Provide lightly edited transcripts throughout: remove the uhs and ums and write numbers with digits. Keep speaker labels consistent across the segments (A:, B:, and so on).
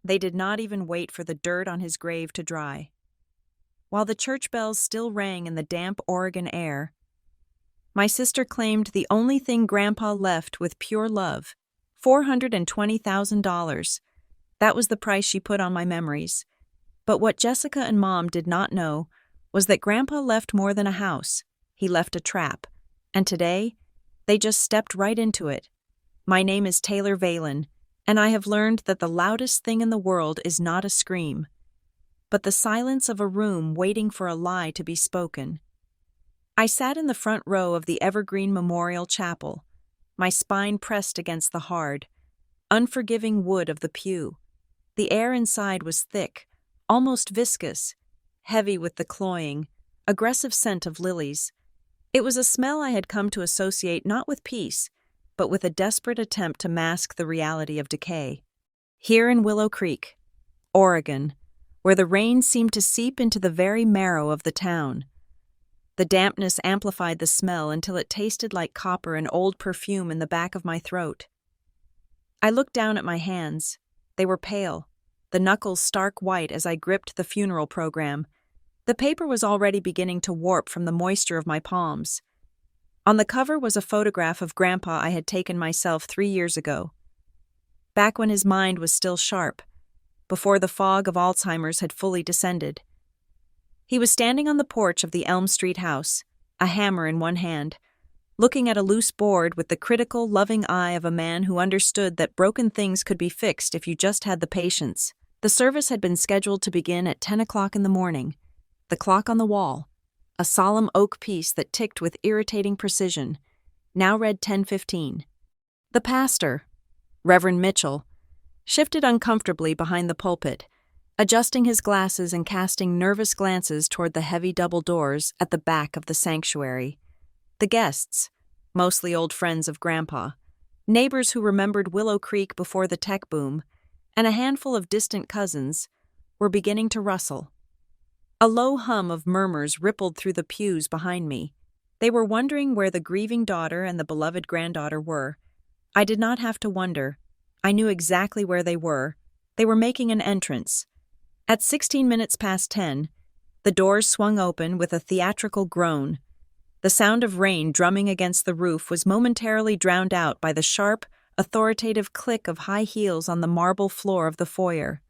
A: They did not even wait for the dirt on his grave to dry. While the church bells still rang in the damp Oregon air, my sister claimed the only thing Grandpa left with pure love, $420,000. That was the price she put on my memories. But what Jessica and Mom did not know was that Grandpa left more than a house. He left a trap. And today, they just stepped right into it. My name is Taylor Valen, and I have learned that the loudest thing in the world is not a scream, but the silence of a room waiting for a lie to be spoken. I sat in the front row of the Evergreen Memorial Chapel, my spine pressed against the hard, unforgiving wood of the pew. The air inside was thick, almost viscous, heavy with the cloying, aggressive scent of lilies. It was a smell I had come to associate not with peace, but with a desperate attempt to mask the reality of decay. Here in Willow Creek, Oregon, where the rain seemed to seep into the very marrow of the town, the dampness amplified the smell until it tasted like copper and old perfume in the back of my throat. I looked down at my hands. They were pale, the knuckles stark white as I gripped the funeral program. The paper was already beginning to warp from the moisture of my palms. On the cover was a photograph of Grandpa I had taken myself 3 years ago, back when his mind was still sharp, before the fog of Alzheimer's had fully descended. He was standing on the porch of the Elm Street house, a hammer in one hand, looking at a loose board with the critical, loving eye of a man who understood that broken things could be fixed if you just had the patience. The service had been scheduled to begin at 10 o'clock in the morning. The clock on the wall, a solemn oak piece that ticked with irritating precision, now read 10:15. The pastor, Reverend Mitchell, shifted uncomfortably behind the pulpit, adjusting his glasses and casting nervous glances toward the heavy double doors at the back of the sanctuary. The guests, mostly old friends of Grandpa, neighbors who remembered Willow Creek before the tech boom, and a handful of distant cousins, were beginning to rustle. A low hum of murmurs rippled through the pews behind me. They were wondering where the grieving daughter and the beloved granddaughter were. I did not have to wonder. I knew exactly where they were. They were making an entrance. At 16 minutes past 10, the doors swung open with a theatrical groan. The sound of rain drumming against the roof was momentarily drowned out by the sharp, authoritative click of high heels on the marble floor of the foyer.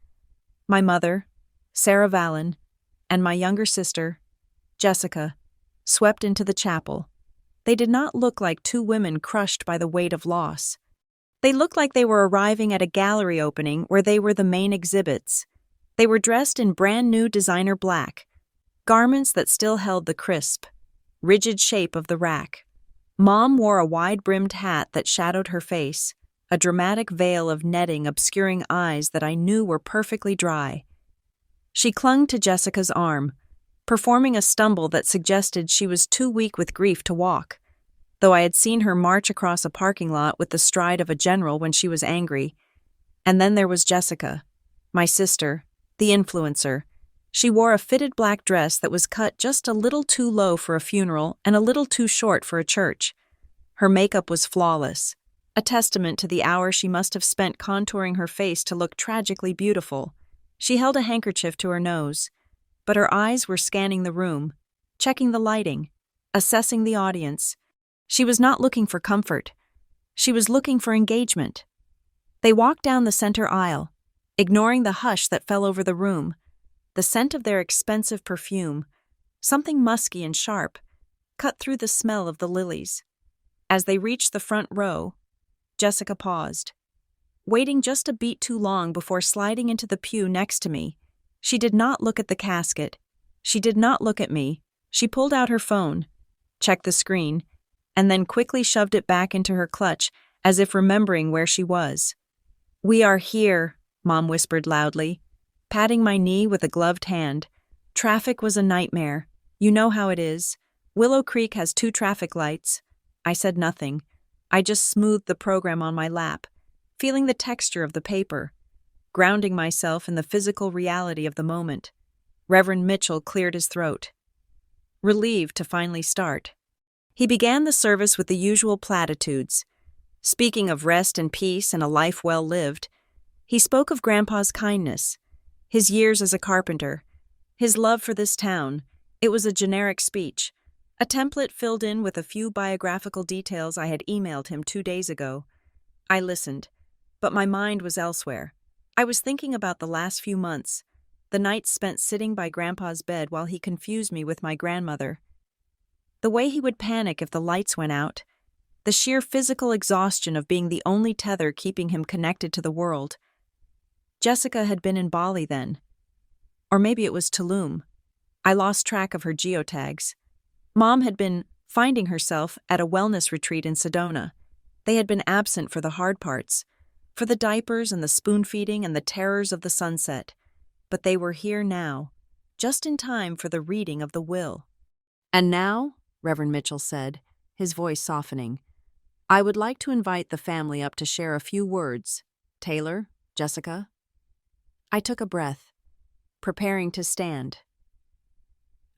A: My mother, Sarah Valen, and my younger sister, Jessica, swept into the chapel. They did not look like two women crushed by the weight of loss. They looked like they were arriving at a gallery opening where they were the main exhibits. They were dressed in brand-new designer black, garments that still held the crisp, rigid shape of the rack. Mom wore a wide-brimmed hat that shadowed her face, a dramatic veil of netting obscuring eyes that I knew were perfectly dry. She clung to Jessica's arm, performing a stumble that suggested she was too weak with grief to walk, though I had seen her march across a parking lot with the stride of a general when she was angry. And then there was Jessica, my sister, the influencer. She wore a fitted black dress that was cut just a little too low for a funeral and a little too short for a church. Her makeup was flawless, a testament to the hour she must have spent contouring her face to look tragically beautiful. She held a handkerchief to her nose, but her eyes were scanning the room, checking the lighting, assessing the audience. She was not looking for comfort. She was looking for engagement. They walked down the center aisle, ignoring the hush that fell over the room. The scent of their expensive perfume, something musky and sharp, cut through the smell of the lilies. As they reached the front row, Jessica paused, waiting just a beat too long before sliding into the pew next to me. She did not look at the casket. She did not look at me. She pulled out her phone, checked the screen, and then quickly shoved it back into her clutch as if remembering where she was. "We are here," Mom whispered loudly, patting my knee with a gloved hand. "Traffic was a nightmare. You know how it is. Willow Creek has 2 traffic lights." I said nothing. I just smoothed the program on my lap, feeling the texture of the paper, grounding myself in the physical reality of the moment. Reverend Mitchell cleared his throat, relieved to finally start. He began the service with the usual platitudes, speaking of rest and peace and a life well lived. He spoke of Grandpa's kindness, his years as a carpenter, his love for this town. It was a generic speech, a template filled in with a few biographical details I had emailed him 2 days ago. I listened, but my mind was elsewhere. I was thinking about the last few months, the nights spent sitting by Grandpa's bed while he confused me with my grandmother. The way he would panic if the lights went out, the sheer physical exhaustion of being the only tether keeping him connected to the world. Jessica had been in Bali then. Or maybe it was Tulum. I lost track of her geotags. Mom had been finding herself at a wellness retreat in Sedona. They had been absent for the hard parts, for the diapers and the spoon-feeding and the terrors of the sunset. But they were here now, just in time for the reading of the will. "And now," Reverend Mitchell said, his voice softening, "I would like to invite the family up to share a few words. Taylor, Jessica." I took a breath, preparing to stand.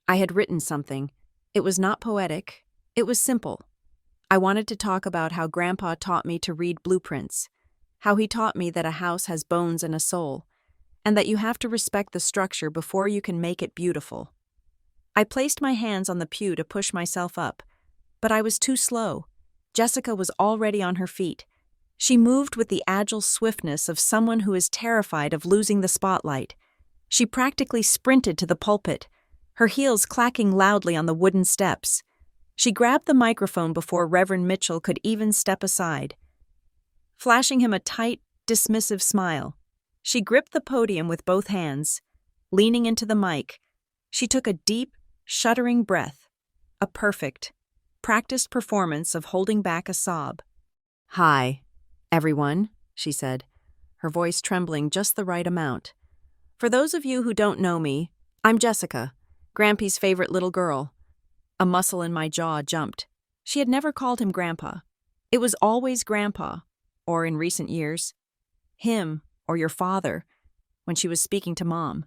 A: I had written something. It was not poetic. It was simple. I wanted to talk about how Grandpa taught me to read blueprints, how he taught me that a house has bones and a soul, and that you have to respect the structure before you can make it beautiful. I placed my hands on the pew to push myself up, but I was too slow. Jessica was already on her feet. She moved with the agile swiftness of someone who is terrified of losing the spotlight. She practically sprinted to the pulpit, her heels clacking loudly on the wooden steps. She grabbed the microphone before Reverend Mitchell could even step aside. Flashing him a tight, dismissive smile, she gripped the podium with both hands. Leaning into the mic, she took a deep, shuddering breath, a perfect, practiced performance of holding back a sob. "Hi, everyone," she said, her voice trembling just the right amount. "For those of you who don't know me, I'm Jessica, Grampy's favorite little girl." A muscle in my jaw jumped. She had never called him Grandpa. It was always Grandpa, or in recent years, him or your father, when she was speaking to Mom.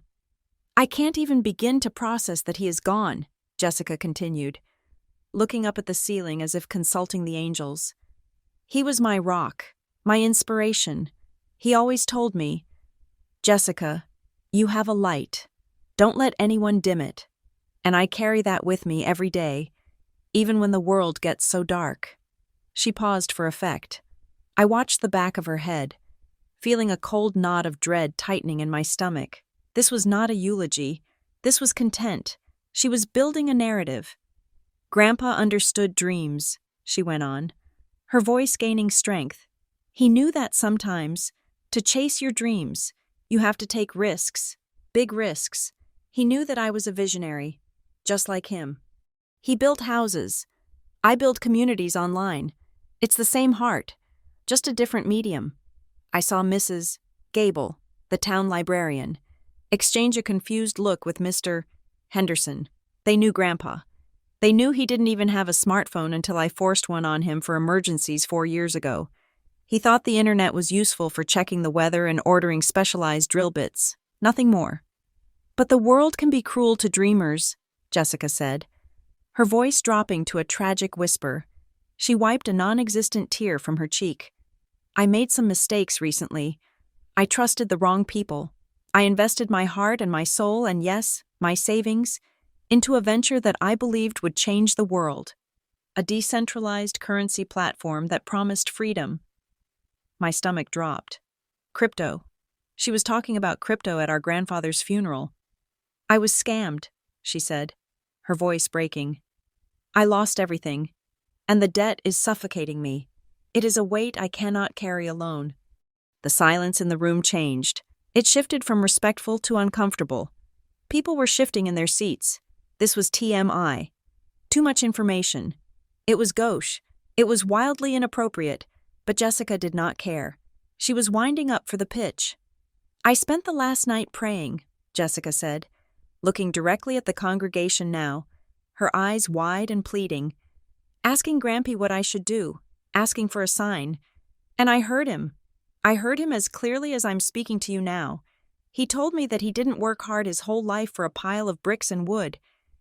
A: "I can't even begin to process that he is gone," Jessica continued, looking up at the ceiling as if consulting the angels. "He was my rock, my inspiration. He always told me, 'Jessica, you have a light. Don't let anyone dim it.' And I carry that with me every day, even when the world gets so dark." She paused for effect. I watched the back of her head, feeling a cold knot of dread tightening in my stomach. This was not a eulogy. This was content. She was building a narrative. "Grandpa understood dreams," she went on, her voice gaining strength. "He knew that sometimes, to chase your dreams, you have to take risks, big risks. He knew that I was a visionary, just like him. He built houses. I build communities online. It's the same heart, just a different medium." I saw Mrs. Gable, the town librarian, exchange a confused look with Mr. Henderson. They knew Grandpa. They knew he didn't even have a smartphone until I forced one on him for emergencies 4 years ago. He thought the internet was useful for checking the weather and ordering specialized drill bits. Nothing more. "But the world can be cruel to dreamers," Jessica said, her voice dropping to a tragic whisper. She wiped a non-existent tear from her cheek. "I made some mistakes recently. I trusted the wrong people. I invested my heart and my soul and, yes, my savings, into a venture that I believed would change the world. A decentralized currency platform that promised freedom." My stomach dropped. "Crypto." She was talking about crypto at our grandfather's funeral. "I was scammed," she said, her voice breaking. "I lost everything, and the debt is suffocating me. It is a weight I cannot carry alone." The silence in the room changed. It shifted from respectful to uncomfortable. People were shifting in their seats. This was TMI. Too much information. It was gauche. It was wildly inappropriate, but Jessica did not care. She was winding up for the pitch. "I spent the last night praying," Jessica said, looking directly at the congregation now, her eyes wide and pleading, asking Grampy what I should do, asking for a sign. And I heard him. I heard him as clearly as I'm speaking to you now. He told me that he didn't work hard his whole life for a pile of bricks and wood.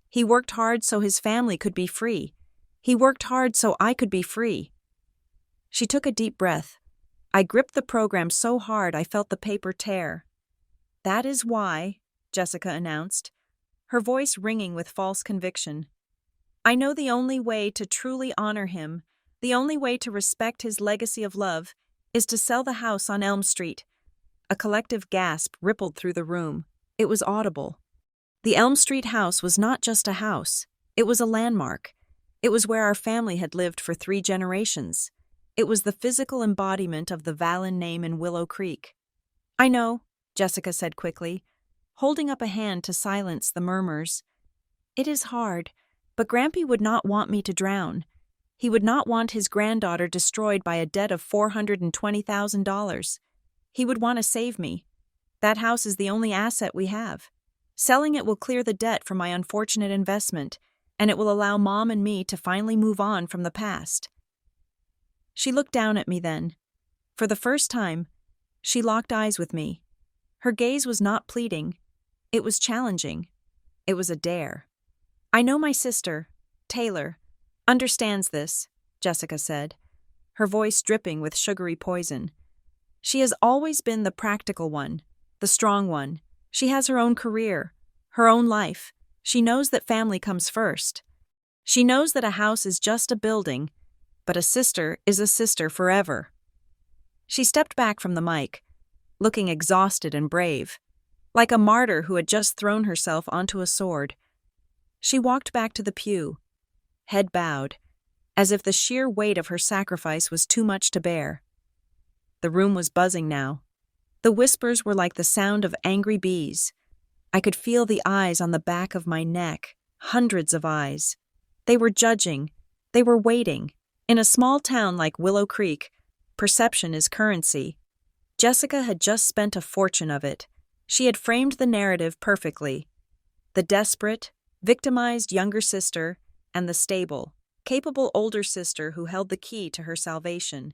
A: He worked hard so his family could be free. He worked hard so I could be free. She took a deep breath, I gripped the program so hard I felt the paper tear. "That is why," Jessica announced, her voice ringing with false conviction. "I know the only way to truly honor him, the only way to respect his legacy of love, is to sell the house on Elm Street." A collective gasp rippled through the room. It was audible. The Elm Street house was not just a house. It was a landmark. It was where our family had lived for 3 generations. It was the physical embodiment of the Vallon name in Willow Creek. "I know," Jessica said quickly, holding up a hand to silence the murmurs. "It is hard, but Grampy would not want me to drown. He would not want his granddaughter destroyed by a debt of $420,000. He would want to save me. That house is the only asset we have. Selling it will clear the debt from my unfortunate investment, and it will allow Mom and me to finally move on from the past." She looked down at me then. For the first time, she locked eyes with me. Her gaze was not pleading. It was challenging. It was a dare. "I know my sister, Taylor, understands this," Jessica said, her voice dripping with sugary poison. "She has always been the practical one, the strong one. She has her own career, her own life. She knows that family comes first. She knows that a house is just a building, but a sister is a sister forever." She stepped back from the mic, looking exhausted and brave, like a martyr who had just thrown herself onto a sword. She walked back to the pew, head bowed, as if the sheer weight of her sacrifice was too much to bear. The room was buzzing now. The whispers were like the sound of angry bees. I could feel the eyes on the back of my neck, hundreds of eyes. They were judging. They were waiting. In a small town like Willow Creek, perception is currency. Jessica had just spent a fortune of it. She had framed the narrative perfectly. The desperate, victimized younger sister and the stable, capable older sister who held the key to her salvation.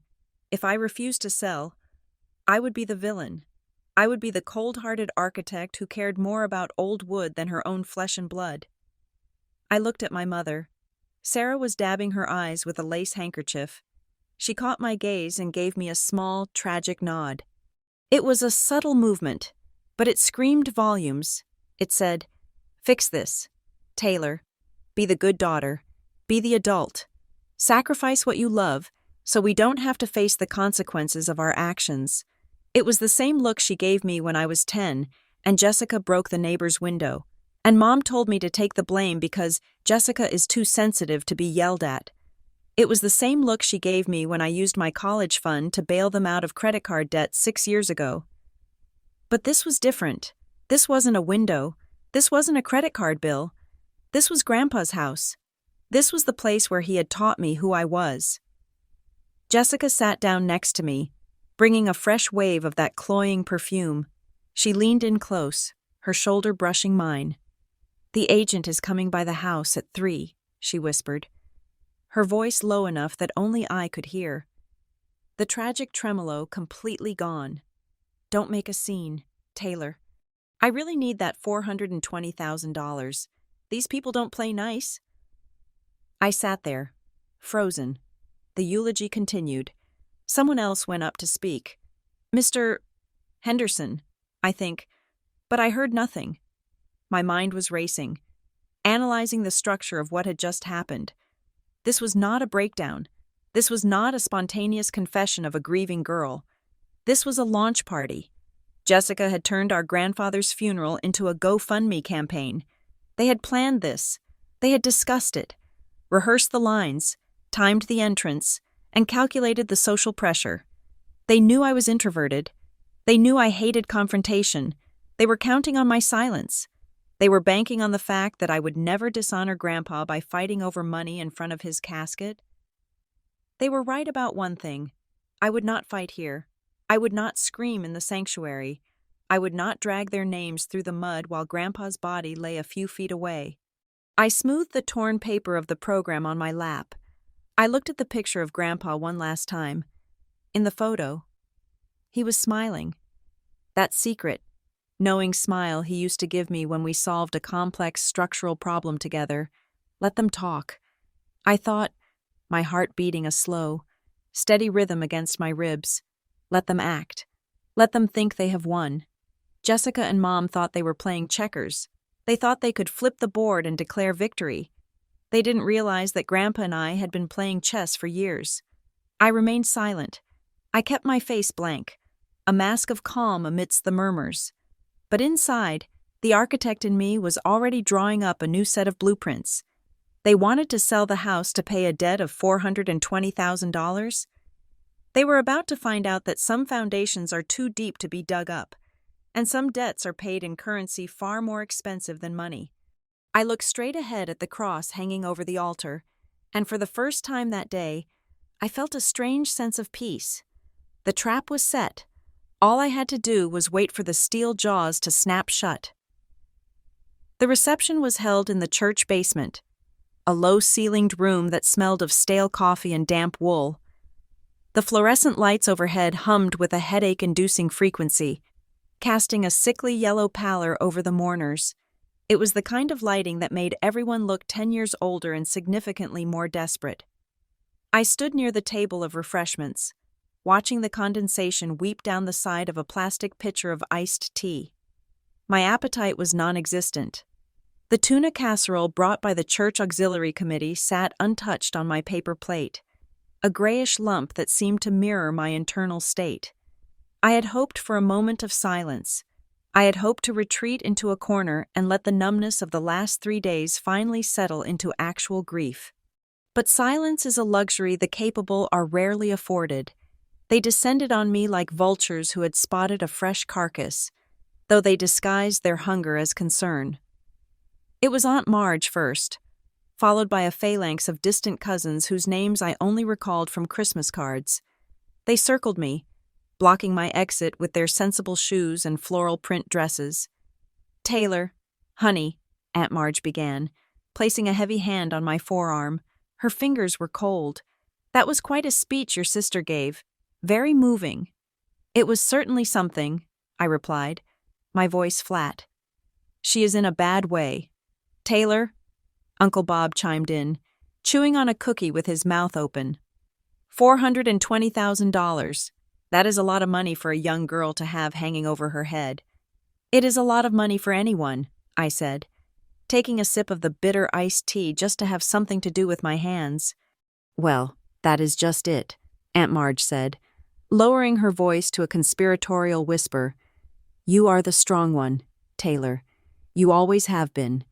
A: If I refused to sell, I would be the villain. I would be the cold-hearted architect who cared more about old wood than her own flesh and blood. I looked at my mother. Sarah was dabbing her eyes with a lace handkerchief. She caught my gaze and gave me a small, tragic nod. It was a subtle movement, but it screamed volumes. It said, "Fix this. Taylor, be the good daughter. Be the adult. Sacrifice what you love so we don't have to face the consequences of our actions." It was the same look she gave me when I was 10 and Jessica broke the neighbor's window, and Mom told me to take the blame because Jessica is too sensitive to be yelled at. It was the same look she gave me when I used my college fund to bail them out of credit card debt 6 years ago. But this was different. This wasn't a window. This wasn't a credit card bill. This was Grandpa's house. This was the place where he had taught me who I was. Jessica sat down next to me, bringing a fresh wave of that cloying perfume. She leaned in close, her shoulder brushing mine. "The agent is coming by the house at 3, she whispered, her voice low enough that only I could hear. The tragic tremolo completely gone. "Don't make a scene, Taylor. I really need that $420,000. These people don't play nice." I sat there, frozen. The eulogy continued. Someone else went up to speak. "Mr. Henderson, I think," but I heard nothing. My mind was racing, analyzing the structure of what had just happened. This was not a breakdown. This was not a spontaneous confession of a grieving girl. This was a launch party. Jessica had turned our grandfather's funeral into a GoFundMe campaign. They had planned this. They had discussed it, rehearsed the lines, timed the entrance, and calculated the social pressure. They knew I was introverted. They knew I hated confrontation. They were counting on my silence. They were banking on the fact that I would never dishonor Grandpa by fighting over money in front of his casket. They were right about one thing. I would not fight here. I would not scream in the sanctuary. I would not drag their names through the mud while Grandpa's body lay a few feet away. I smoothed the torn paper of the program on my lap. I looked at the picture of Grandpa one last time. In the photo, he was smiling. That secret, knowing smile he used to give me when we solved a complex structural problem together. Let them talk. I thought, my heart beating a slow, steady rhythm against my ribs. Let them act. Let them think they have won. Jessica and Mom thought they were playing checkers. They thought they could flip the board and declare victory. They didn't realize that Grandpa and I had been playing chess for years. I remained silent. I kept my face blank, a mask of calm amidst the murmurs. But inside, the architect in me was already drawing up a new set of blueprints. They wanted to sell the house to pay a debt of $420,000. They were about to find out that some foundations are too deep to be dug up, and some debts are paid in currency far more expensive than money. I looked straight ahead at the cross hanging over the altar, and for the first time that day, I felt a strange sense of peace. The trap was set. All I had to do was wait for the steel jaws to snap shut. The reception was held in the church basement, a low-ceilinged room that smelled of stale coffee and damp wool. The fluorescent lights overhead hummed with a headache-inducing frequency, casting a sickly yellow pallor over the mourners. It was the kind of lighting that made everyone look 10 years older and significantly more desperate. I stood near the table of refreshments, watching the condensation weep down the side of a plastic pitcher of iced tea. My appetite was non-existent. The tuna casserole brought by the church auxiliary committee sat untouched on my paper plate, a grayish lump that seemed to mirror my internal state. I had hoped for a moment of silence. I had hoped to retreat into a corner and let the numbness of the last 3 days finally settle into actual grief. But silence is a luxury the capable are rarely afforded. They descended on me like vultures who had spotted a fresh carcass, though they disguised their hunger as concern. It was Aunt Marge first, followed by a phalanx of distant cousins whose names I only recalled from Christmas cards. They circled me, blocking my exit with their sensible shoes and floral print dresses. "Taylor, honey," Aunt Marge began, placing a heavy hand on my forearm. Her fingers were cold. "That was quite a speech your sister gave. Very moving." "It was certainly something," I replied, my voice flat. "She is in a bad way." "Taylor," Uncle Bob chimed in, chewing on a cookie with his mouth open. $420,000. That is a lot of money for a young girl to have hanging over her head." "It is a lot of money for anyone," I said, taking a sip of the bitter iced tea just to have something to do with my hands. "Well, that is just it," Aunt Marge said, lowering her voice to a conspiratorial whisper. "You are the strong one, Taylor. You always have been.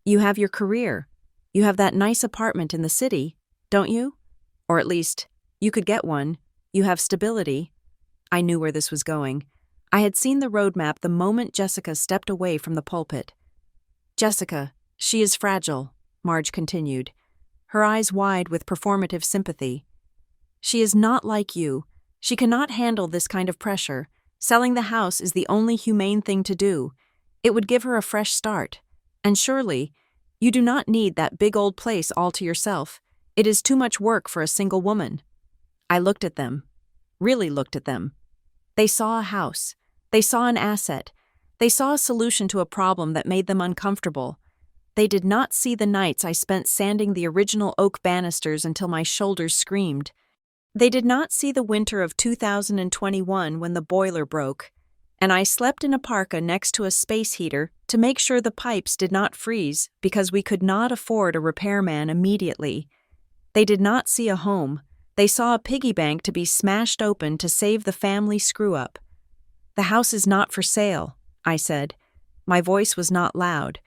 A: You have your career. You have that nice apartment in the city, don't you? Or at least, you could get one. You have stability." I knew where this was going. I had seen the roadmap the moment Jessica stepped away from the pulpit. "Jessica, she is fragile," Marge continued, her eyes wide with performative sympathy. "She is not like you. She cannot handle this kind of pressure. Selling the house is the only humane thing to do. It would give her a fresh start. And surely, you do not need that big old place all to yourself. It is too much work for a single woman." I looked at them. Really looked at them. They saw a house. They saw an asset. They saw a solution to a problem that made them uncomfortable. They did not see the nights I spent sanding the original oak banisters until my shoulders screamed. They did not see the winter of 2021 when the boiler broke, and I slept in a parka next to a space heater to make sure the pipes did not freeze because we could not afford a repairman immediately. They did not see a home. They saw a piggy bank to be smashed open to save the family screw-up. "The house is not for sale," I said. My voice was not loud,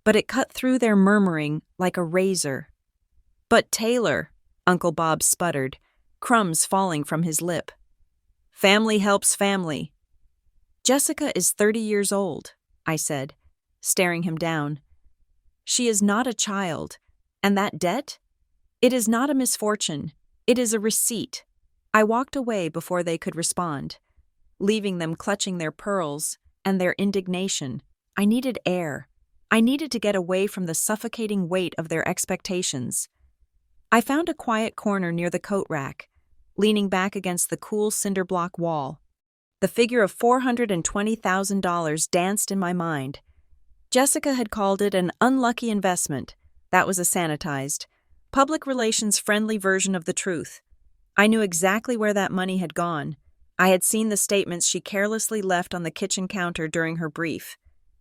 A: but it cut through their murmuring like a razor. "But Taylor," Uncle Bob sputtered, crumbs falling from his lip. "Family helps family." "Jessica is 30 years old," I said, staring him down. "She is not a child, and that debt? It is not a misfortune. It is a receipt." I walked away before they could respond, leaving them clutching their pearls and their indignation. I needed air. I needed to get away from the suffocating weight of their expectations. I found a quiet corner near the coat rack, leaning back against the cool cinder block wall. The figure of $420,000 danced in my mind. Jessica had called it an unlucky investment. That was a sanitized, public relations-friendly version of the truth. I knew exactly where that money had gone. I had seen the statements she carelessly left on the kitchen counter during her brief.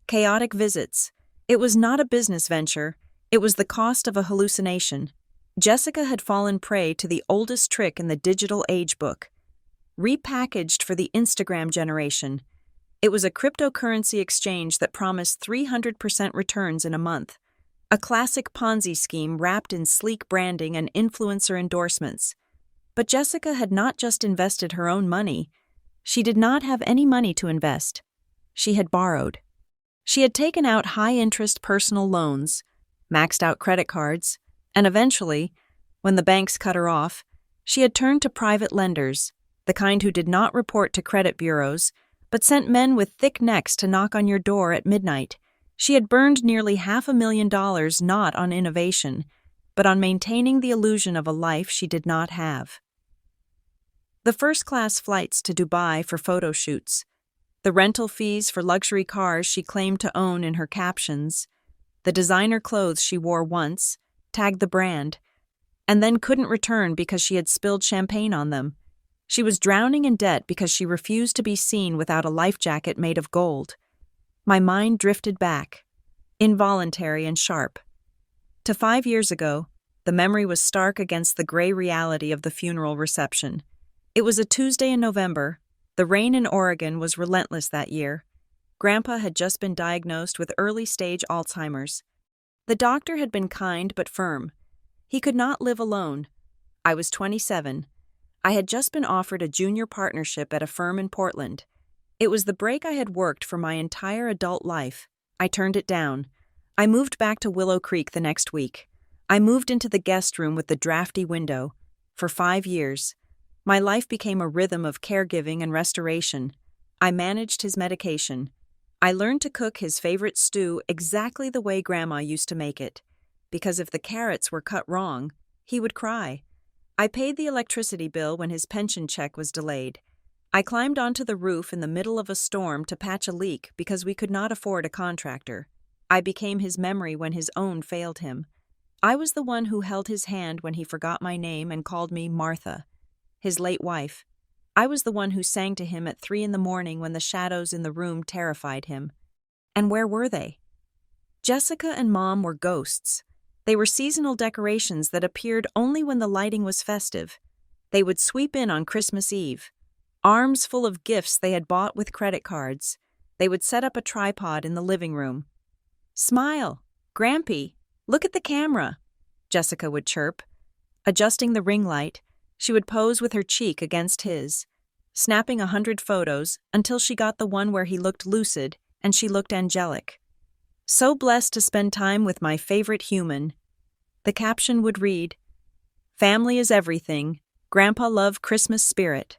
A: Chaotic visits. It was not a business venture. It was the cost of a hallucination. Jessica had fallen prey to the oldest trick in the digital age book. Repackaged for the Instagram generation. It was a cryptocurrency exchange that promised 300% returns in a month. A classic Ponzi scheme wrapped in sleek branding and influencer endorsements. But Jessica had not just invested her own money. She did not have any money to invest. She had borrowed. She had taken out high-interest personal loans, maxed out credit cards, and eventually, when the banks cut her off, she had turned to private lenders, the kind who did not report to credit bureaus, but sent men with thick necks to knock on your door at midnight. She had burned nearly $500,000 not on innovation, but on maintaining the illusion of a life she did not have. The first-class flights to Dubai for photo shoots, the rental fees for luxury cars she claimed to own in her captions, the designer clothes she wore once, tagged the brand, and then couldn't return because she had spilled champagne on them. She was drowning in debt because she refused to be seen without a life jacket made of gold. My mind drifted back, involuntary and sharp. To 5 years ago, the memory was stark against the gray reality of the funeral reception. It was a Tuesday in November. The rain in Oregon was relentless that year. Grandpa had just been diagnosed with early-stage Alzheimer's. The doctor had been kind but firm. He could not live alone. I was 27. I had just been offered a junior partnership at a firm in Portland. It was the break I had worked for my entire adult life. I turned it down. I moved back to Willow Creek the next week. I moved into the guest room with the drafty window. For 5 years, my life became a rhythm of caregiving and restoration. I managed his medication. I learned to cook his favorite stew exactly the way Grandma used to make it, because if the carrots were cut wrong, he would cry. I paid the electricity bill when his pension check was delayed. I climbed onto the roof in the middle of a storm to patch a leak because we could not afford a contractor. I became his memory when his own failed him. I was the one who held his hand when he forgot my name and called me Martha, his late wife. I was the one who sang to him at 3 a.m. when the shadows in the room terrified him. And where were they? Jessica and Mom were ghosts. They were seasonal decorations that appeared only when the lighting was festive. They would sweep in on Christmas Eve, arms full of gifts they had bought with credit cards. They would set up a tripod in the living room. "Smile, Grampy, look at the camera," Jessica would chirp. Adjusting the ring light, she would pose with her cheek against his, snapping 100 photos until she got the one where he looked lucid and she looked angelic. "So blessed to spend time with my favorite human." The caption would read, "Family is everything. Grandpa love Christmas spirit."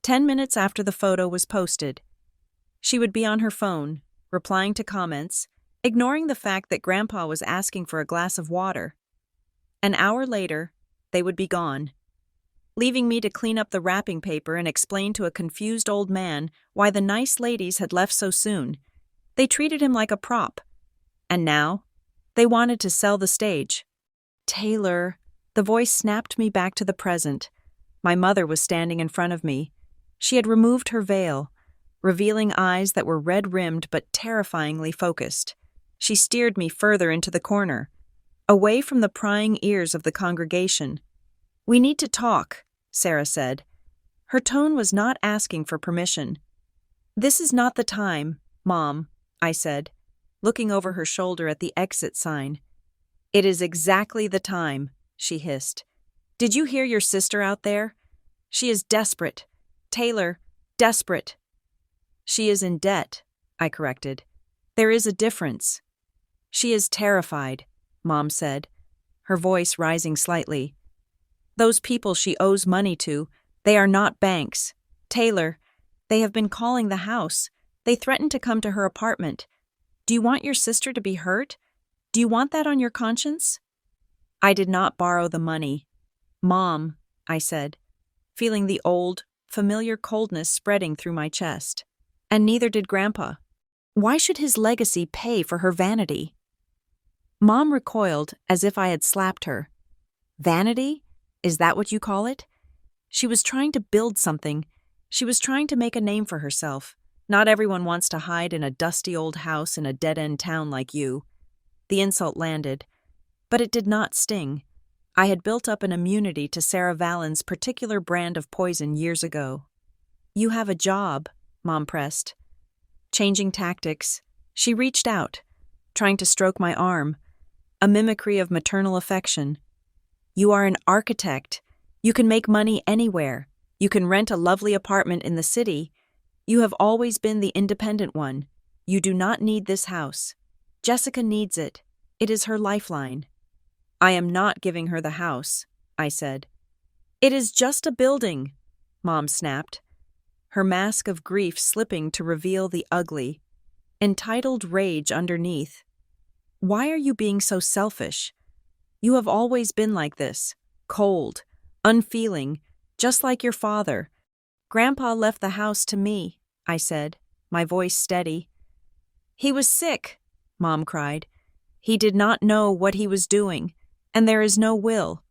A: 10 minutes after the photo was posted, she would be on her phone, replying to comments, ignoring the fact that Grandpa was asking for a glass of water. An hour later, they would be gone, leaving me to clean up the wrapping paper and explain to a confused old man why the nice ladies had left so soon. They treated him like a prop. And now, they wanted to sell the stage. "Taylor," the voice snapped me back to the present. My mother was standing in front of me. She had removed her veil, revealing eyes that were red-rimmed but terrifyingly focused. She steered me further into the corner, away from the prying ears of the congregation. "We need to talk," Sarah said. Her tone was not asking for permission. "This is not the time, Mom," I said, looking over her shoulder at the exit sign. "It is exactly the time," she hissed. "Did you hear your sister out there? She is desperate. Taylor, desperate." "She is in debt," I corrected. "There is a difference." "She is terrified," Mom said, her voice rising slightly. "Those people she owes money to, they are not banks. Taylor, they have been calling the house. They threatened to come to her apartment. Do you want your sister to be hurt? Do you want that on your conscience?" "I did not borrow the money, Mom," I said, feeling the old, familiar coldness spreading through my chest. "And neither did Grandpa. Why should his legacy pay for her vanity?" Mom recoiled as if I had slapped her. "Vanity? Is that what you call it?" She was trying to build something. She was trying to make a name for herself. Not everyone wants to hide in a dusty old house in a dead-end town like you. The insult landed, but it did not sting. I had built up an immunity to Sarah Vallen's particular brand of poison years ago. You have a job, Mom pressed. Changing tactics, she reached out, trying to stroke my arm, a mimicry of maternal affection. You are an architect. You can make money anywhere. You can rent a lovely apartment in the city. You have always been the independent one. You do not need this house. Jessica needs it. It is her lifeline. I am not giving her the house, I said. It is just a building, Mom snapped, her mask of grief slipping to reveal the ugly, entitled rage underneath. Why are you being so selfish? You have always been like this, cold, unfeeling, just like your father. Grandpa left the house to me, I said, my voice steady. He was sick, Mom cried. He did not know what he was doing, and there is no will.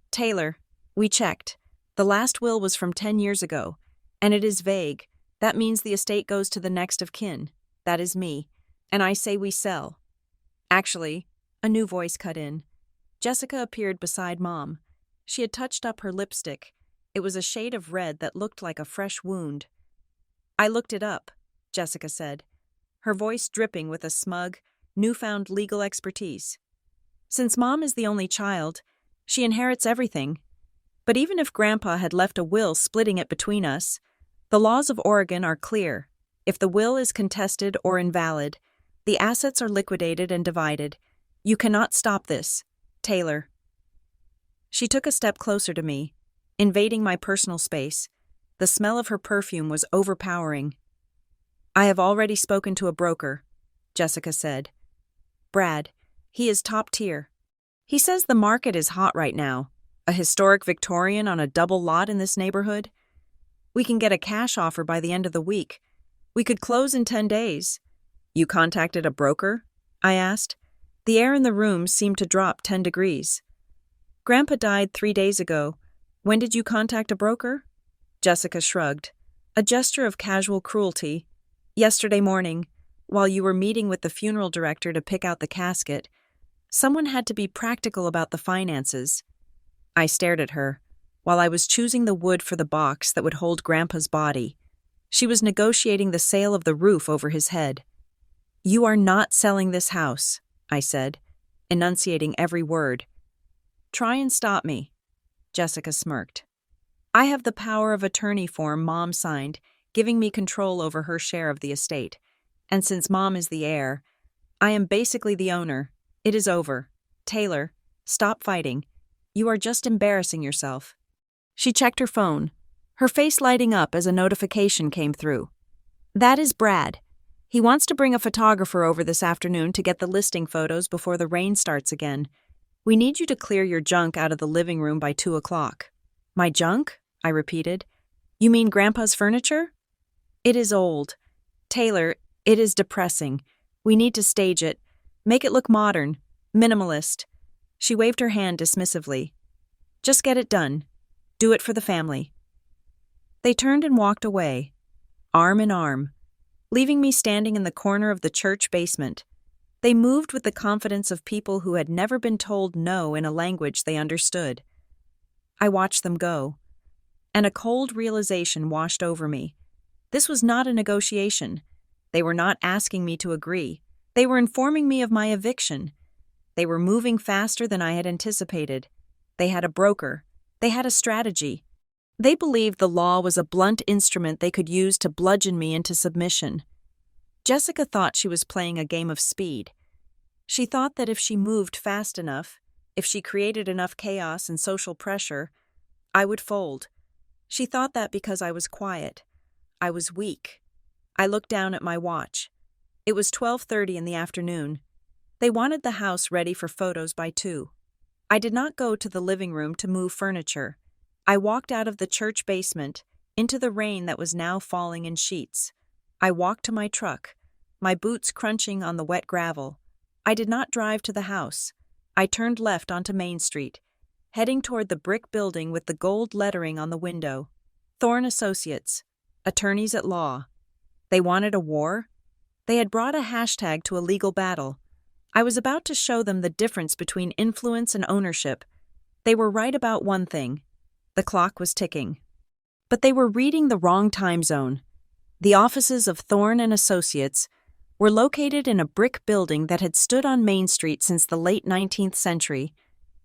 A: Taylor, we checked. The last will was from 10 years ago, and it is vague. That means the estate goes to the next of kin. That is me, and I say we sell. Actually, a new voice cut in. Jessica appeared beside Mom. She had touched up her lipstick. It was a shade of red that looked like a fresh wound. I looked it up, Jessica said, her voice dripping with a smug, newfound legal expertise. Since Mom is the only child, she inherits everything. But even if Grandpa had left a will splitting it between us, the laws of Oregon are clear. If the will is contested or invalid, the assets are liquidated and divided. You cannot stop this, Taylor. She took a step closer to me, invading my personal space. The smell of her perfume was overpowering. I have already spoken to a broker, Jessica said. Brad, he is top tier. He says the market is hot right now. A historic Victorian on a double lot in this neighborhood. We can get a cash offer by the end of the week. We could close in 10 days. You contacted a broker? I asked. The air in the room seemed to drop 10 degrees. Grandpa died 3 days ago. When did you contact a broker? Jessica shrugged, a gesture of casual cruelty. Yesterday morning, while you were meeting with the funeral director to pick out the casket, someone had to be practical about the finances. I stared at her, while I was choosing the wood for the box that would hold Grandpa's body. She was negotiating the sale of the roof over his head. You are not selling this house, I said, enunciating every word. Try and stop me, Jessica smirked. I have the power of attorney form Mom signed, giving me control over her share of the estate. And since Mom is the heir, I am basically the owner. It is over. Taylor, stop fighting. You are just embarrassing yourself. She checked her phone, her face lighting up as a notification came through. That is Brad. He wants to bring a photographer over this afternoon to get the listing photos before the rain starts again. We need you to clear your junk out of the living room by 2 o'clock. My junk? I repeated. You mean Grandpa's furniture? It is old. Taylor, it is depressing. We need to stage it. Make it look modern. Minimalist. She waved her hand dismissively. Just get it done. Do it for the family. They turned and walked away, arm in arm, leaving me standing in the corner of the church basement. They moved with the confidence of people who had never been told no in a language they understood. I watched them go, and a cold realization washed over me. This was not a negotiation. They were not asking me to agree. They were informing me of my eviction. They were moving faster than I had anticipated. They had a broker. They had a strategy. They believed the law was a blunt instrument they could use to bludgeon me into submission. Jessica thought she was playing a game of speed. She thought that if she moved fast enough, if she created enough chaos and social pressure, I would fold. She thought that because I was quiet. I was weak. I looked down at my watch. It was 12:30 in the afternoon. They wanted the house ready for photos by 2. I did not go to the living room to move furniture. I walked out of the church basement into the rain that was now falling in sheets. I walked to my truck, my boots crunching on the wet gravel. I did not drive to the house. I turned left onto Main Street, heading toward the brick building with the gold lettering on the window. Thorne Associates. attorneys at law. They wanted a war? They had brought a hashtag to a legal battle. I was about to show them the difference between influence and ownership. They were right about one thing. The clock was ticking. But they were reading the wrong time zone. The offices of Thorne and Associates were located in a brick building that had stood on Main Street since the late 19th century.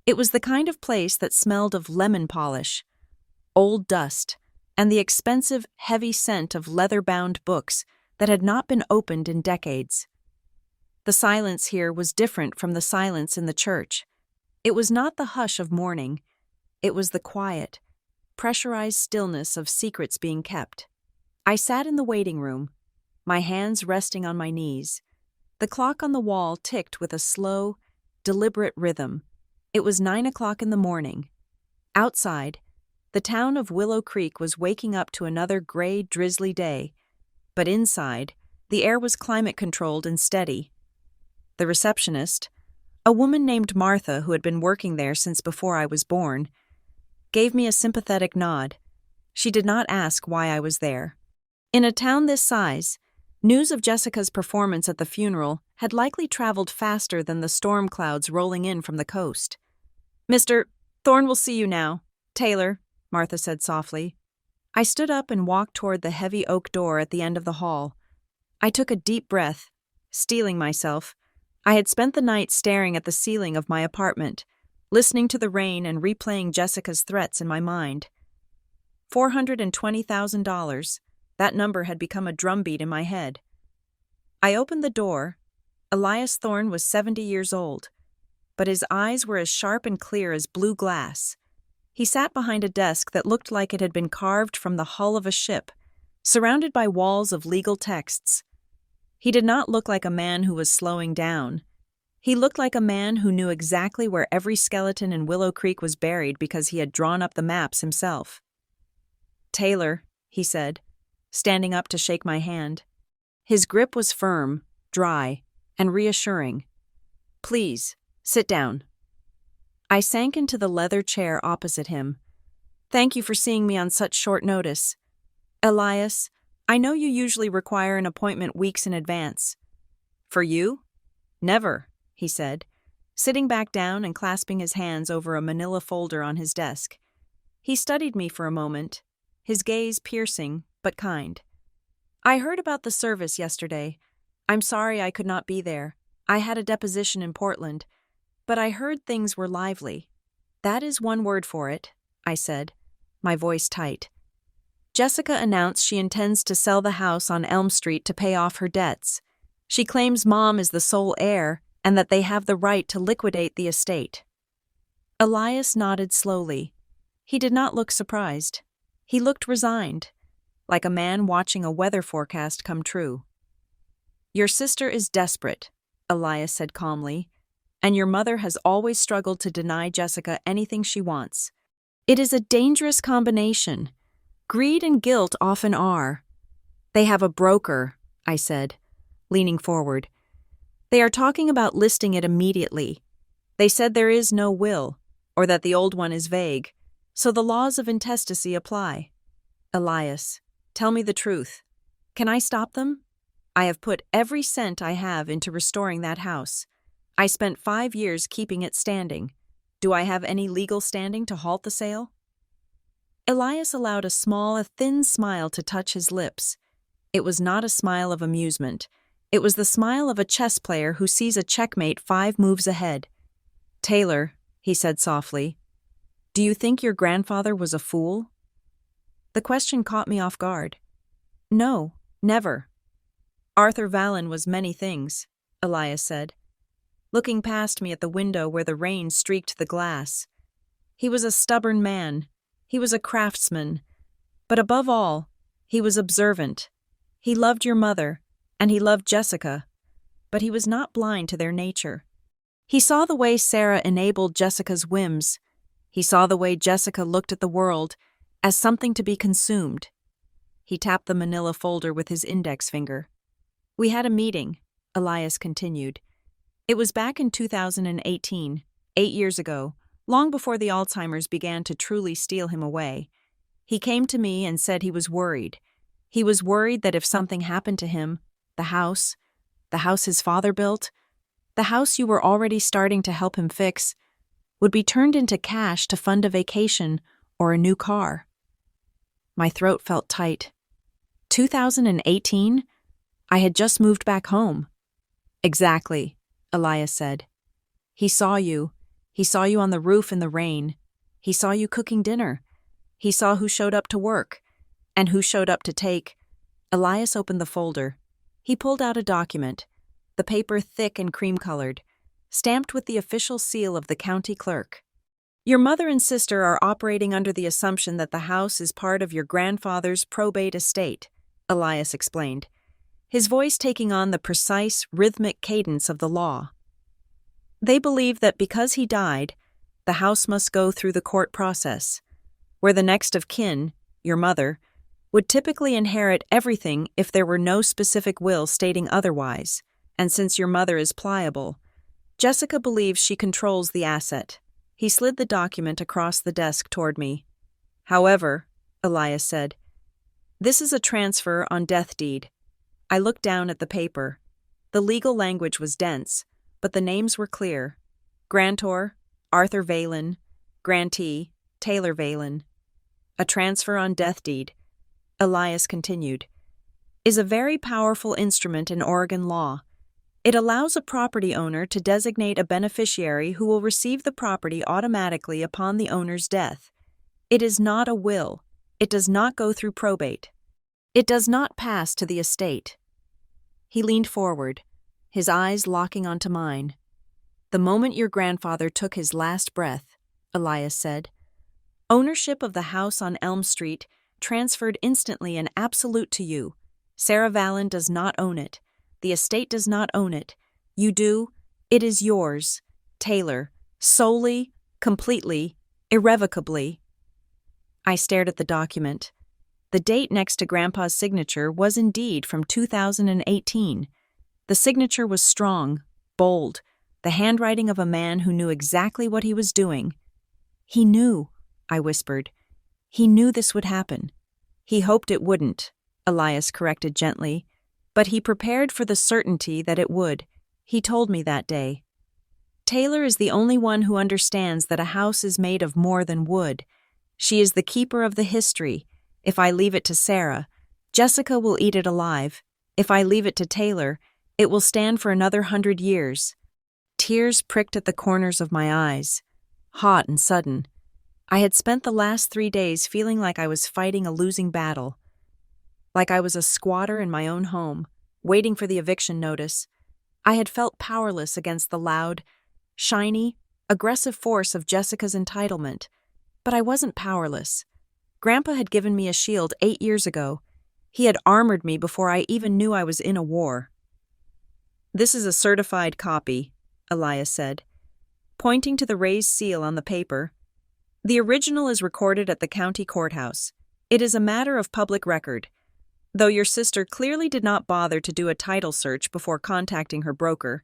A: It was the kind of place that smelled of lemon polish, old dust, and the expensive, heavy scent of leather-bound books that had not been opened in decades. The silence here was different from the silence in the church. It was not the hush of mourning. It was the quiet, pressurized stillness of secrets being kept. I sat in the waiting room, my hands resting on my knees. The clock on the wall ticked with a slow, deliberate rhythm. It was 9 o'clock in the morning. Outside, the town of Willow Creek was waking up to another gray, drizzly day, but inside, the air was climate-controlled and steady. The receptionist, a woman named Martha who had been working there since before I was born, gave me a sympathetic nod. She did not ask why I was there. In a town this size, news of Jessica's performance at the funeral had likely traveled faster than the storm clouds rolling in from the coast. "Mr. Thorne will see you now. Taylor," Martha said softly. I stood up and walked toward the heavy oak door at the end of the hall. I took a deep breath, steeling myself. I had spent the night staring at the ceiling of my apartment, listening to the rain and replaying Jessica's threats in my mind. $420,000. That number had become a drumbeat in my head. I opened the door. Elias Thorne was 70 years old, but his eyes were as sharp and clear as blue glass. He sat behind a desk that looked like it had been carved from the hull of a ship, surrounded by walls of legal texts. He did not look like a man who was slowing down. He looked like a man who knew exactly where every skeleton in Willow Creek was buried because he had drawn up the maps himself. "Taylor," he said, standing up to shake my hand. His grip was firm, dry, and reassuring. "Please, sit down." I sank into the leather chair opposite him. "Thank you for seeing me on such short notice. Elias, I know you usually require an appointment weeks in advance." "For you? Never," he said, sitting back down and clasping his hands over a manila folder on his desk. He studied me for a moment, his gaze piercing but kind. "I heard about the service yesterday. I'm sorry I could not be there. I had a deposition in Portland. But I heard things were lively." "That is one word for it," I said, my voice tight. "Jessica announced she intends to sell the house on Elm Street to pay off her debts. She claims Mom is the sole heir and that they have the right to liquidate the estate." Elias nodded slowly. He did not look surprised. He looked resigned, like a man watching a weather forecast come true. "Your sister is desperate," Elias said calmly, "and your mother has always struggled to deny Jessica anything she wants. It is a dangerous combination. Greed and guilt often are." "They have a broker," I said, leaning forward. "They are talking about listing it immediately. They said there is no will, or that the old one is vague, so the laws of intestacy apply." "Elias, tell me the truth. Can I stop them? I have put every cent I have into restoring that house. I spent 5 years keeping it standing. Do I have any legal standing to halt the sale?" Elias allowed a thin smile to touch his lips. It was not a smile of amusement. It was the smile of a chess player who sees a checkmate 5 moves ahead. "Taylor," he said softly, "do you think your grandfather was a fool?" The question caught me off guard. "No, never." "Arthur Vallon was many things," Elias said, looking past me at the window where the rain streaked the glass. "He was a stubborn man. He was a craftsman. But above all, he was observant. He loved your mother, and he loved Jessica, but he was not blind to their nature. He saw the way Sarah enabled Jessica's whims. He saw the way Jessica looked at the world as something to be consumed." He tapped the manila folder with his index finger. "We had a meeting," Elias continued. "It was back in 2018, 8 years ago, long before the Alzheimer's began to truly steal him away. He came to me and said he was worried. He was worried that if something happened to him, the house his father built, the house you were already starting to help him fix, would be turned into cash to fund a vacation or a new car. My throat felt tight. 2018? I had just moved back home. Exactly, Elias said. He saw you. He saw you on the roof in the rain. He saw you cooking dinner. He saw who showed up to work and who showed up to take. Elias opened the folder. He pulled out a document, the paper thick and cream-colored, stamped with the official seal of the county clerk. Your mother and sister are operating under the assumption that the house is part of your grandfather's probate estate, Elias explained, his voice taking on the precise, rhythmic cadence of the law. They believe that because he died, the house must go through the court process, where the next of kin, your mother, would typically inherit everything if there were no specific will stating otherwise, and since your mother is pliable, Jessica believes she controls the asset. He slid the document across the desk toward me. However, Elias said, this is a transfer on death deed. I looked down at the paper. The legal language was dense, but the names were clear. Grantor, Arthur Valen. Grantee, Taylor Valen. A transfer on death deed, Elias continued, is a very powerful instrument in Oregon law. It allows a property owner to designate a beneficiary who will receive the property automatically upon the owner's death. It is not a will. It does not go through probate. It does not pass to the estate. He leaned forward, his eyes locking onto mine. The moment your grandfather took his last breath, Elias said, ownership of the house on Elm Street transferred instantly and absolute to you. Sarah Valen does not own it. The estate does not own it. You do. It is yours, Taylor, solely, completely, irrevocably. I stared at the document. The date next to Grandpa's signature was indeed from 2018. The signature was strong, bold, the handwriting of a man who knew exactly what he was doing. He knew, I whispered. He knew this would happen. He hoped it wouldn't, Elias corrected gently, but he prepared for the certainty that it would. He told me that day. Taylor is the only one who understands that a house is made of more than wood. She is the keeper of the history. If I leave it to Sarah, Jessica will eat it alive. If I leave it to Taylor, it will stand for another 100 years. Tears pricked at the corners of my eyes, hot and sudden. I had spent the last 3 days feeling like I was fighting a losing battle, like I was a squatter in my own home, waiting for the eviction notice. I had felt powerless against the loud, shiny, aggressive force of Jessica's entitlement, but I wasn't powerless. Grandpa had given me a shield 8 years ago. He had armored me before I even knew I was in a war. This is a certified copy, Elias said, pointing to the raised seal on the paper. The original is recorded at the county courthouse. It is a matter of public record. Though your sister clearly did not bother to do a title search before contacting her broker,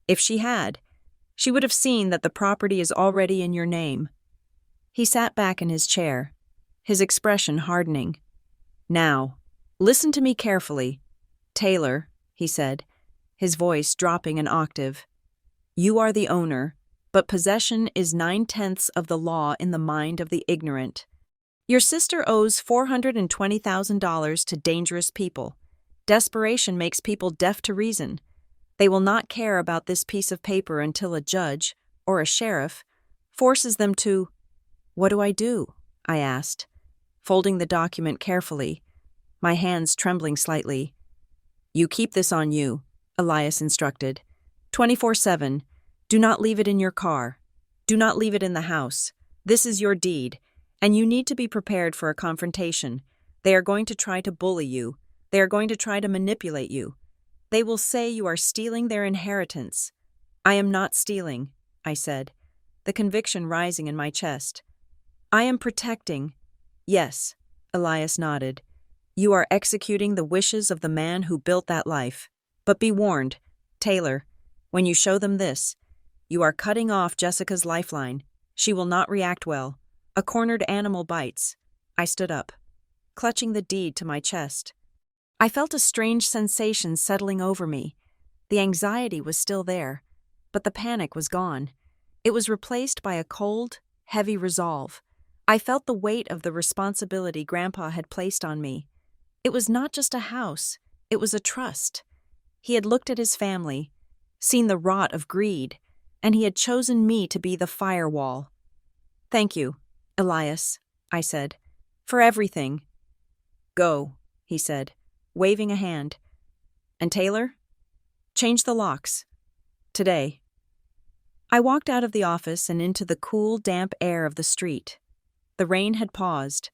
A: if she had, she would have seen that the property is already in your name. He sat back in his chair, his expression hardening. Now, listen to me carefully. Taylor, he said, his voice dropping an octave. You are the owner, but possession is 9/10 of the law in the mind of the ignorant. Your sister owes $420,000 to dangerous people. Desperation makes people deaf to reason. They will not care about this piece of paper until a judge, or a sheriff, forces them to— What do I do? I asked, folding the document carefully, my hands trembling slightly. You keep this on you, Elias instructed. 24/7. Do not leave it in your car. Do not leave it in the house. This is your deed, and you need to be prepared for a confrontation. They are going to try to bully you. They are going to try to manipulate you. They will say you are stealing their inheritance. I am not stealing, I said, the conviction rising in my chest. I am protecting. Yes, Elias nodded. You are executing the wishes of the man who built that life. But be warned, Taylor, when you show them this, you are cutting off Jessica's lifeline. She will not react well. A cornered animal bites. I stood up, clutching the deed to my chest. I felt a strange sensation settling over me. The anxiety was still there, but the panic was gone. It was replaced by a cold, heavy resolve. I felt the weight of the responsibility Grandpa had placed on me. It was not just a house, it was a trust. He had looked at his family, seen the rot of greed, and he had chosen me to be the firewall. "Thank you, Elias," I said, "for everything." "Go," he said, waving a hand. "And Taylor? Change the locks. Today." I walked out of the office and into the cool, damp air of the street. The rain had paused,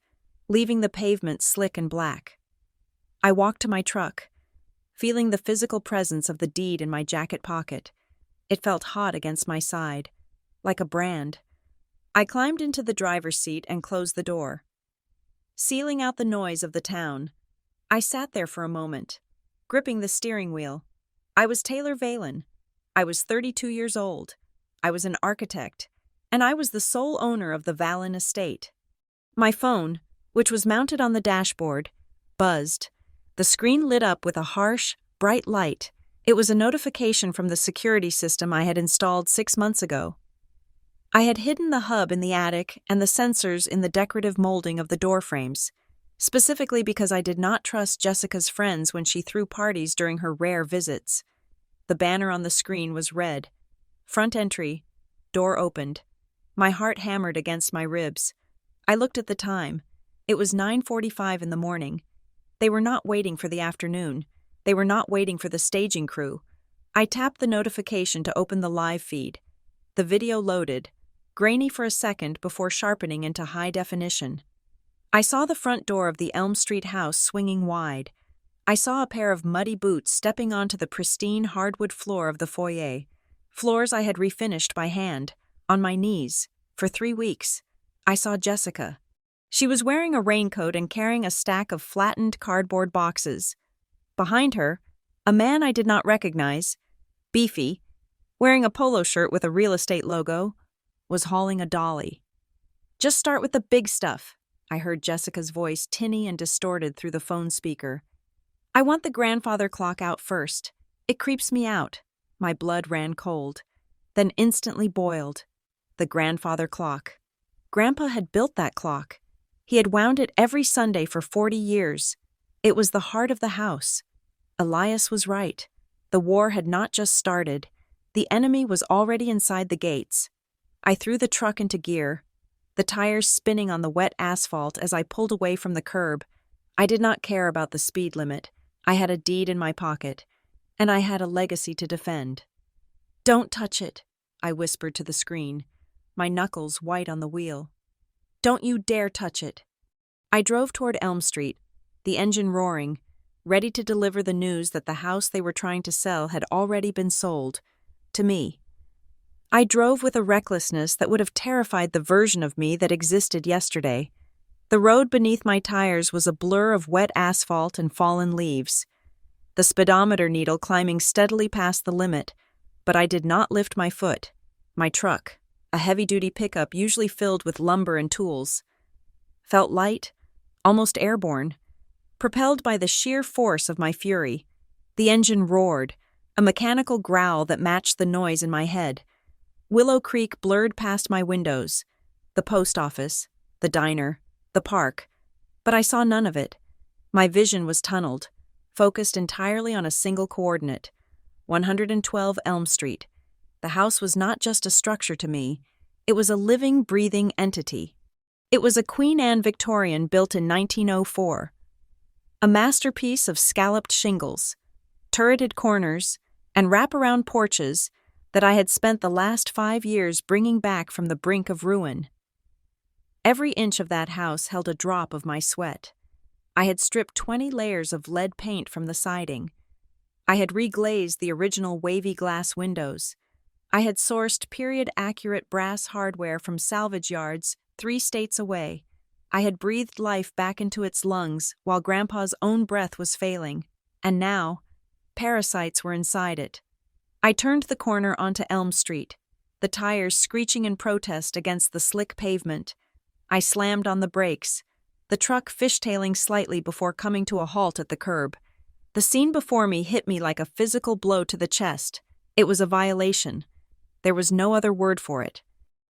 A: leaving the pavement slick and black. I walked to my truck, feeling the physical presence of the deed in my jacket pocket. It felt hot against my side, like a brand. I climbed into the driver's seat and closed the door. Sealing out the noise of the town, I sat there for a moment, gripping the steering wheel. I was Taylor Valen. I was 32 years old. I was an architect, and I was the sole owner of the Valen estate. My phone, which was mounted on the dashboard, buzzed. The screen lit up with a harsh, bright light. It was a notification from the security system I had installed 6 months ago. I had hidden the hub in the attic and the sensors in the decorative molding of the door frames, specifically because I did not trust Jessica's friends when she threw parties during her rare visits. The banner on the screen was red. Front entry. Door opened. My heart hammered against my ribs. I looked at the time. It was 9:45 in the morning. They were not waiting for the afternoon. They were not waiting for the staging crew. I tapped the notification to open the live feed. The video loaded, grainy for a second before sharpening into high definition. I saw the front door of the Elm Street house swinging wide. I saw a pair of muddy boots stepping onto the pristine hardwood floor of the foyer, floors I had refinished by hand, on my knees, for 3 weeks. I saw Jessica. She was wearing a raincoat and carrying a stack of flattened cardboard boxes. Behind her, a man I did not recognize, beefy, wearing a polo shirt with a real estate logo, was hauling a dolly. "Just start with the big stuff," I heard Jessica's voice tinny and distorted through the phone speaker. "I want the grandfather clock out first. It creeps me out." My blood ran cold, then instantly boiled. The grandfather clock. Grandpa had built that clock. He had wound it every Sunday for 40 years. It was the heart of the house. Elias was right. The war had not just started. The enemy was already inside the gates. I threw the truck into gear, the tires spinning on the wet asphalt as I pulled away from the curb. I did not care about the speed limit. I had a deed in my pocket, and I had a legacy to defend. "Don't touch it," I whispered to the screen, my knuckles white on the wheel. "Don't you dare touch it." I drove toward Elm Street, the engine roaring, ready to deliver the news that the house they were trying to sell had already been sold, to me. I drove with a recklessness that would have terrified the version of me that existed yesterday. The road beneath my tires was a blur of wet asphalt and fallen leaves, the speedometer needle climbing steadily past the limit, but I did not lift my foot. My truck, a heavy-duty pickup usually filled with lumber and tools, felt light, almost airborne, propelled by the sheer force of my fury. The engine roared, a mechanical growl that matched the noise in my head. Willow Creek blurred past my windows, the post office, the diner, the park, but I saw none of it. My vision was tunneled, focused entirely on a single coordinate, 112 Elm Street. The house was not just a structure to me, it was a living, breathing entity. It was a Queen Anne Victorian built in 1904, a masterpiece of scalloped shingles, turreted corners, and wraparound porches that I had spent the last 5 years bringing back from the brink of ruin. Every inch of that house held a drop of my sweat. I had stripped 20 layers of lead paint from the siding. I had reglazed the original wavy glass windows. I had sourced period-accurate brass hardware from salvage yards 3 states away. I had breathed life back into its lungs while Grandpa's own breath was failing, and now, parasites were inside it. I turned the corner onto Elm Street, the tires screeching in protest against the slick pavement. I slammed on the brakes, the truck fishtailing slightly before coming to a halt at the curb. The scene before me hit me like a physical blow to the chest. It was a violation. There was no other word for it.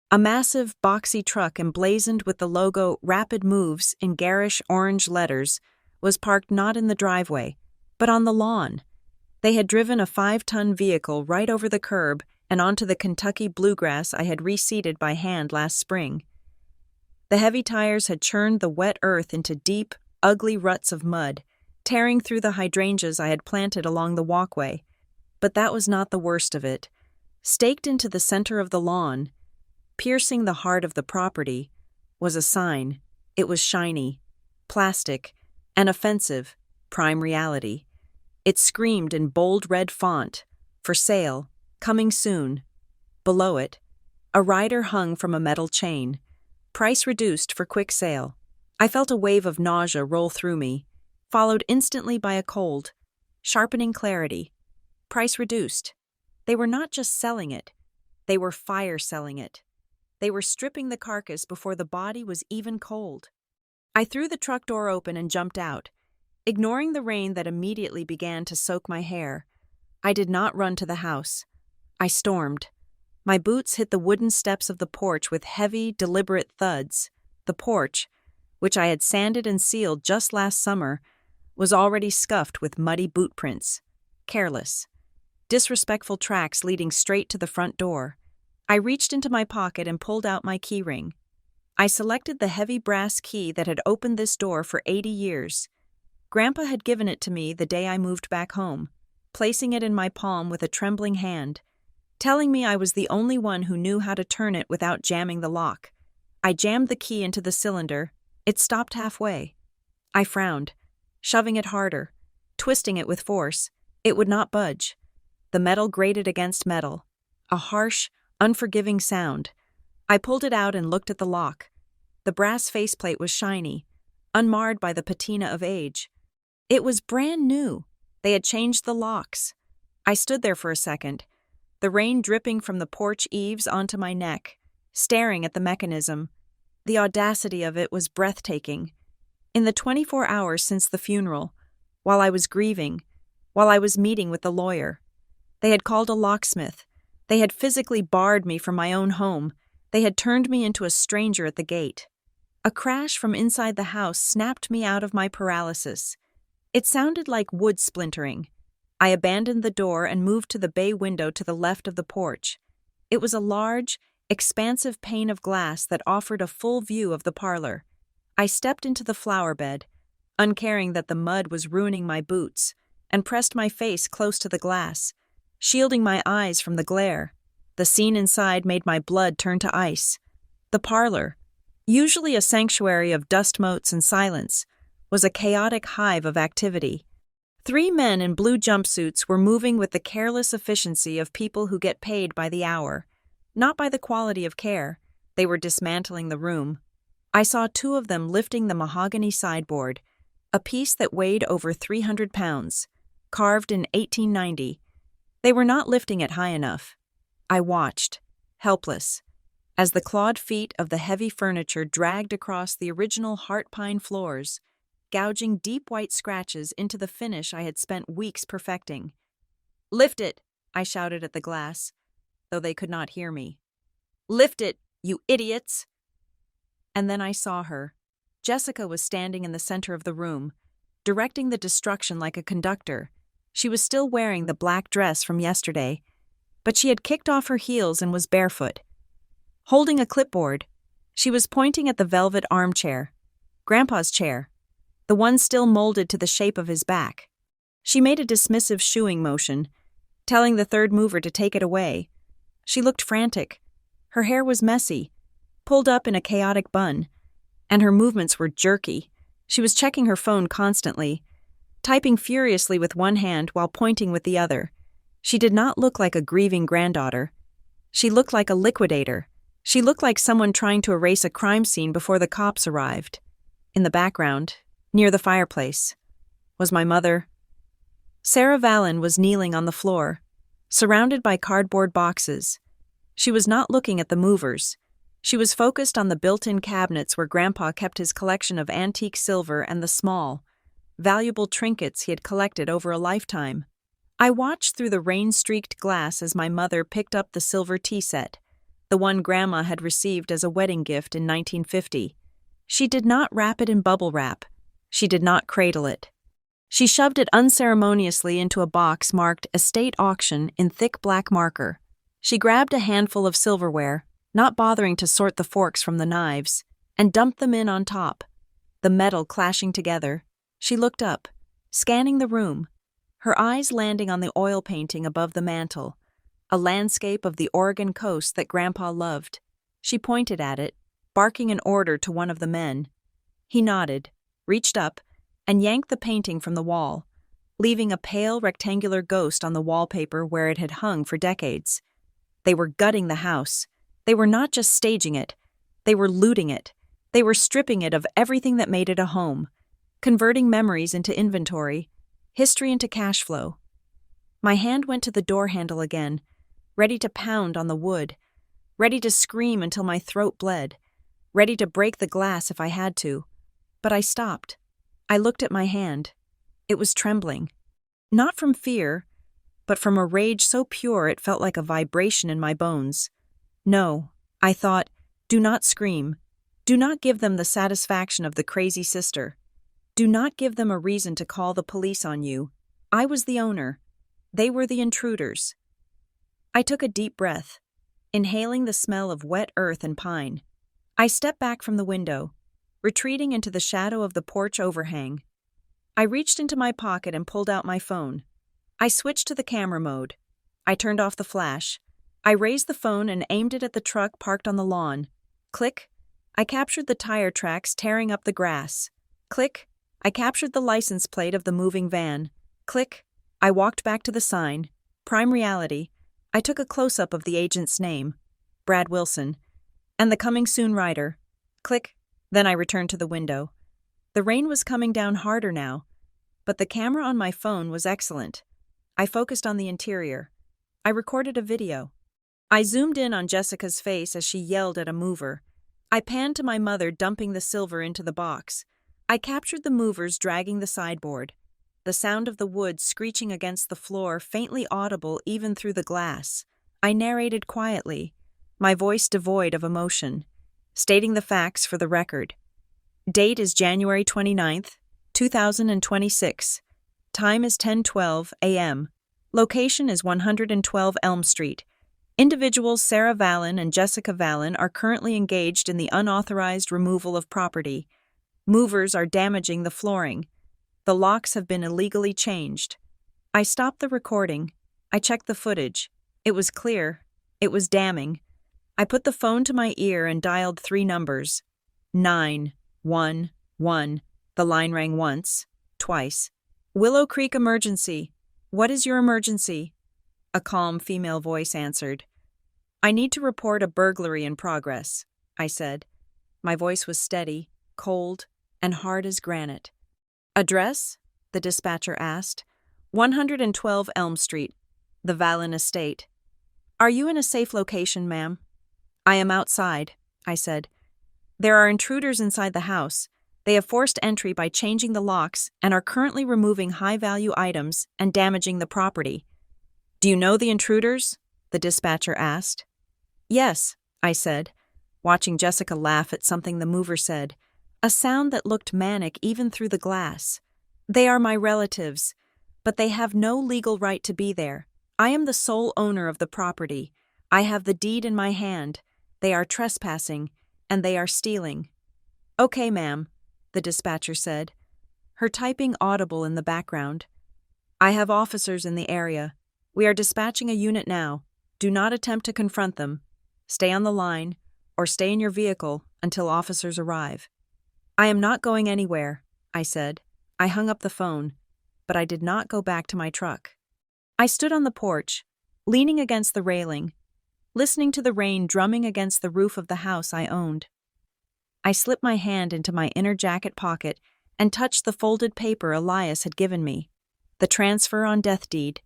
A: A massive, boxy truck emblazoned with the logo Rapid Moves in garish orange letters was parked not in the driveway, but on the lawn. They had driven a 5-ton vehicle right over the curb and onto the Kentucky bluegrass I had reseeded by hand last spring. The heavy tires had churned the wet earth into deep, ugly ruts of mud, tearing through the hydrangeas I had planted along the walkway. But that was not the worst of it. Staked into the center of the lawn, piercing the heart of the property, was a sign. It was shiny, plastic, and offensive, prime reality. It screamed in bold red font, "For sale, coming soon." Below it, a rider hung from a metal chain. Price reduced for quick sale. I felt a wave of nausea roll through me, followed instantly by a cold, sharpening clarity. Price reduced. They were not just selling it. They were fire selling it. They were stripping the carcass before the body was even cold. I threw the truck door open and jumped out, ignoring the rain that immediately began to soak my hair. I did not run to the house. I stormed. My boots hit the wooden steps of the porch with heavy, deliberate thuds. The porch, which I had sanded and sealed just last summer, was already scuffed with muddy boot prints. Careless, disrespectful tracks leading straight to the front door. I reached into my pocket and pulled out my keyring. I selected the heavy brass key that had opened this door for 80 years. Grandpa had given it to me the day I moved back home, placing it in my palm with a trembling hand, telling me I was the only one who knew how to turn it without jamming the lock. I jammed the key into the cylinder. It stopped halfway. I frowned, shoving it harder, twisting it with force. It would not budge. The metal grated against metal, a harsh, unforgiving sound. I pulled it out and looked at the lock. The brass faceplate was shiny, unmarred by the patina of age. It was brand new. They had changed the locks. I stood there for a second, the rain dripping from the porch eaves onto my neck, staring at the mechanism. The audacity of it was breathtaking. In the 24 hours since the funeral, while I was grieving, while I was meeting with the lawyer, they had called a locksmith. They had physically barred me from my own home. They had turned me into a stranger at the gate. A crash from inside the house snapped me out of my paralysis. It sounded like wood splintering. I abandoned the door and moved to the bay window to the left of the porch. It was a large, expansive pane of glass that offered a full view of the parlor. I stepped into the flower bed, uncaring that the mud was ruining my boots, and pressed my face close to the glass, shielding my eyes from the glare. The scene inside made my blood turn to ice. The parlor, usually a sanctuary of dust motes and silence, was a chaotic hive of activity. 3 men in blue jumpsuits were moving with the careless efficiency of people who get paid by the hour, not by the quality of care. They were dismantling the room. I saw 2 of them lifting the mahogany sideboard, a piece that weighed over 300 pounds, carved in 1890. They were not lifting it high enough. I watched, helpless, as the clawed feet of the heavy furniture dragged across the original heart pine floors, gouging deep white scratches into the finish I had spent weeks perfecting. "Lift it," I shouted at the glass, though they could not hear me. "Lift it, you idiots!" And then I saw her. Jessica was standing in the center of the room, directing the destruction like a conductor. She was still wearing the black dress from yesterday, but she had kicked off her heels and was barefoot. Holding a clipboard, she was pointing at the velvet armchair, Grandpa's chair, the one still molded to the shape of his back. She made a dismissive shooing motion, telling the third mover to take it away. She looked frantic. Her hair was messy, pulled up in a chaotic bun, and her movements were jerky. She was checking her phone constantly, typing furiously with one hand while pointing with the other. She did not look like a grieving granddaughter. She looked like a liquidator. She looked like someone trying to erase a crime scene before the cops arrived. In the background, near the fireplace, was my mother. Sarah Vallon was kneeling on the floor, surrounded by cardboard boxes. She was not looking at the movers. She was focused on the built-in cabinets where Grandpa kept his collection of antique silver and the small, valuable trinkets he had collected over a lifetime. I watched through the rain-streaked glass as my mother picked up the silver tea set, the one Grandma had received as a wedding gift in 1950. She did not wrap it in bubble wrap. She did not cradle it. She shoved it unceremoniously into a box marked Estate Auction in thick black marker. She grabbed a handful of silverware, not bothering to sort the forks from the knives, and dumped them in on top. The metal clashing together, she looked up, scanning the room, her eyes landing on the oil painting above the mantel, a landscape of the Oregon coast that Grandpa loved. She pointed at it, barking an order to one of the men. He nodded, reached up, and yanked the painting from the wall, leaving a pale rectangular ghost on the wallpaper where it had hung for decades. They were gutting the house. They were not just staging it. They were looting it. They were stripping it of everything that made it a home, converting memories into inventory, history into cash flow. My hand went to the door handle again, ready to pound on the wood, ready to scream until my throat bled, ready to break the glass if I had to. But I stopped. I looked at my hand. It was trembling. Not from fear, but from a rage so pure it felt like a vibration in my bones. No, I thought, do not scream. Do not give them the satisfaction of the crazy sister. Do not give them a reason to call the police on you. I was the owner. They were the intruders. I took a deep breath, inhaling the smell of wet earth and pine. I stepped back from the window, retreating into the shadow of the porch overhang. I reached into my pocket and pulled out my phone. I switched to the camera mode. I turned off the flash. I raised the phone and aimed it at the truck parked on the lawn. Click. I captured the tire tracks tearing up the grass. Click. I captured the license plate of the moving van. Click. I walked back to the sign. Prime Reality. I took a close-up of the agent's name, Brad Wilson, and the coming soon rider. Click. Then I returned to the window. The rain was coming down harder now, but the camera on my phone was excellent. I focused on the interior. I recorded a video. I zoomed in on Jessica's face as she yelled at a mover. I panned to my mother dumping the silver into the box. I captured the movers dragging the sideboard, the sound of the wood screeching against the floor faintly audible even through the glass. I narrated quietly, my voice devoid of emotion, stating the facts for the record. Date is January 29th, 2026. Time is 10:12 a.m. Location is 112 Elm Street. Individuals Sarah Vallon and Jessica Vallon are currently engaged in the unauthorized removal of property. Movers are damaging the flooring. The locks have been illegally changed. I stopped the recording. I checked the footage. It was clear. It was damning. I put the phone to my ear and dialed 3 numbers. 911. The line rang once, twice. Willow Creek emergency. What is your emergency? A calm female voice answered. I need to report a burglary in progress, I said. My voice was steady, cold, and hard as granite. Address? The dispatcher asked. 112 Elm Street, the Vallon Estate. Are you in a safe location, ma'am? I am outside, I said. There are intruders inside the house. They have forced entry by changing the locks and are currently removing high-value items and damaging the property. Do you know the intruders? The dispatcher asked. Yes, I said, watching Jessica laugh at something the mover said, a sound that looked manic even through the glass. They are my relatives, but they have no legal right to be there. I am the sole owner of the property. I have the deed in my hand. They are trespassing, and they are stealing. Okay, ma'am, the dispatcher said, her typing audible in the background. I have officers in the area. We are dispatching a unit now. Do not attempt to confront them. Stay on the line, or stay in your vehicle until officers arrive. I am not going anywhere, I said. I hung up the phone, but I did not go back to my truck. I stood on the porch, leaning against the railing, listening to the rain drumming against the roof of the house I owned. I slipped my hand into my inner jacket pocket and touched the folded paper Elias had given me, the transfer on death deed.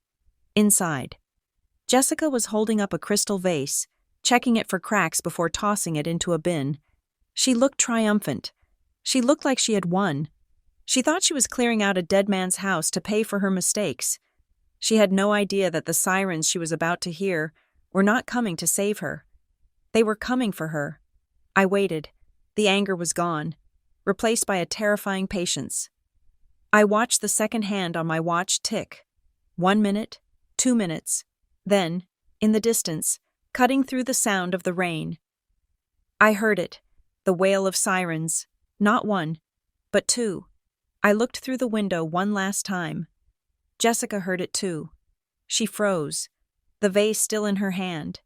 A: Inside, Jessica was holding up a crystal vase, checking it for cracks before tossing it into a bin. She looked triumphant. She looked like she had won. She thought she was clearing out a dead man's house to pay for her mistakes. She had no idea that the sirens she was about to hear were not coming to save her. They were coming for her. I waited. The anger was gone, replaced by a terrifying patience. I watched the second hand on my watch tick. 1 minute, 2 minutes. Then, in the distance, cutting through the sound of the rain, I heard it, the wail of sirens, not one, but two. I looked through the window one last time. Jessica heard it too. She froze, the vase still in her hand.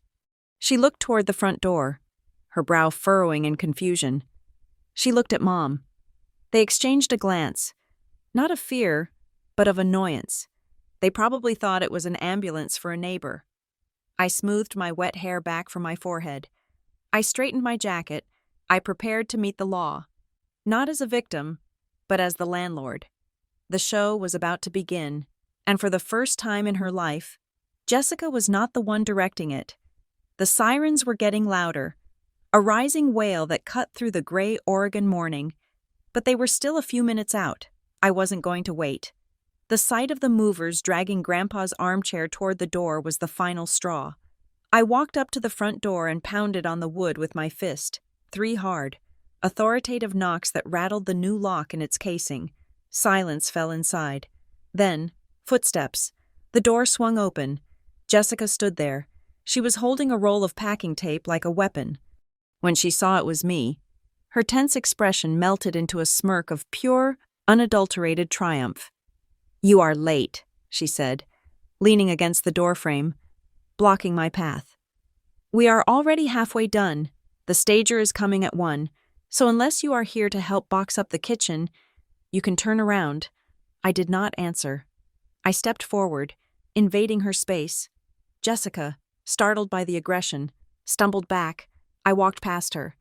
A: She looked toward the front door, her brow furrowing in confusion. She looked at Mom. They exchanged a glance, not of fear, but of annoyance. They probably thought it was an ambulance for a neighbor. I smoothed my wet hair back from my forehead. I straightened my jacket. I prepared to meet the law, not as a victim, but as the landlord. The show was about to begin, and for the first time in her life, Jessica was not the one directing it. The sirens were getting louder, a rising wail that cut through the gray Oregon morning, but they were still a few minutes out. I wasn't going to wait. The sight of the movers dragging Grandpa's armchair toward the door was the final straw. I walked up to the front door and pounded on the wood with my fist, 3 hard, authoritative knocks that rattled the new lock in its casing. Silence fell inside. Then, footsteps. The door swung open. Jessica stood there. She was holding a roll of packing tape like a weapon. When she saw it was me, her tense expression melted into a smirk of pure, unadulterated triumph. "You are late," she said, leaning against the doorframe, blocking my path. "We are already halfway done. The stager is coming at 1, so unless you are here to help box up the kitchen, you can turn around." I did not answer. I stepped forward, invading her space. Jessica, startled by the aggression, stumbled back. I walked past her,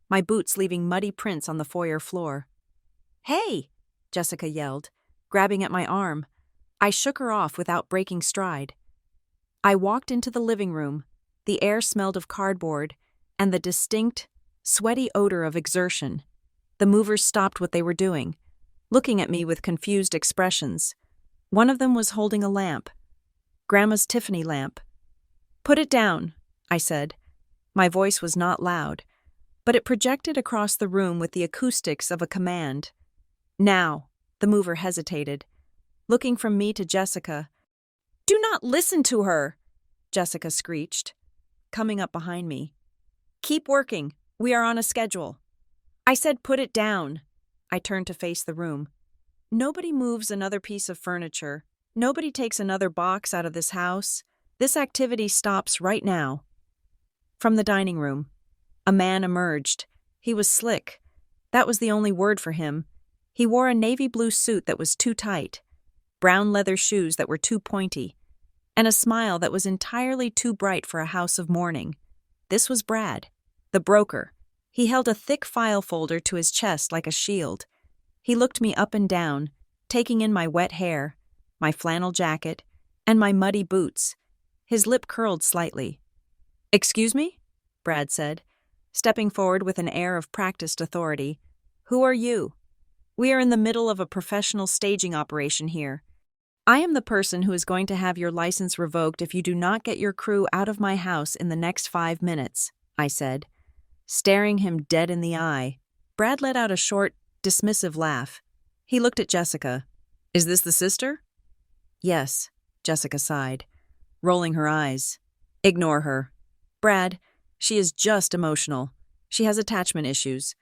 A: my boots leaving muddy prints on the foyer floor. "Hey!" Jessica yelled, grabbing at my arm. I shook her off without breaking stride. I walked into the living room. The air smelled of cardboard and the distinct, sweaty odor of exertion. The movers stopped what they were doing, looking at me with confused expressions. One of them was holding a lamp. Grandma's Tiffany lamp. "Put it down," I said. My voice was not loud, but it projected across the room with the acoustics of a command. "Now." The mover hesitated, looking from me to Jessica. "Do not listen to her!" Jessica screeched, coming up behind me. "Keep working. We are on a schedule." I said put it down. I turned to face the room. Nobody moves another piece of furniture. Nobody takes another box out of this house. This activity stops right now. From the dining room, a man emerged. He was slick. That was the only word for him. He wore a navy blue suit that was too tight, brown leather shoes that were too pointy, and a smile that was entirely too bright for a house of mourning. This was Brad, the broker. He held a thick file folder to his chest like a shield. He looked me up and down, taking in my wet hair, my flannel jacket, and my muddy boots. His lip curled slightly. "Excuse me?" Brad said, stepping forward with an air of practiced authority. "Who are you?" "We are in the middle of a professional staging operation here. I am the person who is going to have your license revoked if you do not get your crew out of my house in the next 5 minutes, I said, staring him dead in the eye. Brad let out a short, dismissive laugh. He looked at Jessica. "Is this the sister?" "Yes," Jessica sighed, rolling her eyes. "Ignore her. Brad, she is just emotional. She has attachment issues."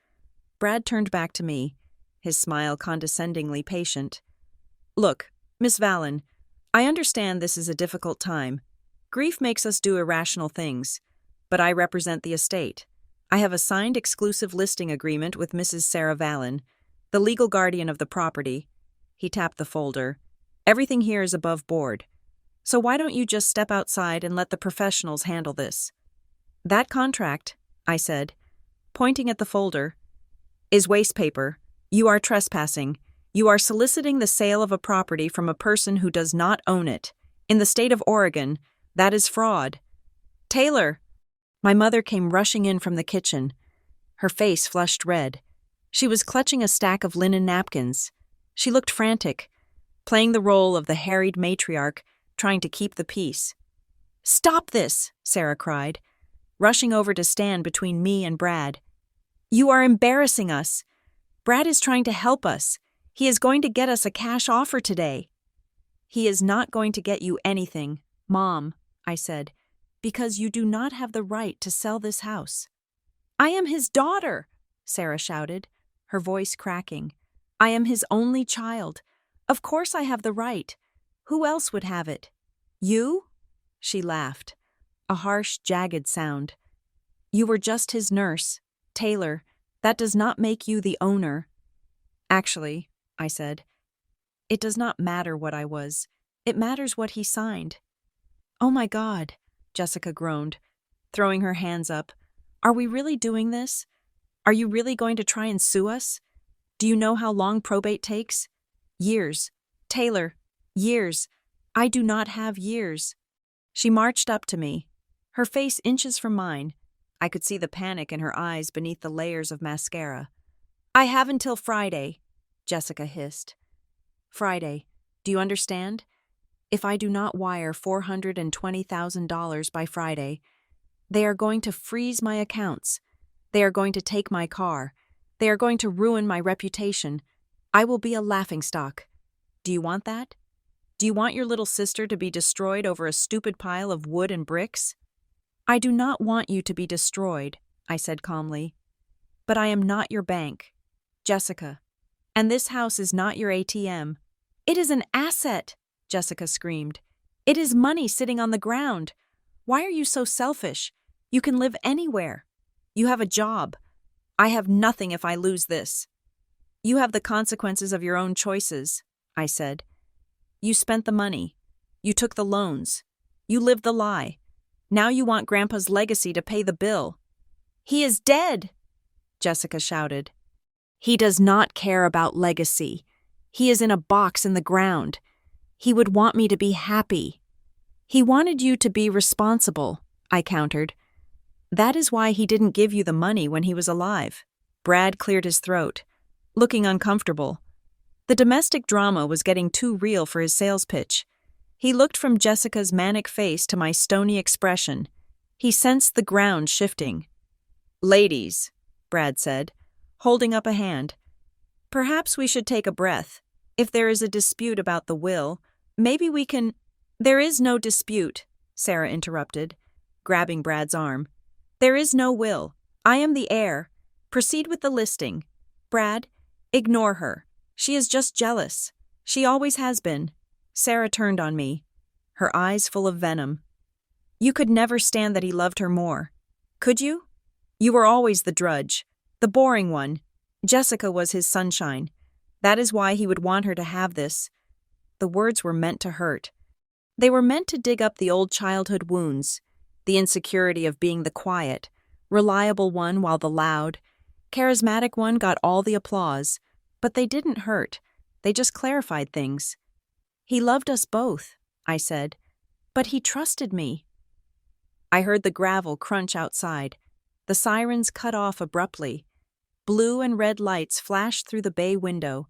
A: Brad turned back to me, his smile condescendingly patient. "Look, Miss Vallon, I understand this is a difficult time. Grief makes us do irrational things, but I represent the estate. I have a signed exclusive listing agreement with Mrs. Sarah Vallon, the legal guardian of the property." He tapped the folder. "Everything here is above board. So why don't you just step outside and let the professionals handle this?" "That contract," I said, pointing at the folder, "is waste paper. You are trespassing. You are soliciting the sale of a property from a person who does not own it. In the state of Oregon, that is fraud." "Taylor!" My mother came rushing in from the kitchen. Her face flushed red. She was clutching a stack of linen napkins. She looked frantic, playing the role of the harried matriarch, trying to keep the peace. "Stop this!" Sarah cried, rushing over to stand between me and Brad. "You are embarrassing us. Brad is trying to help us. He is going to get us a cash offer today." "He is not going to get you anything, Mom," I said, "because you do not have the right to sell this house." "I am his daughter," Sarah shouted, her voice cracking. "I am his only child. Of course I have the right. Who else would have it? You?" She laughed, a harsh, jagged sound. "You were just his nurse. Taylor, that does not make you the owner." "Actually," I said, "it does not matter what I was. It matters what he signed." "Oh my God," Jessica groaned, throwing her hands up. "Are we really doing this? Are you really going to try and sue us? Do you know how long probate takes? Years. Taylor, years. I do not have years." She marched up to me, her face inches from mine. I could see the panic in her eyes beneath the layers of mascara. "I have until Friday," Jessica hissed. "Friday. Do you understand? If I do not wire $420,000 by Friday, they are going to freeze my accounts. They are going to take my car. They are going to ruin my reputation. I will be a laughingstock. Do you want that? Do you want your little sister to be destroyed over a stupid pile of wood and bricks?" "I do not want you to be destroyed," I said calmly. "But I am not your bank, Jessica. And this house is not your ATM. It is an asset," Jessica screamed. "It is money sitting on the ground. Why are you so selfish? You can live anywhere. You have a job. I have nothing if I lose this." "You have the consequences of your own choices," I said. "You spent the money. You took the loans. You lived the lie. Now you want Grandpa's legacy to pay the bill." "He is dead," Jessica shouted. "He does not care about legacy. He is in a box in the ground. He would want me to be happy." "He wanted you to be responsible," I countered. "That is why he didn't give you the money when he was alive." Brad cleared his throat, looking uncomfortable. The domestic drama was getting too real for his sales pitch. He looked from Jessica's manic face to my stony expression. He sensed the ground shifting. "Ladies," Brad said, holding up a hand, "perhaps we should take a breath. If there is a dispute about the will, maybe we can—" "There is no dispute," Sarah interrupted, grabbing Brad's arm. "There is no will. I am the heir. Proceed with the listing. Brad, ignore her. She is just jealous. She always has been." Sarah turned on me, her eyes full of venom. "You could never stand that he loved her more. Could you? You were always the drudge, the boring one. Jessica was his sunshine. That is why he would want her to have this." The words were meant to hurt. They were meant to dig up the old childhood wounds, the insecurity of being the quiet, reliable one while the loud, charismatic one got all the applause. But they didn't hurt. They just clarified things. "He loved us both," I said. "But he trusted me." I heard the gravel crunch outside. The sirens cut off abruptly. Blue and red lights flashed through the bay window,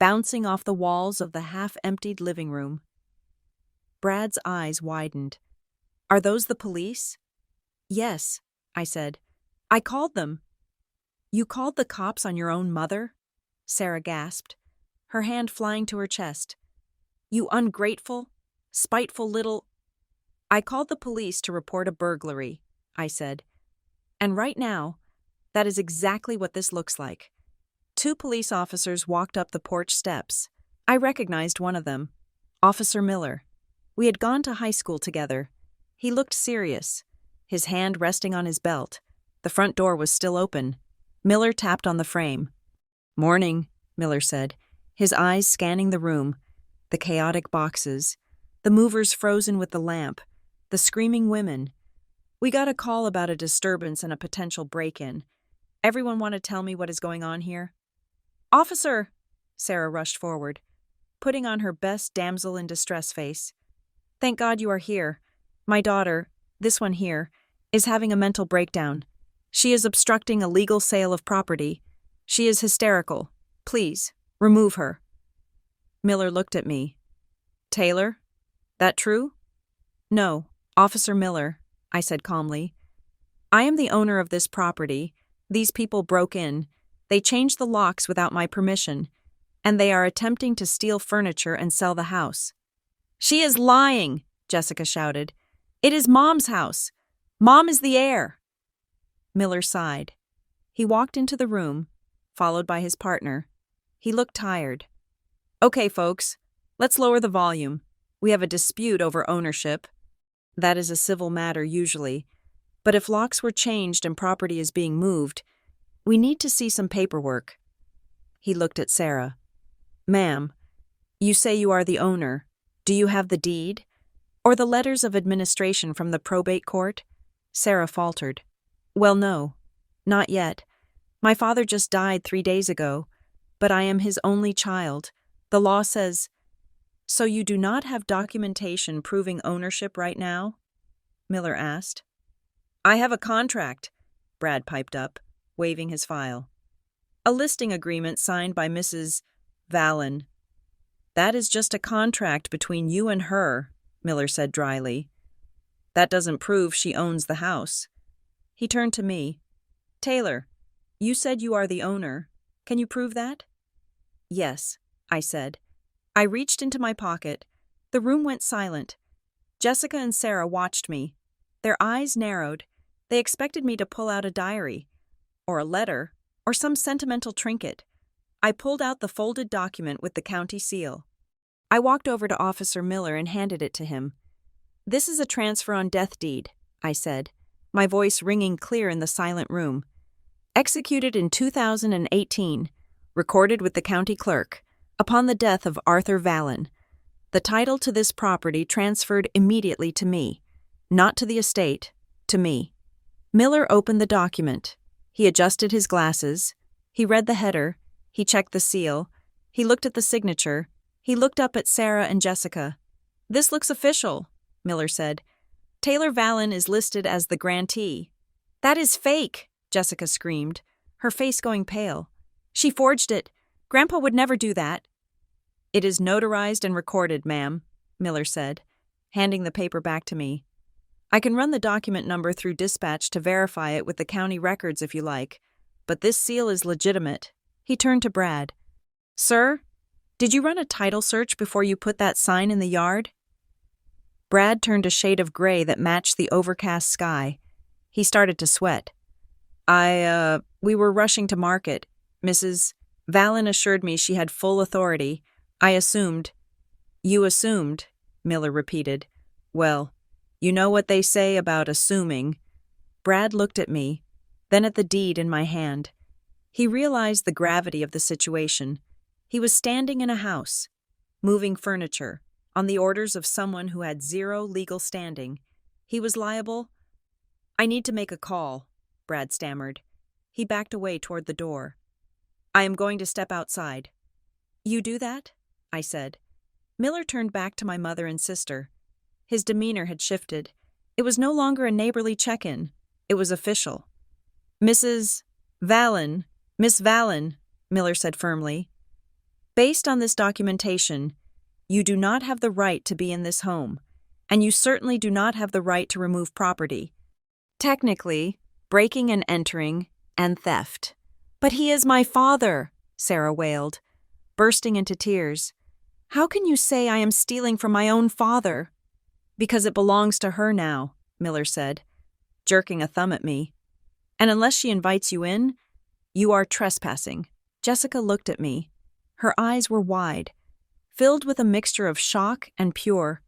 A: bouncing off the walls of the half-emptied living room. Brad's eyes widened. "Are those the police?" "Yes," I said. "I called them." "You called the cops on your own mother?" Sarah gasped, her hand flying to her chest. "You ungrateful, spiteful little—" "I called the police to report a burglary," I said. "And right now, that is exactly what this looks like." 2 police officers walked up the porch steps. I recognized one of them, Officer Miller. We had gone to high school together. He looked serious, his hand resting on his belt. The front door was still open. Miller tapped on the frame. "Morning," Miller said, his eyes scanning the room, the chaotic boxes, the movers frozen with the lamp, the screaming women. "We got a call about a disturbance and a potential break-in. Everyone want to tell me what is going on here?" "Officer!" Sarah rushed forward, putting on her best damsel-in-distress face. "Thank God you are here. My daughter, this one here, is having a mental breakdown. She is obstructing a legal sale of property. She is hysterical. Please, remove her." Miller looked at me. Taylor? That true? No, Officer Miller, I said calmly. I am the owner of this property. These people broke in. They changed the locks without my permission, and they are attempting to steal furniture and sell the house. She is lying, Jessica shouted. It is Mom's house. Mom is the heir. Miller sighed. He walked into the room, followed by his partner. He looked tired. Okay, folks, let's lower the volume. We have a dispute over ownership. That is a civil matter usually, but if locks were changed and property is being moved, we need to see some paperwork. He looked at Sarah. Ma'am, you say you are the owner. Do you have the deed? Or the letters of administration from the probate court? Sarah faltered. Well, no, not yet. My father just died 3 days ago, but I am his only child. The law says... So you do not have documentation proving ownership right now? Miller asked. I have a contract, Brad piped up, waving his file. A listing agreement signed by Mrs. Vallon. That is just a contract between you and her, Miller said dryly. That doesn't prove she owns the house. He turned to me. Taylor, you said you are the owner. Can you prove that? Yes, I said. I reached into my pocket. The room went silent. Jessica and Sarah watched me. Their eyes narrowed. They expected me to pull out a diary, or a letter, or some sentimental trinket. I pulled out the folded document with the county seal. I walked over to Officer Miller and handed it to him. This is a transfer on death deed, I said, my voice ringing clear in the silent room. Executed in 2018, recorded with the county clerk, upon the death of Arthur Vallon. The title to this property transferred immediately to me, not to the estate, to me. Miller opened the document. He adjusted his glasses. He read the header. He checked the seal. He looked at the signature. He looked up at Sarah and Jessica. This looks official, Miller said. Taylor Vallon is listed as the grantee. That is fake, Jessica screamed, her face going pale. She forged it. Grandpa would never do that. It is notarized and recorded, ma'am, Miller said, handing the paper back to me. I can run the document number through dispatch to verify it with the county records if you like, but this seal is legitimate. He turned to Brad. Sir, did you run a title search before you put that sign in the yard? Brad turned a shade of gray that matched the overcast sky. He started to sweat. We were rushing to market. Mrs. Vallon assured me she had full authority. I assumed. You assumed, Miller repeated. Well, you know what they say about assuming. Brad looked at me, then at the deed in my hand. He realized the gravity of the situation. He was standing in a house, moving furniture, on the orders of someone who had zero legal standing. He was liable. I need to make a call, Brad stammered. He backed away toward the door. I am going to step outside. You do that? I said. Miller turned back to my mother and sister. His demeanor had shifted. It was no longer a neighborly check-in. It was official. Miss Vallon, Miller said firmly. Based on this documentation, you do not have the right to be in this home, and you certainly do not have the right to remove property. Technically, breaking and entering, and theft. But he is my father, Sarah wailed, bursting into tears. How can you say I am stealing from my own father? Because it belongs to her now, Miller said, jerking a thumb at me. And unless she invites you in, you are trespassing. Jessica looked at me. Her eyes were wide, filled with a mixture of shock and pure,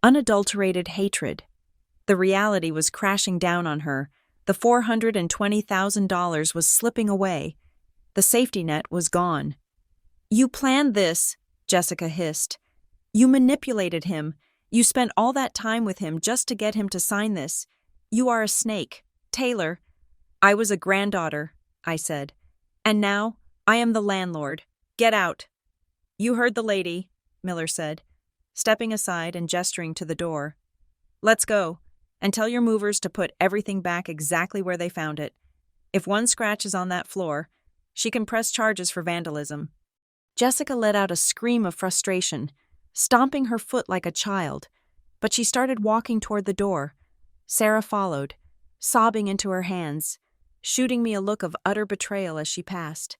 A: unadulterated hatred. The reality was crashing down on her. The $420,000 was slipping away. The safety net was gone. You planned this, Jessica hissed. You manipulated him. You spent all that time with him just to get him to sign this. You are a snake. Taylor. I was a granddaughter, I said. And now I am the landlord. Get out. You heard the lady, Miller said, stepping aside and gesturing to the door. Let's go, and tell your movers to put everything back exactly where they found it. If one scratch is on that floor, she can press charges for vandalism. Jessica let out a scream of frustration, stomping her foot like a child, but she started walking toward the door. Sarah followed, sobbing into her hands, shooting me a look of utter betrayal as she passed.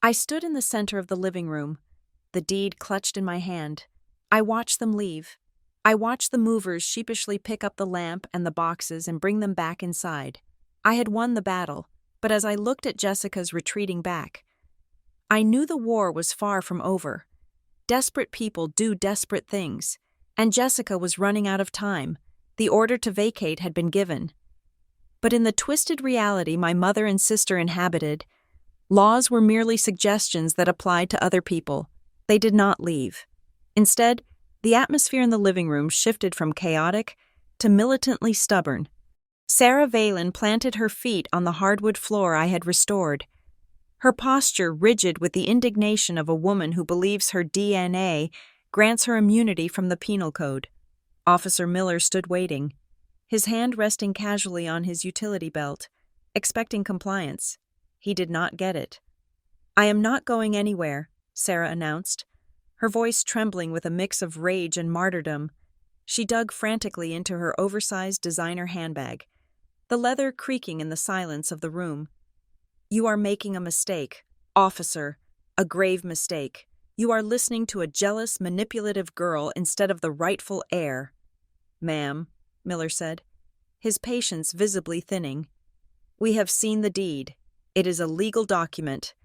A: I stood in the center of the living room, the deed clutched in my hand. I watched them leave. I watched the movers sheepishly pick up the lamp and the boxes and bring them back inside. I had won the battle, but as I looked at Jessica's retreating back, I knew the war was far from over. Desperate people do desperate things, and Jessica was running out of time. The order to vacate had been given. But in the twisted reality my mother and sister inhabited, laws were merely suggestions that applied to other people. They did not leave. Instead, the atmosphere in the living room shifted from chaotic to militantly stubborn. Sarah Valen planted her feet on the hardwood floor I had restored, her posture rigid with the indignation of a woman who believes her DNA grants her immunity from the penal code. Officer Miller stood waiting, his hand resting casually on his utility belt, expecting compliance. He did not get it. "I am not going anywhere," Sarah announced, her voice trembling with a mix of rage and martyrdom. She dug frantically into her oversized designer handbag, the leather creaking in the silence of the room. "You are making a mistake, officer, a grave mistake. You are listening to a jealous, manipulative girl instead of the rightful heir." "Ma'am," Miller said, his patience visibly thinning. "We have seen the deed. It is a legal document."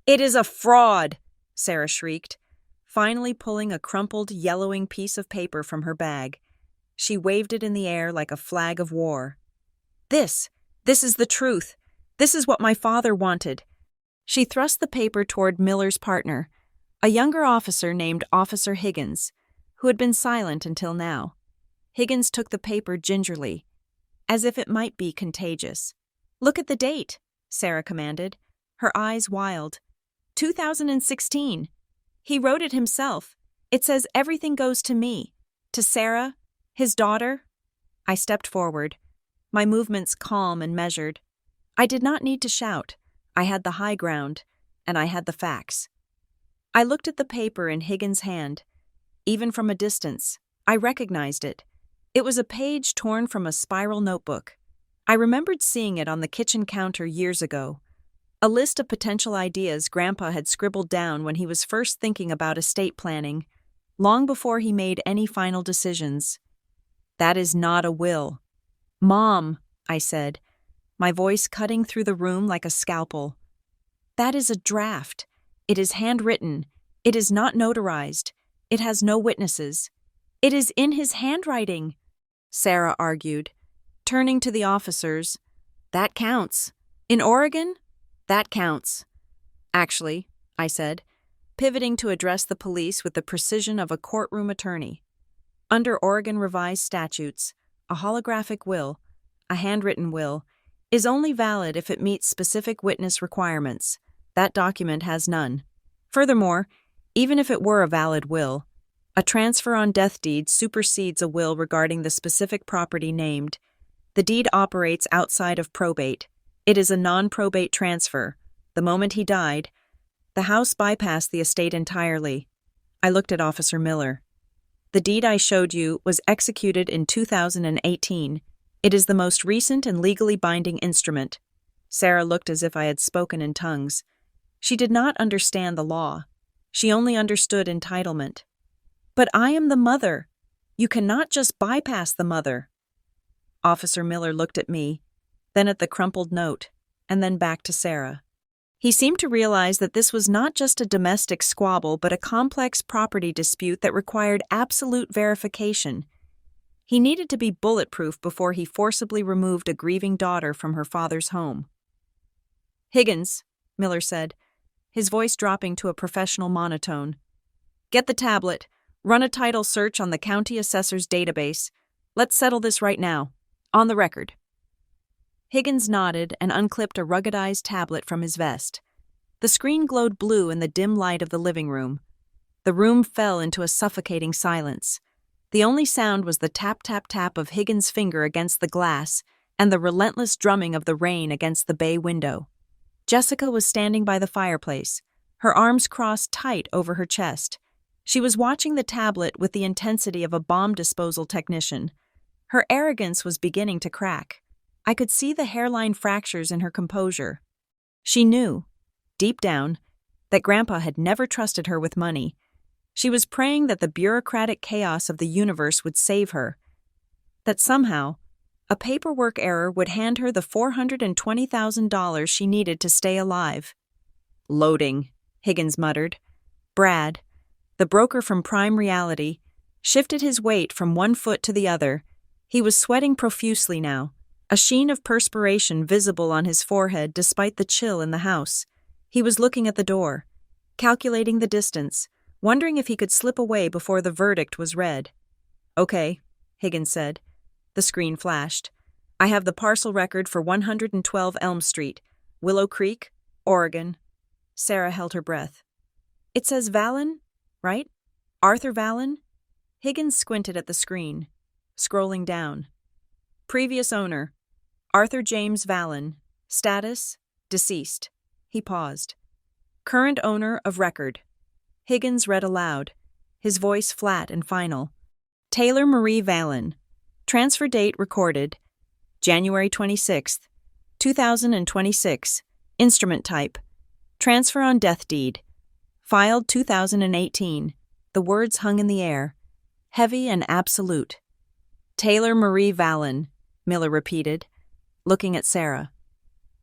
A: "It is a fraud!" Sarah shrieked, finally pulling a crumpled, yellowing piece of paper from her bag. She waved it in the air like a flag of war. This is the truth. This is what my father wanted." She thrust the paper toward Miller's partner, a younger officer named Officer Higgins, who had been silent until now. Higgins took the paper gingerly, as if it might be contagious. "Look at the date," Sarah commanded, her eyes wild. 2016. He wrote it himself. It says everything goes to me, to Sarah, his daughter. I stepped forward, my movements calm and measured. I did not need to shout. I had the high ground, and I had the facts. I looked at the paper in Higgins' hand. Even from a distance, I recognized it. It was a page torn from a spiral notebook. I remembered seeing it on the kitchen counter years ago. A list of potential ideas Grandpa had scribbled down when he was first thinking about estate planning, long before he made any final decisions. "That is not a will." "Mom," I said, my voice cutting through the room like a scalpel. "That is a draft. It is handwritten. It is not notarized. It has no witnesses. It is in his handwriting," Sarah argued, turning to the officers. "That counts. In Oregon, that counts." "Actually," I said, pivoting to address the police with the precision of a courtroom attorney. "Under Oregon revised statutes, a holographic will, a handwritten will, is only valid if it meets specific witness requirements. That document has none. Furthermore, even if it were a valid will, a transfer on death deed supersedes a will regarding the specific property named. The deed operates outside of probate. It is a non-probate transfer. The moment he died, the house bypassed the estate entirely." I looked at Officer Miller. "The deed I showed you was executed in 2018. It is the most recent and legally binding instrument." Sarah looked as if I had spoken in tongues. She did not understand the law. She only understood entitlement. "But I am the mother. You cannot just bypass the mother." Officer Miller looked at me, then at the crumpled note, and then back to Sarah. He seemed to realize that this was not just a domestic squabble but a complex property dispute that required absolute verification. He needed to be bulletproof before he forcibly removed a grieving daughter from her father's home. "Higgins," Miller said, his voice dropping to a professional monotone, "get the tablet, run a title search on the county assessor's database. Let's settle this right now. On the record." Higgins nodded and unclipped a ruggedized tablet from his vest. The screen glowed blue in the dim light of the living room. The room fell into a suffocating silence. The only sound was the tap-tap-tap of Higgins' finger against the glass and the relentless drumming of the rain against the bay window. Jessica was standing by the fireplace, her arms crossed tight over her chest. She was watching the tablet with the intensity of a bomb disposal technician. Her arrogance was beginning to crack. I could see the hairline fractures in her composure. She knew, deep down, that Grandpa had never trusted her with money. She was praying that the bureaucratic chaos of the universe would save her, that somehow, a paperwork error would hand her the $420,000 she needed to stay alive. "Loading," Higgins muttered. Brad, the broker from Prime Reality, shifted his weight from one foot to the other. He was sweating profusely now, a sheen of perspiration visible on his forehead despite the chill in the house. He was looking at the door, calculating the distance, wondering if he could slip away before the verdict was read. "Okay," Higgins said. The screen flashed. "I have the parcel record for 112 Elm Street, Willow Creek, Oregon." Sarah held her breath. "It says Vallon, right? Arthur Vallon?" Higgins squinted at the screen, scrolling down. "Previous owner, Arthur James Vallon. Status, deceased." He paused. "Current owner of record." Higgins read aloud, his voice flat and final. "Taylor Marie Vallon. Transfer date recorded, January 26th, 2026. Instrument type, transfer on death deed. Filed 2018. The words hung in the air, heavy and absolute. "Taylor Marie Vallon," Miller repeated, looking at Sarah.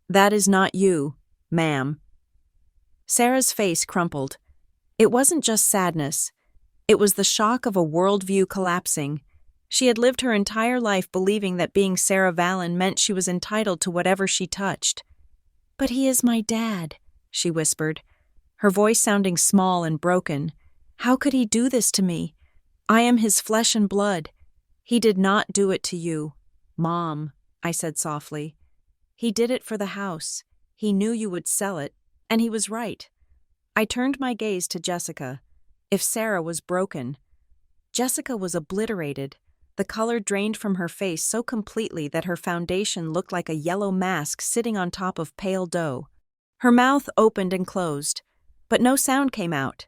A: "That is not you, ma'am." Sarah's face crumpled. It wasn't just sadness. It was the shock of a worldview collapsing. She had lived her entire life believing that being Sarah Vallon meant she was entitled to whatever she touched. "But he is my dad," she whispered, her voice sounding small and broken. "How could he do this to me? I am his flesh and blood." "He did not do it to you, Mom," I said softly. "He did it for the house. He knew you would sell it, and he was right." I turned my gaze to Jessica. If Sarah was broken, Jessica was obliterated. The color drained from her face so completely that her foundation looked like a yellow mask sitting on top of pale dough. Her mouth opened and closed, but no sound came out.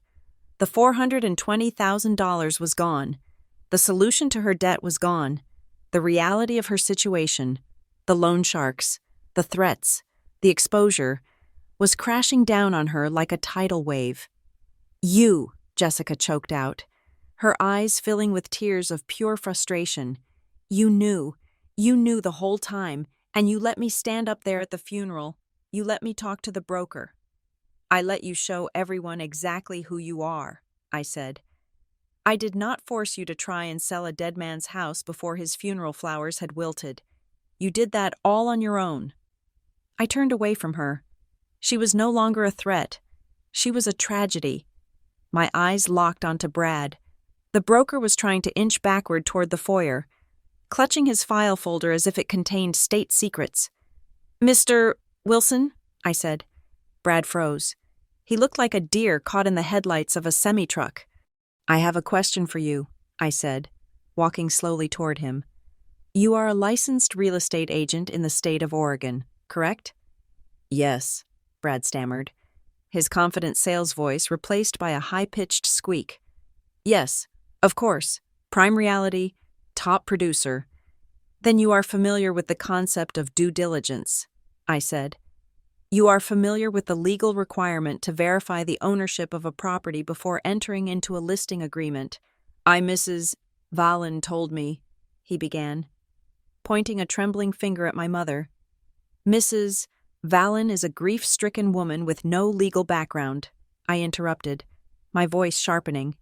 A: The $420,000 was gone. The solution to her debt was gone. The reality of her situation, the loan sharks, the threats, the exposure, was crashing down on her like a tidal wave. "You," Jessica choked out, her eyes filling with tears of pure frustration. You knew the whole time, and you let me stand up there at the funeral. You let me talk to the broker. I let you show everyone exactly who you are," I said. "I did not force you to try and sell a dead man's house before his funeral flowers had wilted. You did that all on your own." I turned away from her. She was no longer a threat. She was a tragedy. My eyes locked onto Brad. The broker was trying to inch backward toward the foyer, clutching his file folder as if it contained state secrets. "Mr. Wilson?" I said. Brad froze. He looked like a deer caught in the headlights of a semi-truck. "I have a question for you," I said, walking slowly toward him. "You are a licensed real estate agent in the state of Oregon, correct?" "Yes," Brad stammered, his confident sales voice replaced by a high-pitched squeak. "Yes, of course. Prime Reality, top producer." "Then you are familiar with the concept of due diligence," I said. "You are familiar with the legal requirement to verify the ownership of a property before entering into a listing agreement." Mrs. Vallon told me," he began, pointing a trembling finger at my mother. "Mrs. Vallon is a grief-stricken woman with no legal background," I interrupted, my voice sharpening.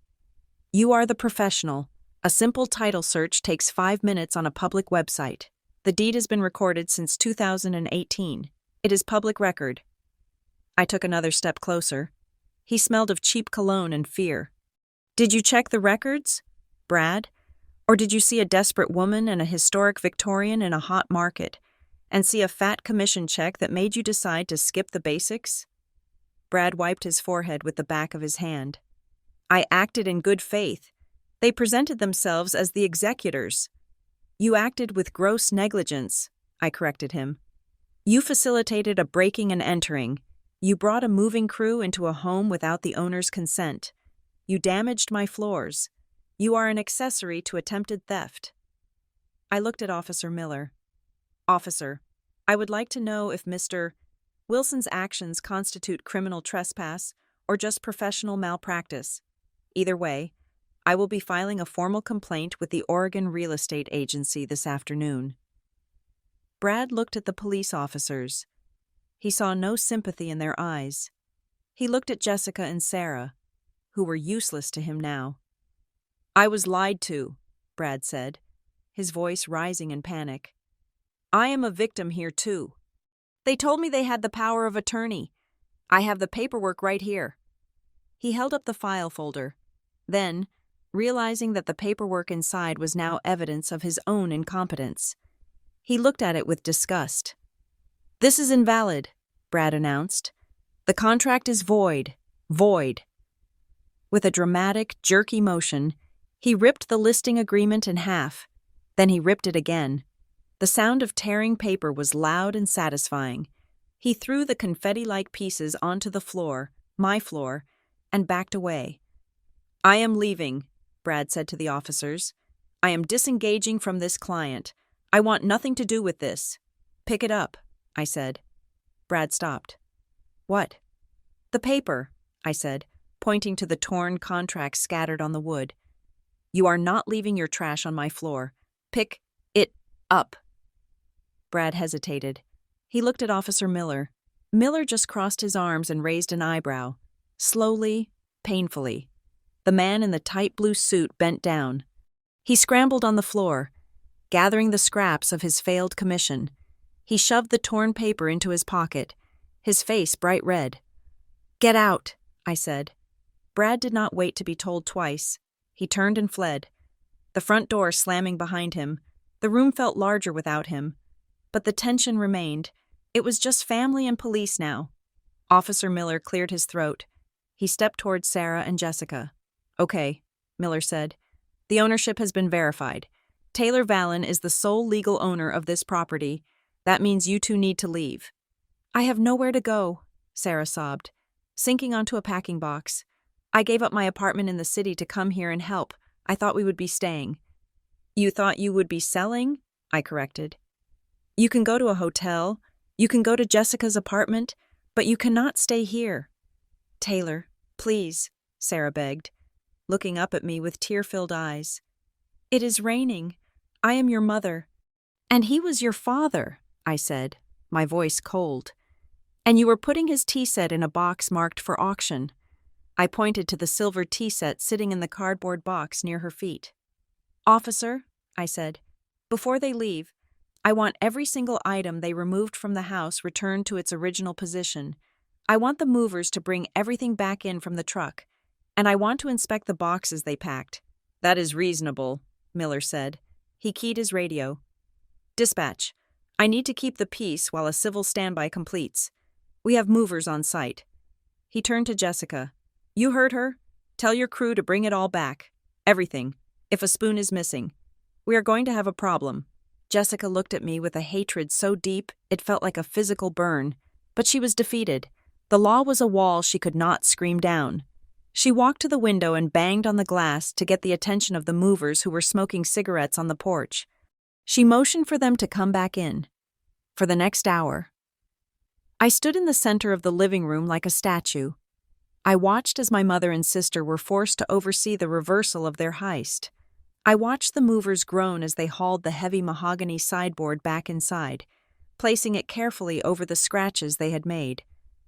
A: "You are the professional. A simple title search takes 5 minutes on a public website. The deed has been recorded since 2018. It is public record." I took another step closer. He smelled of cheap cologne and fear. "Did you check the records, Brad? Or did you see a desperate woman and a historic Victorian in a hot market, and see a fat commission check that made you decide to skip the basics?" Brad wiped his forehead with the back of his hand. "I acted in good faith. They presented themselves as the executors." "You acted with gross negligence," I corrected him. "You facilitated a breaking and entering. You brought a moving crew into a home without the owner's consent. You damaged my floors. You are an accessory to attempted theft. I looked at Officer Miller. Officer, I would like to know if Mr. Wilson's actions constitute criminal trespass or just professional malpractice. Either way, I will be filing a formal complaint with the Oregon Real Estate Agency this afternoon. Brad looked at the police officers. He saw no sympathy in their eyes. He looked at Jessica and Sarah, who were useless to him now. I was lied to, Brad said, his voice rising in panic. I am a victim here too. They told me they had the power of attorney. I have the paperwork right here. He held up the file folder. Then, realizing that the paperwork inside was now evidence of his own incompetence, he looked at it with disgust. This is invalid, Brad announced. The contract is void. Void. With a dramatic, jerky motion, he ripped the listing agreement in half. Then he ripped it again. The sound of tearing paper was loud and satisfying. He threw the confetti-like pieces onto the floor, my floor, and backed away. I am leaving, Brad said to the officers. I am disengaging from this client. I want nothing to do with this. Pick it up, I said. Brad stopped. What? The paper, I said, pointing to the torn contract scattered on the wood. You are not leaving your trash on my floor. Pick it up. Brad hesitated. He looked at Officer Miller. Miller just crossed his arms and raised an eyebrow. Slowly, painfully. The man in the tight blue suit bent down. He scrambled on the floor, gathering the scraps of his failed commission. He shoved the torn paper into his pocket, his face bright red. Get out, I said. Brad did not wait to be told twice. He turned and fled. The front door slamming behind him. The room felt larger without him. But the tension remained. It was just family and police now. Officer Miller cleared his throat. He stepped towards Sarah and Jessica. Okay, Miller said. The ownership has been verified. Taylor Vallon is the sole legal owner of this property. That means you two need to leave. I have nowhere to go, Sarah sobbed, sinking onto a packing box. I gave up my apartment in the city to come here and help. I thought we would be staying. You thought you would be selling? I corrected. You can go to a hotel. You can go to Jessica's apartment, but you cannot stay here. Taylor, please, Sarah begged, looking up at me with tear-filled eyes. It is raining. I am your mother. And he was your father, I said, my voice cold. And you were putting his tea set in a box marked for auction. I pointed to the silver tea set sitting in the cardboard box near her feet. Officer, I said, before they leave, I want every single item they removed from the house returned to its original position. I want the movers to bring everything back in from the truck, and I want to inspect the boxes they packed. That is reasonable, Miller said. He keyed his radio. Dispatch, I need to keep the peace while a civil standby completes. We have movers on site. He turned to Jessica. You heard her. Tell your crew to bring it all back. Everything. If a spoon is missing. We are going to have a problem. Jessica looked at me with a hatred so deep it felt like a physical burn. But she was defeated. The law was a wall she could not scream down. She walked to the window and banged on the glass to get the attention of the movers who were smoking cigarettes on the porch. She motioned for them to come back in. For the next hour. I stood in the center of the living room like a statue. I watched as my mother and sister were forced to oversee the reversal of their heist. I watched the movers groan as they hauled the heavy mahogany sideboard back inside, placing it carefully over the scratches they had made.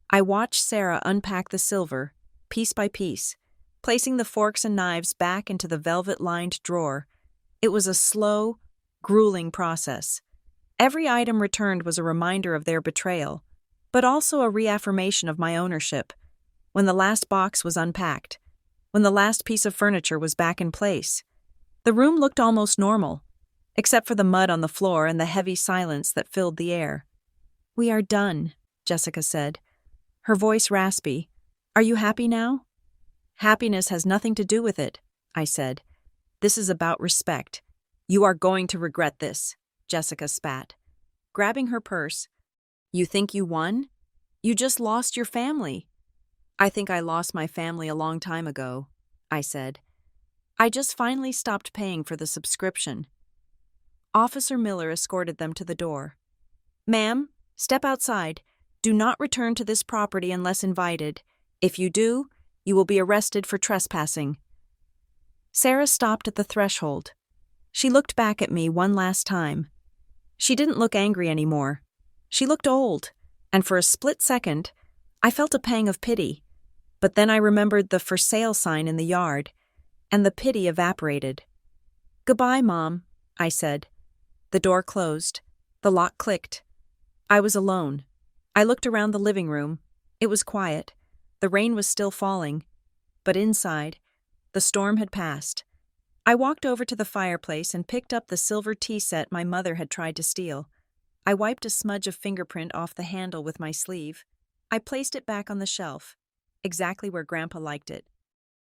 A: I watched Sarah unpack the silver, piece by piece, placing the forks and knives back into the velvet-lined drawer. It was a slow, grueling process. Every item returned was a reminder of their betrayal, but also a reaffirmation of my ownership. When the last box was unpacked, when the last piece of furniture was back in place, the room looked almost normal, except for the mud on the floor and the heavy silence that filled the air. We are done, Jessica said, her voice raspy. Are you happy now? Happiness has nothing to do with it, I said. This is about respect. You are going to regret this, Jessica spat. Grabbing her purse, You think you won? You just lost your family." "I think I lost my family a long time ago," I said. "I just finally stopped paying for the subscription." Officer Miller escorted them to the door. "Ma'am, step outside. Do not return to this property unless invited. If you do, you will be arrested for trespassing." Sarah stopped at the threshold. She looked back at me one last time. She didn't look angry anymore. She looked old, and for a split second, I felt a pang of pity. But then I remembered the "for sale" sign in the yard, and the pity evaporated. "Goodbye, Mom," I said. The door closed. The lock clicked. I was alone. I looked around the living room. It was quiet. The rain was still falling. But inside, the storm had passed. I walked over to the fireplace and picked up the silver tea set my mother had tried to steal. I wiped a smudge of fingerprint off the handle with my sleeve. I placed it back on the shelf, exactly where Grandpa liked it.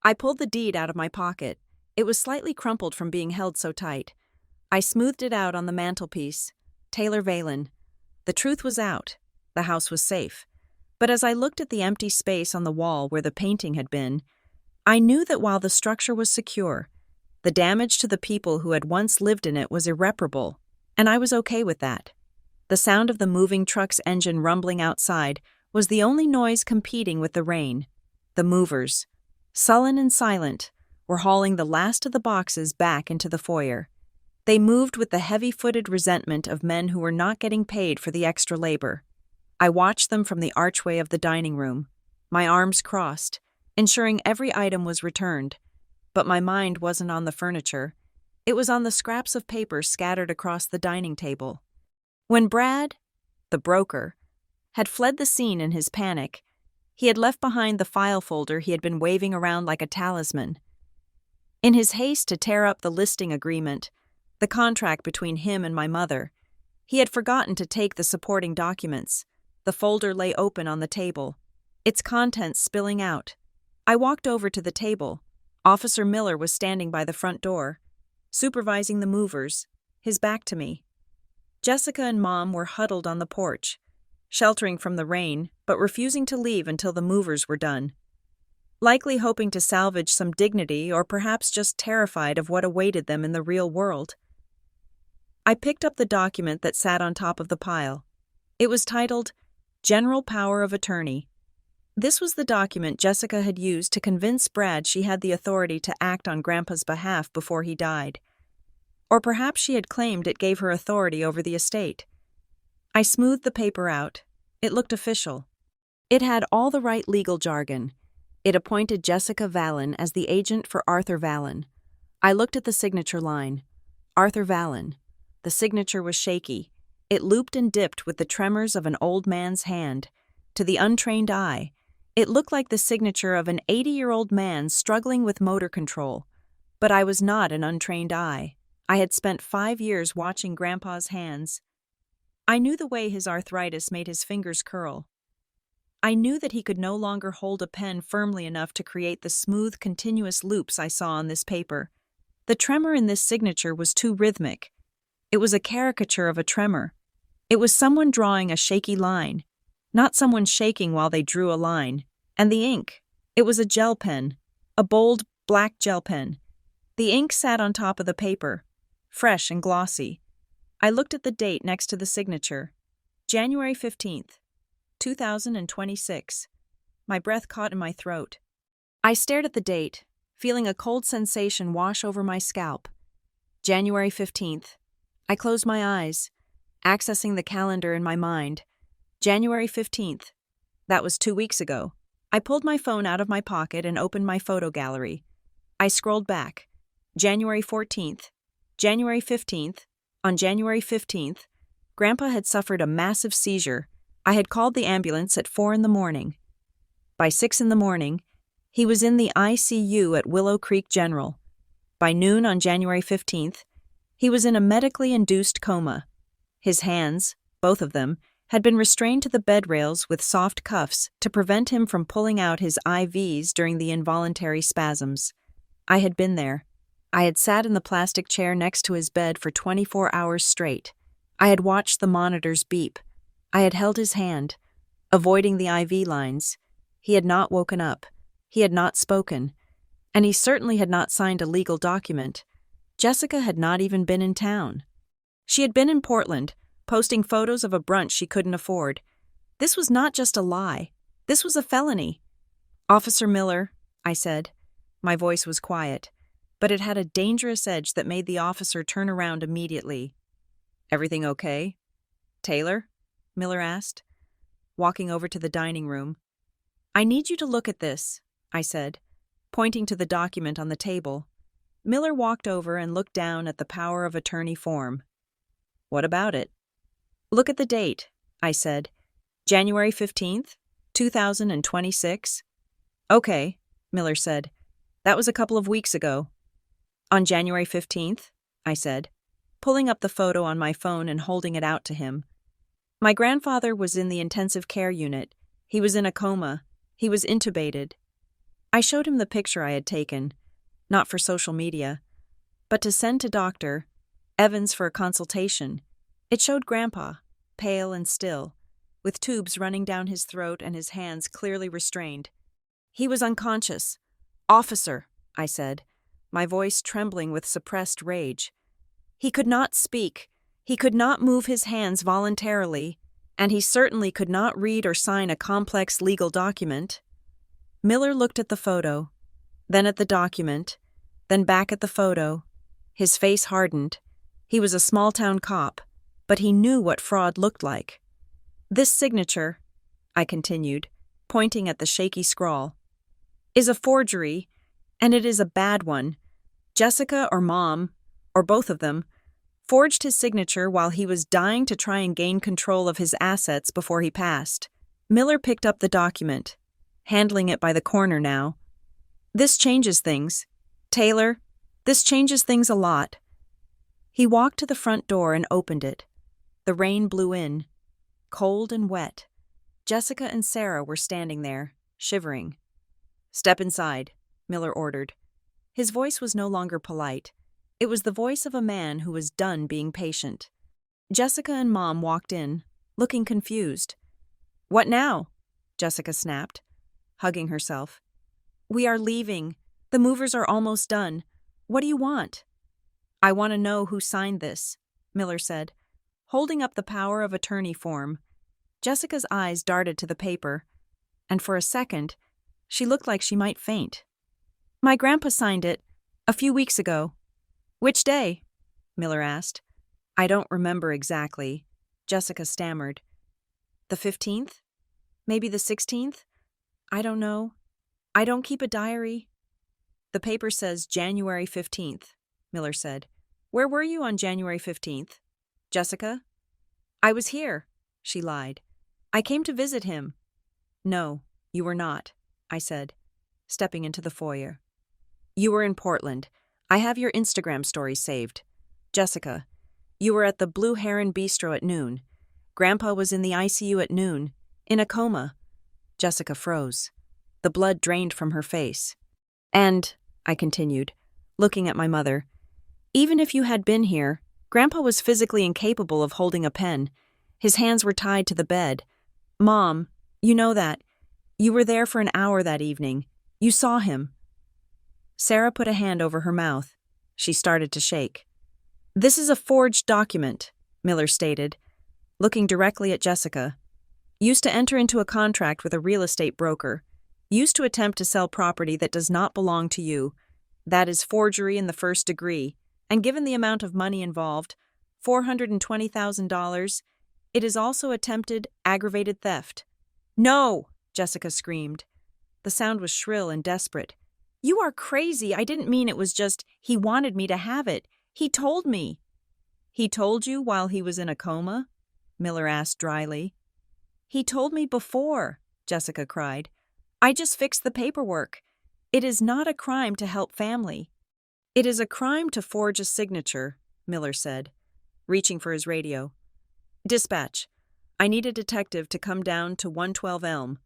A: I pulled the deed out of my pocket. It was slightly crumpled from being held so tight. I smoothed it out on the mantelpiece. Taylor Valen. The truth was out. The house was safe. But as I looked at the empty space on the wall where the painting had been, I knew that while the structure was secure, the damage to the people who had once lived in it was irreparable, and I was okay with that. The sound of the moving truck's engine rumbling outside was the only noise competing with the rain. The movers, sullen and silent, were hauling the last of the boxes back into the foyer. They moved with the heavy-footed resentment of men who were not getting paid for the extra labor. I watched them from the archway of the dining room, my arms crossed, ensuring every item was returned. But my mind wasn't on the furniture. It was on the scraps of paper scattered across the dining table. When Brad, the broker, had fled the scene in his panic, he had left behind the file folder he had been waving around like a talisman. In his haste to tear up the listing agreement, the contract between him and my mother, he had forgotten to take the supporting documents. The folder lay open on the table, its contents spilling out. I walked over to the table. Officer Miller was standing by the front door, supervising the movers, his back to me. Jessica and Mom were huddled on the porch, sheltering from the rain, but refusing to leave until the movers were done. Likely hoping to salvage some dignity or perhaps just terrified of what awaited them in the real world. I picked up the document that sat on top of the pile. It was titled, General Power of Attorney. This was the document Jessica had used to convince Brad she had the authority to act on Grandpa's behalf before he died. Or perhaps she had claimed it gave her authority over the estate. I smoothed the paper out. It looked official. It had all the right legal jargon. It appointed Jessica Valen as the agent for Arthur Valen. I looked at the signature line. Arthur Valen. The signature was shaky. It looped and dipped with the tremors of an old man's hand. To the untrained eye, it looked like the signature of an 80-year-old man struggling with motor control. But I was not an untrained eye. I had spent 5 years watching Grandpa's hands. I knew the way his arthritis made his fingers curl. I knew that he could no longer hold a pen firmly enough to create the smooth, continuous loops I saw on this paper. The tremor in this signature was too rhythmic. It was a caricature of a tremor. It was someone drawing a shaky line, not someone shaking while they drew a line. And the ink, it was a gel pen, a bold, black gel pen. The ink sat on top of the paper, fresh and glossy. I looked at the date next to the signature, January 15th, 2026. My breath caught in my throat. I stared at the date, feeling a cold sensation wash over my scalp. January 15th. I closed my eyes, accessing the calendar in my mind. January 15th. That was 2 weeks ago. I pulled my phone out of my pocket and opened my photo gallery. I scrolled back. January 14th. January 15th. On January 15th, Grandpa had suffered a massive seizure. I had called the ambulance at 4 a.m. By 6 a.m, he was in the ICU at Willow Creek General. By noon on January 15th, he was in a medically induced coma. His hands, both of them, had been restrained to the bed rails with soft cuffs to prevent him from pulling out his IVs during the involuntary spasms. I had been there. I had sat in the plastic chair next to his bed for 24 hours straight. I had watched the monitors beep. I had held his hand. avoiding the IV lines. He had not woken up. He had not spoken. And he certainly had not signed a legal document. Jessica had not even been in town. She had been in Portland, posting photos of a brunch she couldn't afford. This was not just a lie. This was a felony. "Officer Miller," I said. My voice was quiet, but it had a dangerous edge that made the officer turn around immediately. "Everything okay?" "Taylor?" Miller asked, walking over to the dining room. "I need you to look at this," I said, pointing to the document on the table. Miller walked over and looked down at the power of attorney form. "What about it?" "Look at the date," I said. "January 15th, 2026. "Okay," Miller said. "That was a couple of weeks ago." "On January 15th, I said, pulling up the photo on my phone and holding it out to him. "My grandfather was in the intensive care unit. He was in a coma. He was intubated." I showed him the picture I had taken, not for social media, but to send to Dr. Evans for a consultation. It showed Grandpa, pale and still, with tubes running down his throat and his hands clearly restrained. "He was unconscious." "Officer," I said, my voice trembling with suppressed rage. "He could not speak. He could not move his hands voluntarily, and he certainly could not read or sign a complex legal document." Miller looked at the photo, then at the document, then back at the photo. His face hardened. He was a small-town cop, but he knew what fraud looked like. "This signature," I continued, pointing at the shaky scrawl, "is a forgery, and it is a bad one. Jessica or Mom, or both of them, forged his signature while he was dying to try and gain control of his assets before he passed." Miller picked up the document, handling it by the corner now. "This changes things. Taylor, this changes things a lot." He walked to the front door and opened it. The rain blew in, cold and wet. Jessica and Sarah were standing there, shivering. "Step inside," Miller ordered. His voice was no longer polite. It was the voice of a man who was done being patient. Jessica and Mom walked in, looking confused. "What now?" Jessica snapped, hugging herself. "We are leaving. The movers are almost done. What do you want?" "I want to know who signed this," Miller said, holding up the power of attorney form. Jessica's eyes darted to the paper, and for a second, she looked like she might faint. "My grandpa signed it, a few weeks ago." "Which day?" Miller asked. "I don't remember exactly," Jessica stammered. "The 15th? Maybe the 16th? I don't know. I don't keep a diary." "The paper says January 15th, Miller said. "Where were you on January 15th? Jessica?" "I was here," she lied. "I came to visit him." "No, you were not," I said, stepping into the foyer. "You were in Portland. I have your Instagram story saved. Jessica, you were at the Blue Heron Bistro at noon. Grandpa was in the ICU at noon, in a coma." Jessica froze. The blood drained from her face. "And," I continued, looking at my mother, "even if you had been here, Grandpa was physically incapable of holding a pen. His hands were tied to the bed. Mom, you know that. You were there for an hour that evening. You saw him." Sarah put a hand over her mouth. She started to shake. "This is a forged document," Miller stated, looking directly at Jessica. "Used to enter into a contract with a real estate broker. Used to attempt to sell property that does not belong to you. That is forgery in the first degree, and given the amount of money involved, $420,000, it is also attempted aggravated theft." "No!" Jessica screamed. The sound was shrill and desperate. "You are crazy. I didn't mean it was just he wanted me to have it. He told me." "He told you while he was in a coma?" Miller asked dryly. "He told me before," Jessica cried. "I just fixed the paperwork. It is not a crime to help family." "It is a crime to forge a signature," Miller said, reaching for his radio. "Dispatch, I need a detective to come down to 112 Elm.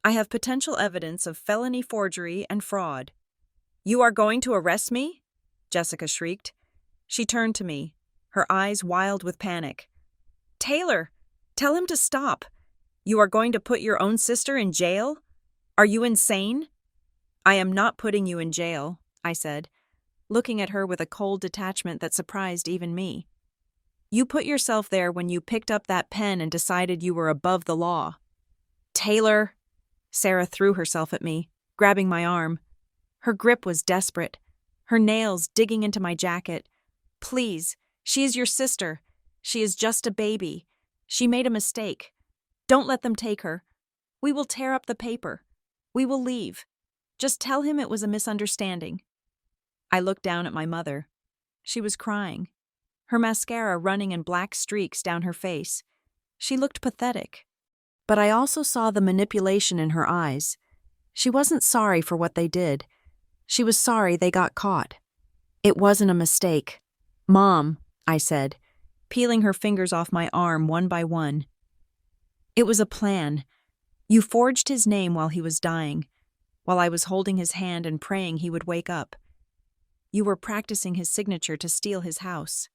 A: I have potential evidence of felony forgery and fraud." "You are going to arrest me?" Jessica shrieked. She turned to me, her eyes wild with panic. "Taylor, tell him to stop. You are going to put your own sister in jail? Are you insane? I am not putting you in jail, I said, looking at her with a cold detachment that surprised even me. You put yourself there when you picked up that pen and decided you were above the law. Taylor! Sarah threw herself at me, grabbing my arm. Her grip was desperate, her nails digging into my jacket. Please, she is your sister. She is just a baby. She made a mistake. Don't let them take her. We will tear up the paper. We will leave. Just tell him it was a misunderstanding. I looked down at my mother. She was crying, her mascara running in black streaks down her face. She looked pathetic. But I also saw the manipulation in her eyes. She wasn't sorry for what they did. She was sorry they got caught. It wasn't a mistake. Mom, I said, peeling her fingers off my arm one by one. It was a plan. You forged his name while he was dying, while I was holding his hand and praying he would wake up. You were practicing his signature to steal his house.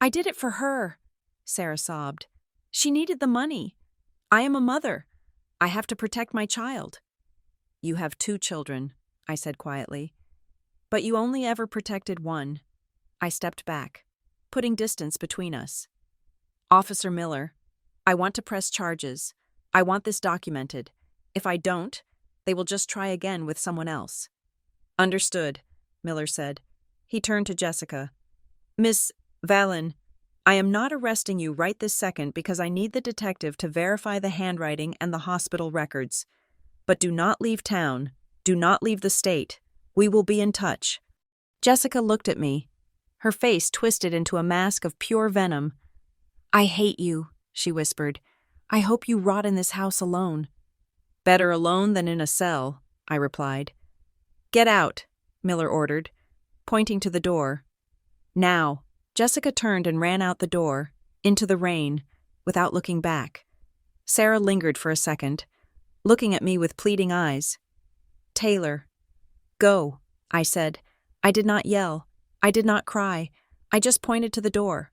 A: I did it for her, Sarah sobbed. She needed the money. I am a mother. I have to protect my child. You have 2 children, I said quietly. But you only ever protected one. I stepped back, putting distance between us. Officer Miller, I want to press charges. I want this documented. If I don't, they will just try again with someone else. Understood, Miller said. He turned to Jessica. Miss Vallon, I am not arresting you right this second because I need the detective to verify the handwriting and the hospital records. But do not leave town. Do not leave the state. We will be in touch. Jessica looked at me, her face twisted into a mask of pure venom. I hate you, she whispered. I hope you rot in this house alone. Better alone than in a cell, I replied. Get out, Miller ordered, pointing to the door. Now. Jessica turned and ran out the door, into the rain, without looking back. Sarah lingered for a second, looking at me with pleading eyes. Taylor. Go, I said. I did not yell. I did not cry. I just pointed to the door.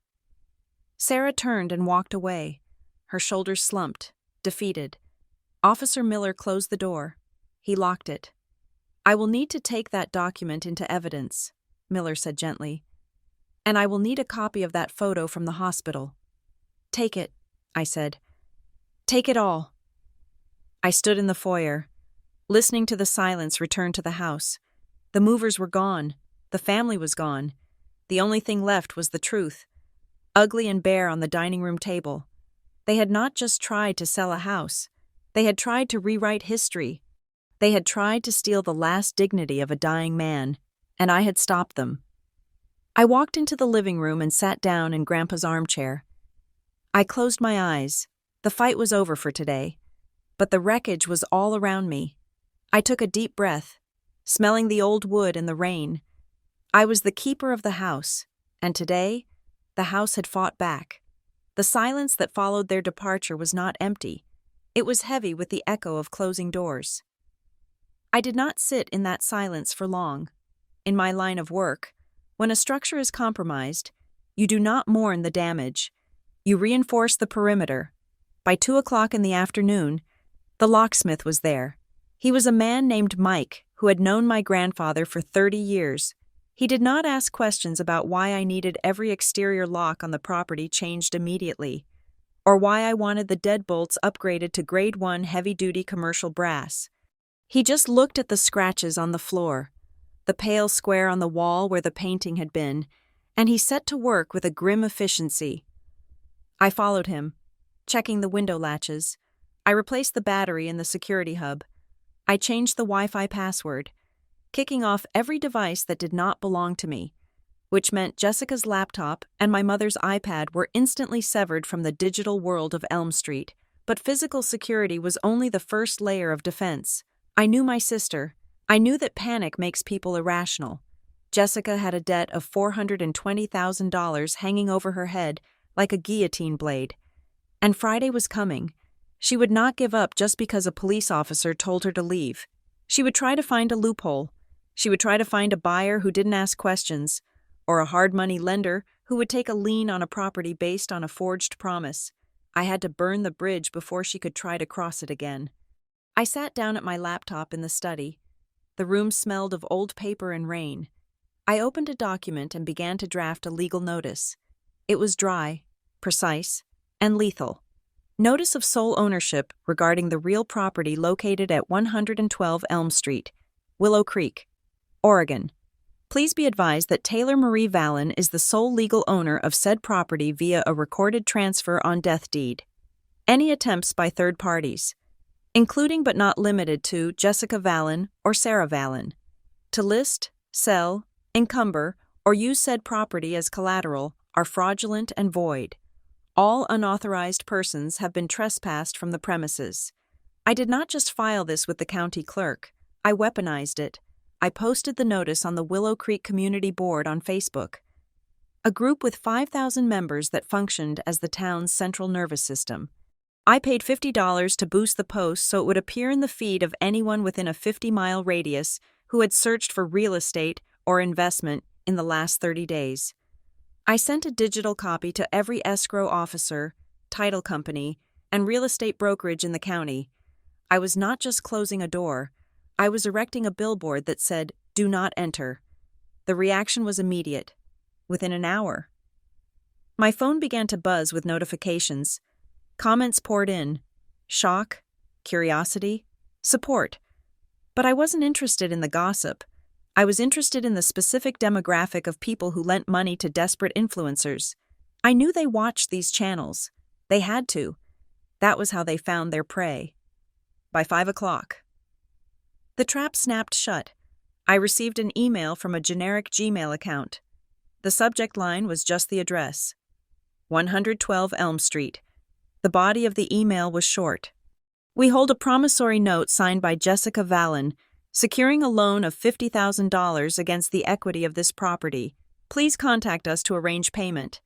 A: Sarah turned and walked away, her shoulders slumped, defeated. Officer Miller closed the door. He locked it. I will need to take that document into evidence, Miller said gently. And I will need a copy of that photo from the hospital. Take it, I said. Take it all. I stood in the foyer, listening to the silence return to the house. The movers were gone. The family was gone. The only thing left was the truth, ugly and bare on the dining room table. They had not just tried to sell a house. They had tried to rewrite history. They had tried to steal the last dignity of a dying man, and I had stopped them. I walked into the living room and sat down in Grandpa's armchair. I closed my eyes. The fight was over for today, but the wreckage was all around me. I took a deep breath, smelling the old wood and the rain. I was the keeper of the house, and today, the house had fought back. The silence that followed their departure was not empty. It was heavy with the echo of closing doors. I did not sit in that silence for long. In my line of work, when a structure is compromised, you do not mourn the damage. You reinforce the perimeter. By 2:00 in the afternoon, the locksmith was there. He was a man named Mike who had known my grandfather for 30 years. He did not ask questions about why I needed every exterior lock on the property changed immediately, or why I wanted the deadbolts upgraded to Grade 1 heavy-duty commercial brass. He just looked at the scratches on the floor, the pale square on the wall where the painting had been, and he set to work with a grim efficiency. I followed him, checking the window latches. I replaced the battery in the security hub. I changed the Wi-Fi password, kicking off every device that did not belong to me, which meant Jessica's laptop and my mother's iPad were instantly severed from the digital world of Elm Street. But physical security was only the first layer of defense. I knew my sister. I knew that panic makes people irrational. Jessica had a debt of $420,000 hanging over her head like a guillotine blade. And Friday was coming. She would not give up just because a police officer told her to leave. She would try to find a loophole. She would try to find a buyer who didn't ask questions, or a hard money lender who would take a lien on a property based on a forged promise. I had to burn the bridge before she could try to cross it again. I sat down at my laptop in the study. The room smelled of old paper and rain. I opened a document and began to draft a legal notice. It was dry, precise, and lethal. Notice of sole ownership regarding the real property located at 112 Elm Street, Willow Creek, Oregon. Please be advised that Taylor Marie Vallon is the sole legal owner of said property via a recorded transfer on death deed. Any attempts by third parties, including but not limited to Jessica Vallon or Sarah Vallon, to list, sell, encumber, or use said property as collateral are fraudulent and void. All unauthorized persons have been trespassed from the premises. I did not just file this with the county clerk. I weaponized it. I posted the notice on the Willow Creek Community Board on Facebook, a group with 5,000 members that functioned as the town's central nervous system. I paid $50 to boost the post so it would appear in the feed of anyone within a 50-mile radius who had searched for real estate or investment in the last 30 days. I sent a digital copy to every escrow officer, title company, and real estate brokerage in the county. I was not just closing a door. I was erecting a billboard that said, "Do not enter." The reaction was immediate. Within an hour. My phone began to buzz with notifications. Comments poured in. Shock, curiosity, support. But I wasn't interested in the gossip. I was interested in the specific demographic of people who lent money to desperate influencers. I knew they watched these channels. They had to. That was how they found their prey. By 5 o'clock. The trap snapped shut. I received an email from a generic Gmail account. The subject line was just the address. 112 Elm Street. The body of the email was short. We hold a promissory note signed by Jessica Vallon, securing a loan of $50,000 against the equity of this property. Please contact us to arrange payment.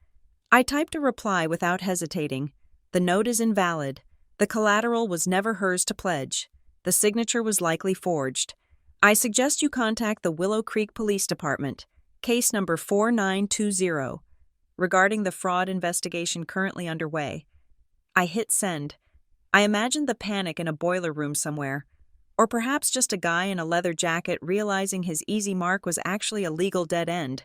A: I typed a reply without hesitating. The note is invalid. The collateral was never hers to pledge. The signature was likely forged. I suggest you contact the Willow Creek Police Department, case number 4920, regarding the fraud investigation currently underway. I hit send. I imagined the panic in a boiler room somewhere, or perhaps just a guy in a leather jacket realizing his easy mark was actually a legal dead end.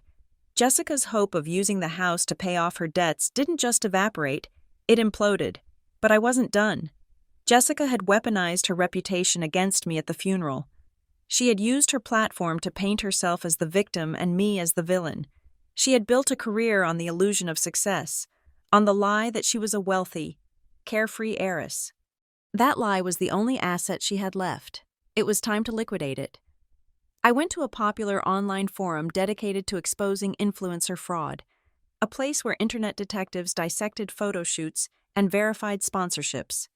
A: Jessica's hope of using the house to pay off her debts didn't just evaporate, it imploded. But I wasn't done. Jessica had weaponized her reputation against me at the funeral. She had used her platform to paint herself as the victim and me as the villain. She had built a career on the illusion of success, on the lie that she was a wealthy, carefree heiress. That lie was the only asset she had left. It was time to liquidate it. I went to a popular online forum dedicated to exposing influencer fraud, a place where internet detectives dissected photo shoots and verified sponsorships.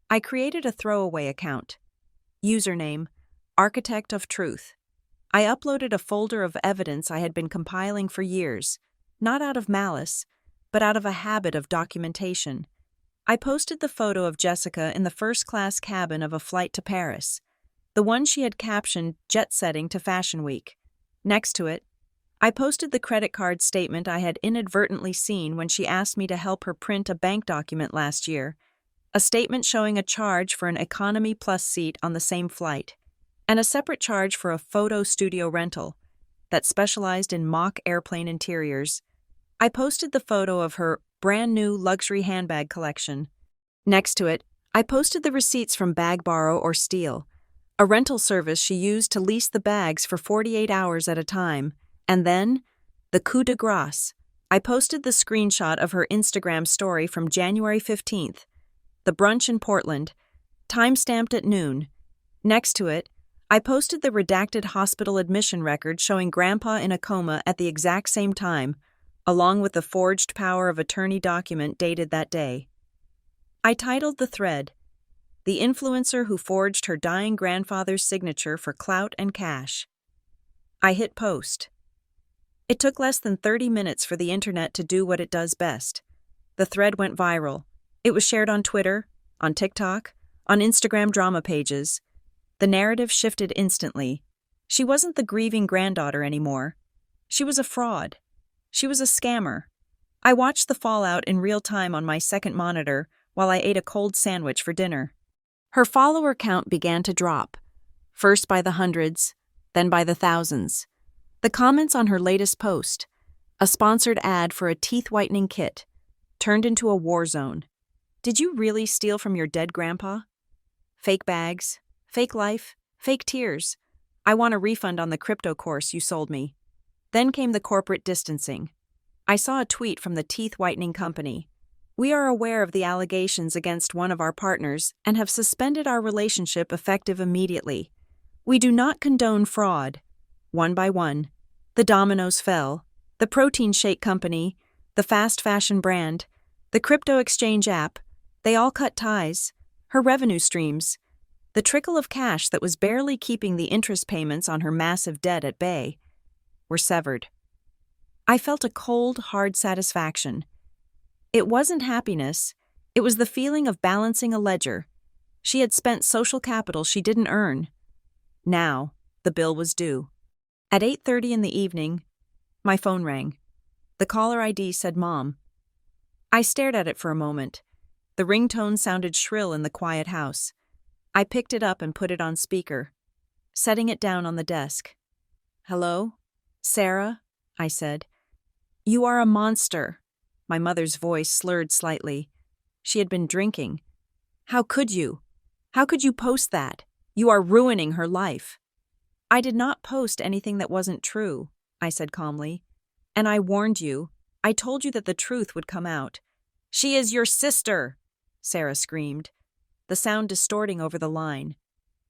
A: I created a throwaway account. Username, Architect of Truth. I uploaded a folder of evidence I had been compiling for years, not out of malice, but out of a habit of documentation. I posted the photo of Jessica in the first-class cabin of a flight to Paris, the one she had captioned jet-setting to Fashion Week. Next to it, I posted the credit card statement I had inadvertently seen when she asked me to help her print a bank document last year, a statement showing a charge for an Economy Plus seat on the same flight, and a separate charge for a photo studio rental that specialized in mock airplane interiors. I posted the photo of her brand new luxury handbag collection. Next to it, I posted the receipts from Bag Borrow or Steal, a rental service she used to lease the bags for 48 hours at a time. And then, the coup de grace. I posted the screenshot of her Instagram story from January 15th, the brunch in Portland, time-stamped at noon. Next to it, I posted the redacted hospital admission record showing Grandpa in a coma at the exact same time, along with the forged power of attorney document dated that day. I titled the thread, "The Influencer Who Forged Her Dying Grandfather's Signature for Clout and Cash." I hit post. It took less than 30 minutes for the internet to do what it does best. The thread went viral. It was shared on Twitter, on TikTok, on Instagram drama pages. The narrative shifted instantly. She wasn't the grieving granddaughter anymore. She was a fraud. She was a scammer. I watched the fallout in real time on my second monitor, while I ate a cold sandwich for dinner. Her follower count began to drop, first by the hundreds, then by the thousands. The comments on her latest post, a sponsored ad for a teeth-whitening kit, turned into a war zone. Did you really steal from your dead grandpa? Fake bags, fake life, fake tears. I want a refund on the crypto course you sold me. Then came the corporate distancing. I saw a tweet from the teeth whitening company. We are aware of the allegations against one of our partners and have suspended our relationship effective immediately. We do not condone fraud. One by one, the dominoes fell. The protein shake company, the fast fashion brand, the crypto exchange app, they all cut ties. Her revenue streams, the trickle of cash that was barely keeping the interest payments on her massive debt at bay, were severed. I felt a cold, hard satisfaction. It wasn't happiness, it was the feeling of balancing a ledger. She had spent social capital she didn't earn. Now, the bill was due. At 8:30 in the evening, my phone rang. The caller ID said Mom. I stared at it for a moment. The ringtone sounded shrill in the quiet house. I picked it up and put it on speaker, setting it down on the desk. Hello? Sarah? I said. You are a monster. My mother's voice slurred slightly. She had been drinking. How could you? How could you post that? You are ruining her life. I did not post anything that wasn't true, I said calmly. And I warned you. I told you that the truth would come out. She is your sister, Sarah screamed, the sound distorting over the line.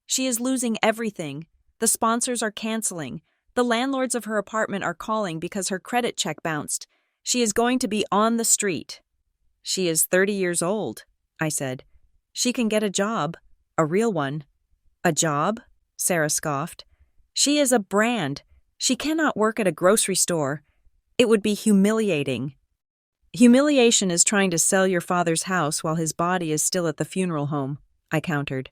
A: She is losing everything. The sponsors are canceling. The landlords of her apartment are calling because her credit check bounced. She is going to be on the street. She is 30 years old, I said. She can get a job, a real one. A job? Sarah scoffed. She is a brand. She cannot work at a grocery store. It would be humiliating. Humiliation is trying to sell your father's house while his body is still at the funeral home, I countered.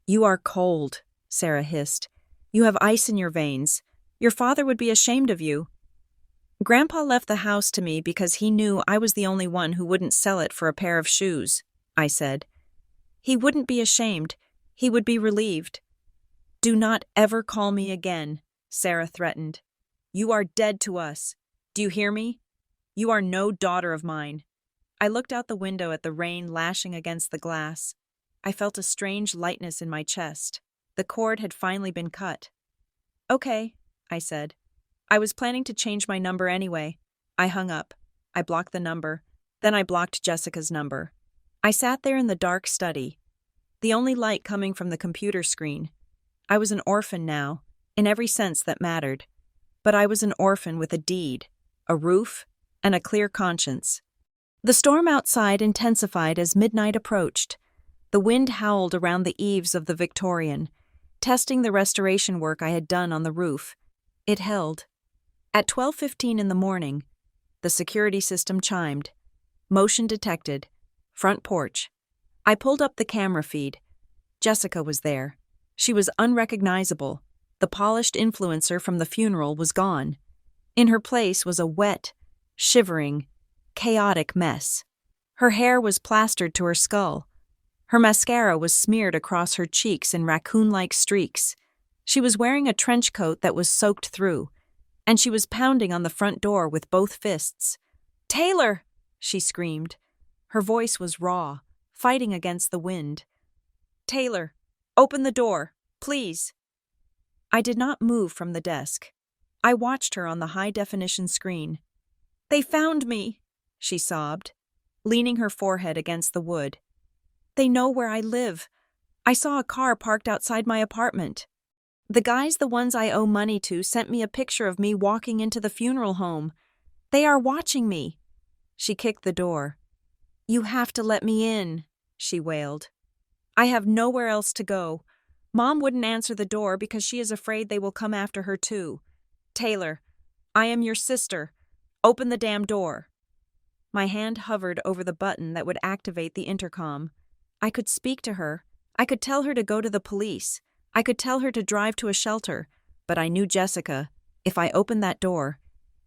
A: You are cold, Sarah hissed. You have ice in your veins. Your father would be ashamed of you. Grandpa left the house to me because he knew I was the only one who wouldn't sell it for a pair of shoes, I said. He wouldn't be ashamed. He would be relieved. Do not ever call me again, Sarah threatened. You are dead to us. Do you hear me? You are no daughter of mine. I looked out the window at the rain lashing against the glass. I felt a strange lightness in my chest. The cord had finally been cut. Okay, I said. I was planning to change my number anyway. I hung up. I blocked the number. Then I blocked Jessica's number. I sat there in the dark study, the only light coming from the computer screen. I was an orphan now, in every sense that mattered. But I was an orphan with a deed, a roof, and a clear conscience. The storm outside intensified as midnight approached. The wind howled around the eaves of the Victorian, testing the restoration work I had done on the roof. It held. At 12:15 in the morning, the security system chimed. Motion detected. Front porch. I pulled up the camera feed. Jessica was there. She was unrecognizable. The polished influencer from the funeral was gone. In her place was a wet, shivering, chaotic mess. Her hair was plastered to her skull. Her mascara was smeared across her cheeks in raccoon-like streaks. She was wearing a trench coat that was soaked through, and she was pounding on the front door with both fists. "Taylor!" she screamed. Her voice was raw, fighting against the wind. "Taylor, open the door, please." I did not move from the desk. I watched her on the high-definition screen. "They found me," she sobbed, leaning her forehead against the wood. "They know where I live. I saw a car parked outside my apartment. The guys, the ones I owe money to, sent me a picture of me walking into the funeral home. They are watching me." She kicked the door. "You have to let me in," she wailed. "I have nowhere else to go. Mom wouldn't answer the door because she is afraid they will come after her too. Taylor, I am your sister. Open the damn door." My hand hovered over the button that would activate the intercom. I could speak to her. I could tell her to go to the police. I could tell her to drive to a shelter. But I knew Jessica. If I opened that door,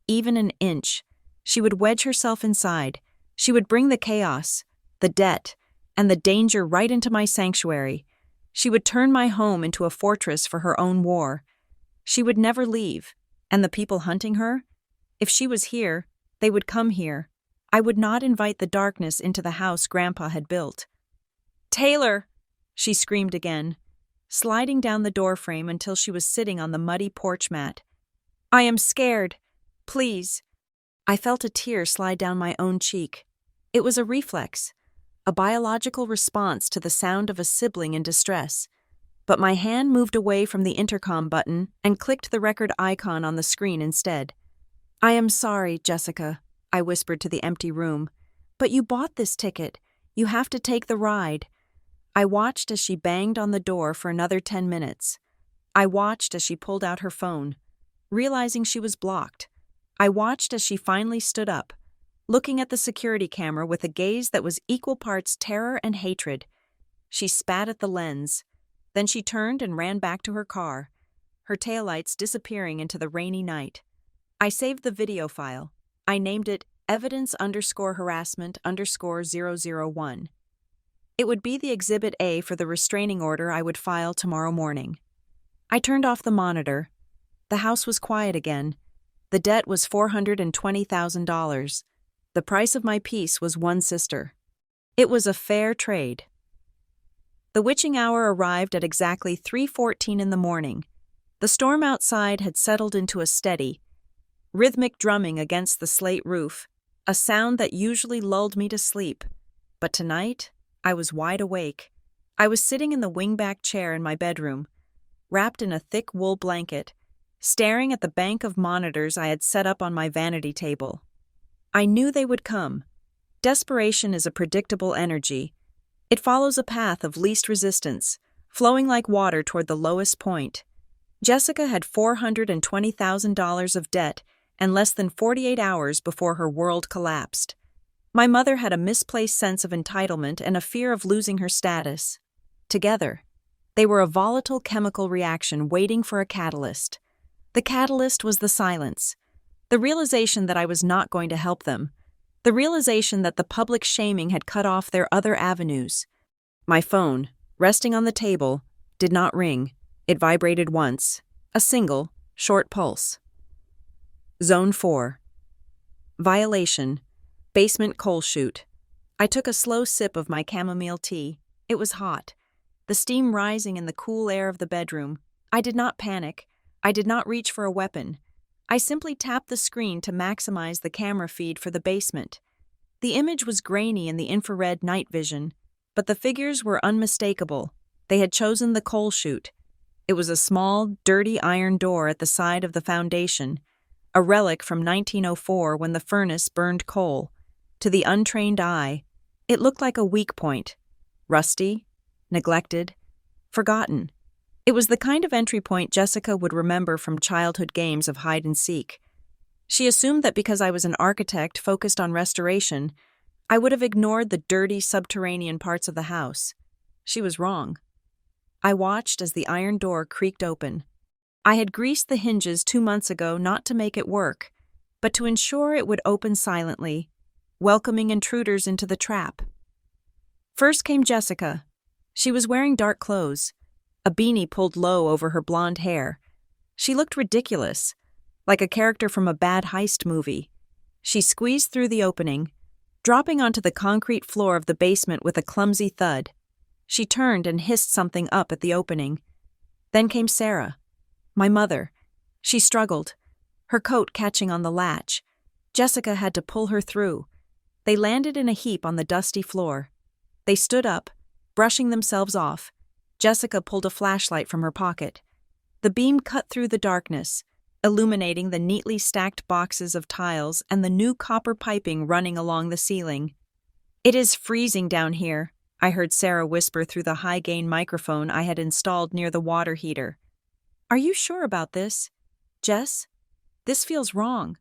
A: even an inch, she would wedge herself inside. She would bring the chaos, the debt, and the danger right into my sanctuary. She would turn my home into a fortress for her own war. She would never leave, and the people hunting her? If she was here, they would come here. I would not invite the darkness into the house Grandpa had built. "Taylor!" she screamed again, sliding down the doorframe until she was sitting on the muddy porch mat. "I am scared. Please." I felt a tear slide down my own cheek. It was a reflex, a biological response to the sound of a sibling in distress. But my hand moved away from the intercom button and clicked the record icon on the screen instead. "I am sorry, Jessica," I whispered to the empty room. "But you bought this ticket. You have to take the ride." I watched as she banged on the door for another 10 minutes. I watched as she pulled out her phone, realizing she was blocked. I watched as she finally stood up, looking at the security camera with a gaze that was equal parts terror and hatred. She spat at the lens. Then she turned and ran back to her car, her taillights disappearing into the rainy night. I saved the video file. I named it evidence_harassment_001. It would be the Exhibit A for the restraining order I would file tomorrow morning. I turned off the monitor. The house was quiet again. The debt was $420,000. The price of my peace was one sister. It was a fair trade. The witching hour arrived at exactly 3:14 in the morning. The storm outside had settled into a steady, rhythmic drumming against the slate roof, a sound that usually lulled me to sleep. But tonight, I was wide awake. I was sitting in the wingback chair in my bedroom, wrapped in a thick wool blanket, staring at the bank of monitors I had set up on my vanity table. I knew they would come. Desperation is a predictable energy. It follows a path of least resistance, flowing like water toward the lowest point. Jessica had $420,000 of debt and less than 48 hours before her world collapsed. My mother had a misplaced sense of entitlement and a fear of losing her status. Together, they were a volatile chemical reaction waiting for a catalyst. The catalyst was the silence, the realization that I was not going to help them, the realization that the public shaming had cut off their other avenues. My phone, resting on the table, did not ring. It vibrated once, a single, short pulse. Zone 4. Violation. Basement coal chute. I took a slow sip of my chamomile tea. It was hot, the steam rising in the cool air of the bedroom. I did not panic. I did not reach for a weapon. I simply tapped the screen to maximize the camera feed for the basement. The image was grainy in the infrared night vision, but the figures were unmistakable. They had chosen the coal chute. It was a small, dirty iron door at the side of the foundation, a relic from 1904 when the furnace burned coal. To the untrained eye, it looked like a weak point, rusty, neglected, forgotten. It was the kind of entry point Jessica would remember from childhood games of hide and seek. She assumed that because I was an architect focused on restoration, I would have ignored the dirty subterranean parts of the house. She was wrong. I watched as the iron door creaked open. I had greased the hinges 2 months ago not to make it work, but to ensure it would open silently, welcoming intruders into the trap. First came Jessica. She was wearing dark clothes, a beanie pulled low over her blonde hair. She looked ridiculous, like a character from a bad heist movie. She squeezed through the opening, dropping onto the concrete floor of the basement with a clumsy thud. She turned and hissed something up at the opening. Then came Sarah, my mother. She struggled, her coat catching on the latch. Jessica had to pull her through. They landed in a heap on the dusty floor. They stood up, brushing themselves off. Jessica pulled a flashlight from her pocket. The beam cut through the darkness, illuminating the neatly stacked boxes of tiles and the new copper piping running along the ceiling. "It is freezing down here," I heard Sarah whisper through the high-gain microphone I had installed near the water heater. "Are you sure about this, Jess? This feels wrong."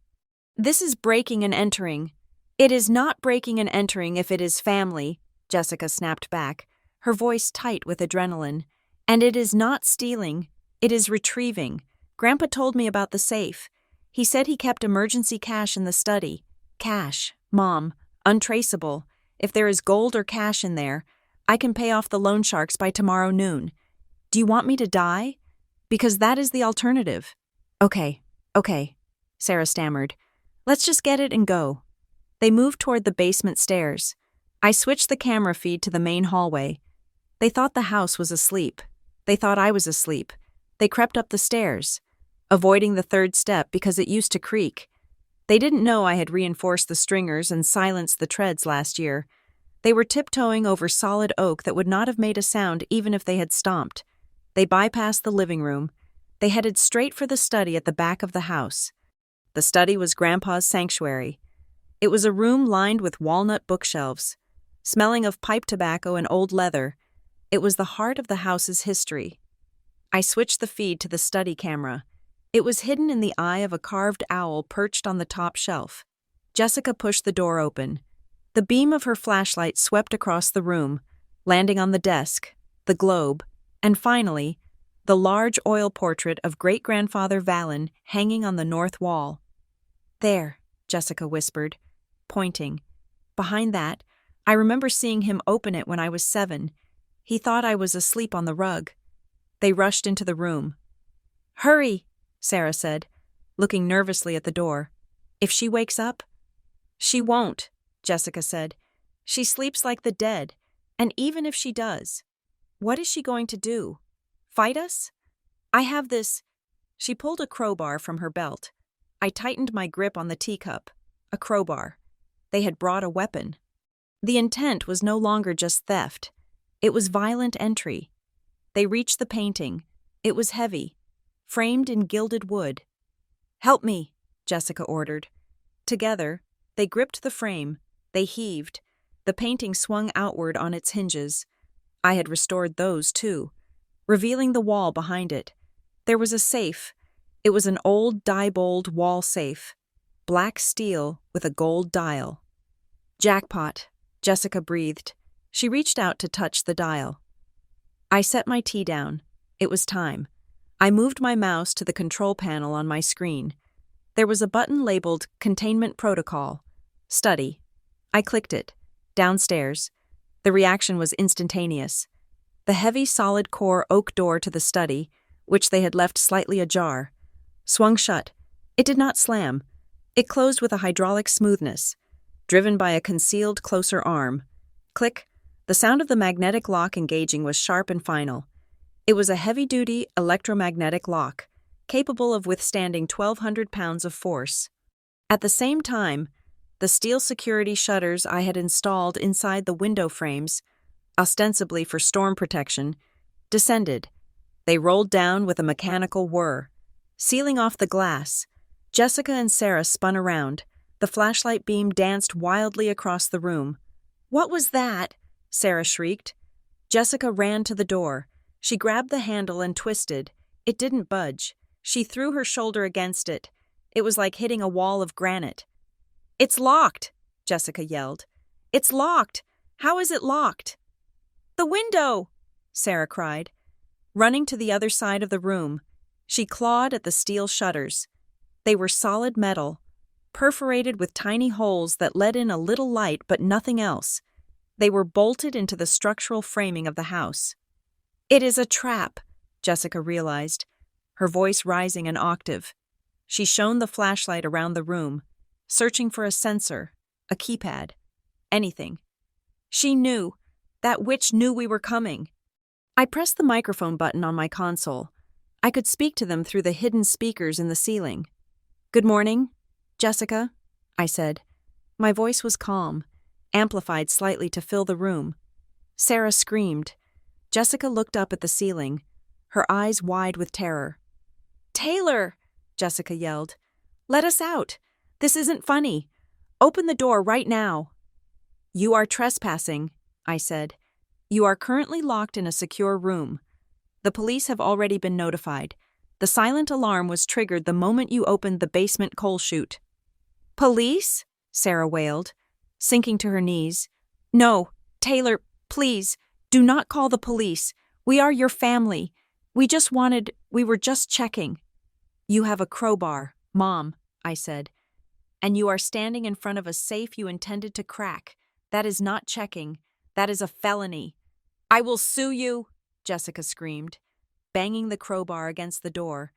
A: "This is breaking and entering." "It is not breaking and entering if it is family," Jessica snapped back, her voice tight with adrenaline. "And it is not stealing, it is retrieving. Grandpa told me about the safe. He said he kept emergency cash in the study. Cash, Mom, untraceable. If there is gold or cash in there, I can pay off the loan sharks by tomorrow noon. Do you want me to die? Because that is the alternative. Okay, Sarah stammered. Let's just get it and go. They moved toward the basement stairs. I switched the camera feed to the main hallway. They thought the house was asleep. They thought I was asleep. They crept up the stairs, avoiding the third step because it used to creak. They didn't know I had reinforced the stringers and silenced the treads last year. They were tiptoeing over solid oak that would not have made a sound even if they had stomped. They bypassed the living room. They headed straight for the study at the back of the house. The study was Grandpa's sanctuary. It was a room lined with walnut bookshelves, smelling of pipe tobacco and old leather. It was the heart of the house's history. I switched the feed to the study camera. It was hidden in the eye of a carved owl perched on the top shelf. Jessica pushed the door open. The beam of her flashlight swept across the room, landing on the desk, the globe, and finally, the large oil portrait of great-grandfather Vallon hanging on the north wall. There, Jessica whispered, pointing. Behind that, I remember seeing him open it when I was 7. He thought I was asleep on the rug. They rushed into the room. Hurry, Sarah said, looking nervously at the door. If she wakes up? She won't, Jessica said. She sleeps like the dead, and even if she does, what is she going to do? Fight us? I have this. She pulled a crowbar from her belt. I tightened my grip on the teacup. A crowbar. They had brought a weapon. The intent was no longer just theft. It was violent entry. They reached the painting. It was heavy, framed in gilded wood. Help me, Jessica ordered. Together, they gripped the frame. They heaved. The painting swung outward on its hinges. I had restored those, too, revealing the wall behind it. There was a safe. It was an old Diebold wall safe, black steel with a gold dial. Jackpot, Jessica breathed. She reached out to touch the dial. I set my tea down. It was time. I moved my mouse to the control panel on my screen. There was a button labeled Containment Protocol. Study. I clicked it. Downstairs. The reaction was instantaneous. The heavy solid core oak door to the study, which they had left slightly ajar, swung shut. It did not slam. It closed with a hydraulic smoothness, driven by a concealed closer arm. Click. The sound of the magnetic lock engaging was sharp and final. It was a heavy-duty electromagnetic lock, capable of withstanding 1,200 pounds of force. At the same time, the steel security shutters I had installed inside the window frames, ostensibly for storm protection, descended. They rolled down with a mechanical whir, sealing off the glass. Jessica and Sarah spun around. The flashlight beam danced wildly across the room. "What was that?" Sarah shrieked. Jessica ran to the door. She grabbed the handle and twisted. It didn't budge. She threw her shoulder against it. It was like hitting a wall of granite. "It's locked!" Jessica yelled. "It's locked! How is it locked?" "The window!" Sarah cried. Running to the other side of the room, she clawed at the steel shutters. They were solid metal, perforated with tiny holes that let in a little light but nothing else. They were bolted into the structural framing of the house. "It is a trap," Jessica realized, her voice rising an octave. She shone the flashlight around the room, searching for a sensor, a keypad, anything. She knew. That witch knew we were coming. I pressed the microphone button on my console. I could speak to them through the hidden speakers in the ceiling. "Good morning, Jessica," I said. My voice was calm, amplified slightly to fill the room. Sarah screamed. Jessica looked up at the ceiling, her eyes wide with terror. "Taylor!" Jessica yelled. "Let us out! This isn't funny! Open the door right now!" "You are trespassing," I said. "You are currently locked in a secure room. The police have already been notified. The silent alarm was triggered the moment you opened the basement coal chute." "Police?" Sarah wailed, sinking to her knees. "No, Taylor, please, do not call the police. We are your family. We were just checking." "You have a crowbar, Mom," I said, "and you are standing in front of a safe you intended to crack. That is not checking. That is a felony. I will sue you, Jessica screamed, banging the crowbar against the door,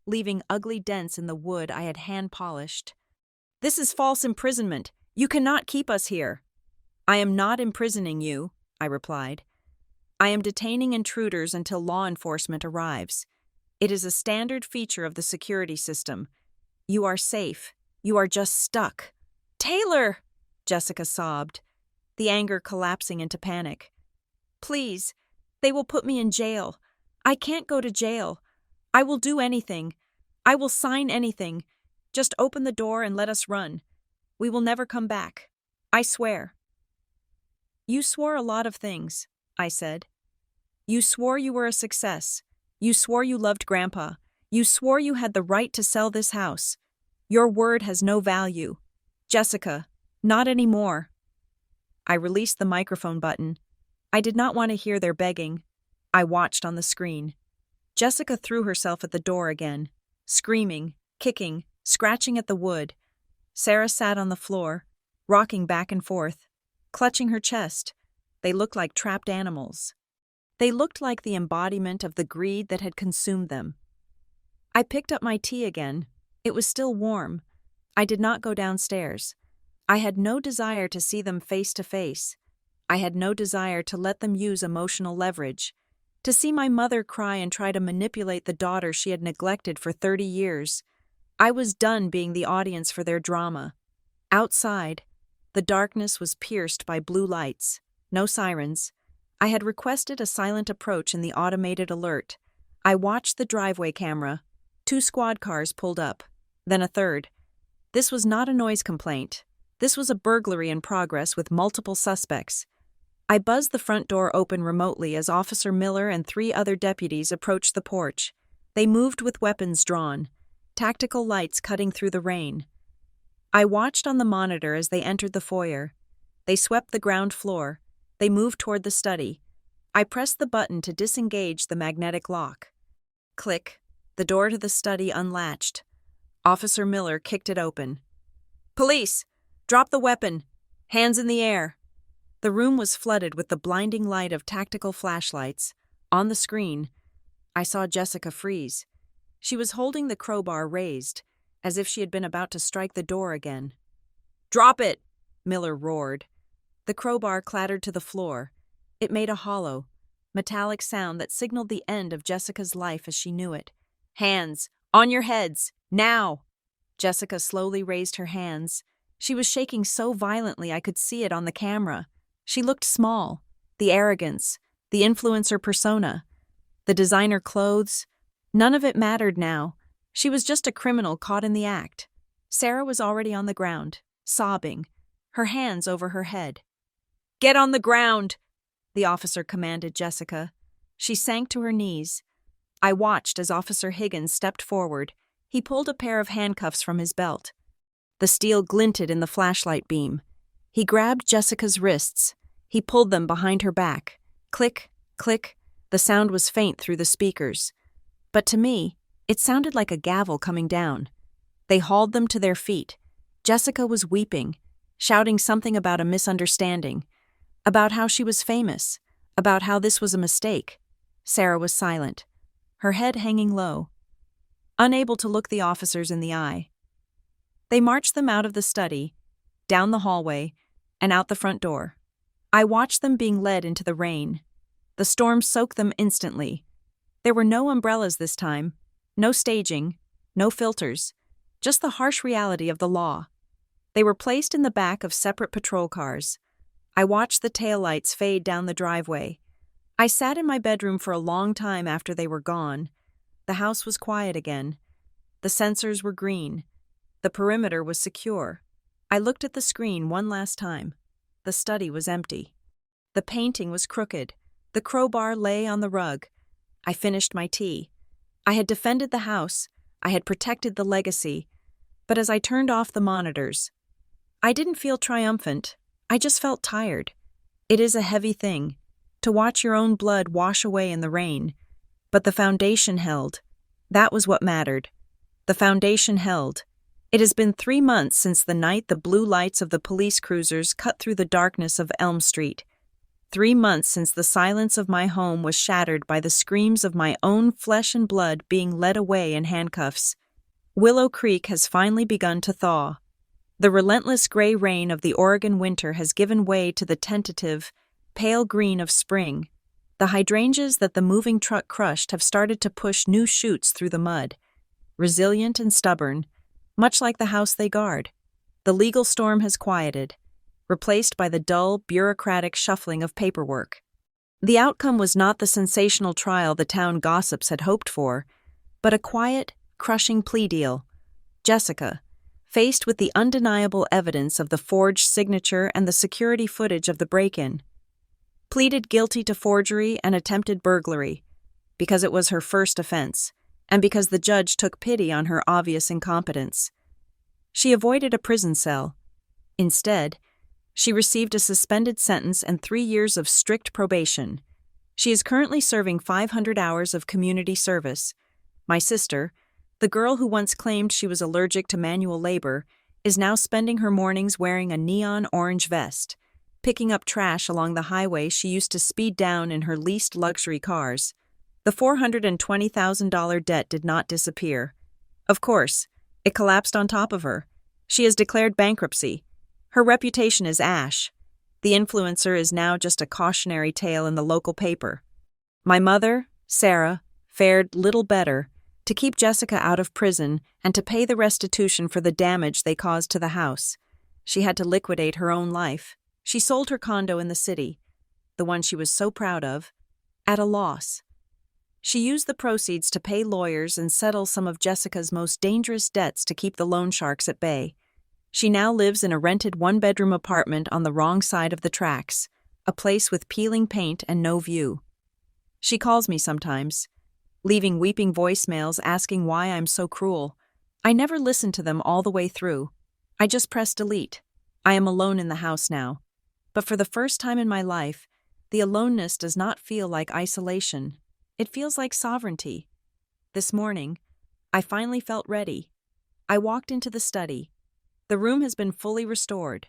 A: leaving ugly dents in the wood I had hand-polished. This is false imprisonment. You cannot keep us here. I am not imprisoning you, I replied. I am detaining intruders until law enforcement arrives. It is a standard feature of the security system. You are safe. You are just stuck. Taylor! Jessica sobbed, the anger collapsing into panic. Please, they will put me in jail. I can't go to jail. I will do anything. I will sign anything. Just open the door and let us run. We will never come back. I swear. You swore a lot of things, I said. You swore you were a success. You swore you loved Grandpa. You swore you had the right to sell this house. Your word has no value. Jessica, not anymore. I released the microphone button. I did not want to hear their begging. I watched on the screen. Jessica threw herself at the door again, screaming, kicking, scratching at the wood. Sarah sat on the floor, rocking back and forth, clutching her chest. They looked like trapped animals. They looked like the embodiment of the greed that had consumed them. I picked up my tea again. It was still warm. I did not go downstairs. I had no desire to see them face to face. I had no desire to let them use emotional leverage, to see my mother cry and try to manipulate the daughter she had neglected for 30 years. I was done being the audience for their drama. Outside, the darkness was pierced by blue lights. No sirens. I had requested a silent approach in the automated alert. I watched the driveway camera. 2 squad cars pulled up, then a third. This was not a noise complaint. This was a burglary in progress with multiple suspects. I buzzed the front door open remotely as Officer Miller and 3 other deputies approached the porch. They moved with weapons drawn, tactical lights cutting through the rain. I watched on the monitor as they entered the foyer. They swept the ground floor. They moved toward the study. I pressed the button to disengage the magnetic lock. Click. The door to the study unlatched. Officer Miller kicked it open. Police! Drop the weapon! Hands in the air! The room was flooded with the blinding light of tactical flashlights. On the screen, I saw Jessica freeze. She was holding the crowbar raised, as if she had been about to strike the door again. Drop it! Miller roared. The crowbar clattered to the floor. It made a hollow, metallic sound that signaled the end of Jessica's life as she knew it. Hands! On your heads! Now! Jessica slowly raised her hands. She was shaking so violently I could see it on the camera. She looked small. The arrogance, the influencer persona, the designer clothes, none of it mattered now. She was just a criminal caught in the act. Sarah was already on the ground, sobbing, her hands over her head. Get on the ground, the officer commanded Jessica. She sank to her knees. I watched as Officer Higgins stepped forward. He pulled a pair of handcuffs from his belt. The steel glinted in the flashlight beam. He grabbed Jessica's wrists. He pulled them behind her back. Click, click. The sound was faint through the speakers. But to me, it sounded like a gavel coming down. They hauled them to their feet. Jessica was weeping, shouting something about a misunderstanding, about how she was famous, about how this was a mistake. Sarah was silent, her head hanging low, unable to look the officers in the eye. They marched them out of the study, down the hallway, and out the front door. I watched them being led into the rain. The storm soaked them instantly. There were no umbrellas this time, no staging, no filters, just the harsh reality of the law. They were placed in the back of separate patrol cars. I watched the taillights fade down the driveway. I sat in my bedroom for a long time after they were gone. The house was quiet again. The sensors were green. The perimeter was secure. I looked at the screen one last time. The study was empty. The painting was crooked. The crowbar lay on the rug. I finished my tea. I had defended the house. I had protected the legacy. But as I turned off the monitors, I didn't feel triumphant. I just felt tired. It is a heavy thing, to watch your own blood wash away in the rain. But the foundation held. That was what mattered. The foundation held. It has been 3 months since the night the blue lights of the police cruisers cut through the darkness of Elm Street. 3 months since the silence of my home was shattered by the screams of my own flesh and blood being led away in handcuffs. Willow Creek has finally begun to thaw. The relentless gray rain of the Oregon winter has given way to the tentative, pale green of spring. The hydrangeas that the moving truck crushed have started to push new shoots through the mud. Resilient and stubborn, much like the house they guard. The legal storm has quieted, replaced by the dull, bureaucratic shuffling of paperwork. The outcome was not the sensational trial the town gossips had hoped for, but a quiet, crushing plea deal. Jessica, faced with the undeniable evidence of the forged signature and the security footage of the break-in, pleaded guilty to forgery and attempted burglary because it was her first offense, and because the judge took pity on her obvious incompetence. She avoided a prison cell. Instead, she received a suspended sentence and 3 years of strict probation. She is currently serving 500 hours of community service. My sister, the girl who once claimed she was allergic to manual labor, is now spending her mornings wearing a neon orange vest, picking up trash along the highway she used to speed down in her leased luxury cars. The $420,000 debt did not disappear. Of course, it collapsed on top of her. She has declared bankruptcy. Her reputation is ash. The influencer is now just a cautionary tale in the local paper. My mother, Sarah, fared little better to keep Jessica out of prison and to pay the restitution for the damage they caused to the house. She had to liquidate her own life. She sold her condo in the city, the one she was so proud of, at a loss. She used the proceeds to pay lawyers and settle some of Jessica's most dangerous debts to keep the loan sharks at bay. She now lives in a rented one-bedroom apartment on the wrong side of the tracks, a place with peeling paint and no view. She calls me sometimes, leaving weeping voicemails asking why I'm so cruel. I never listen to them all the way through. I just press delete. I am alone in the house now. But for the first time in my life, the aloneness does not feel like isolation. It feels like sovereignty. This morning, I finally felt ready. I walked into the study. The room has been fully restored.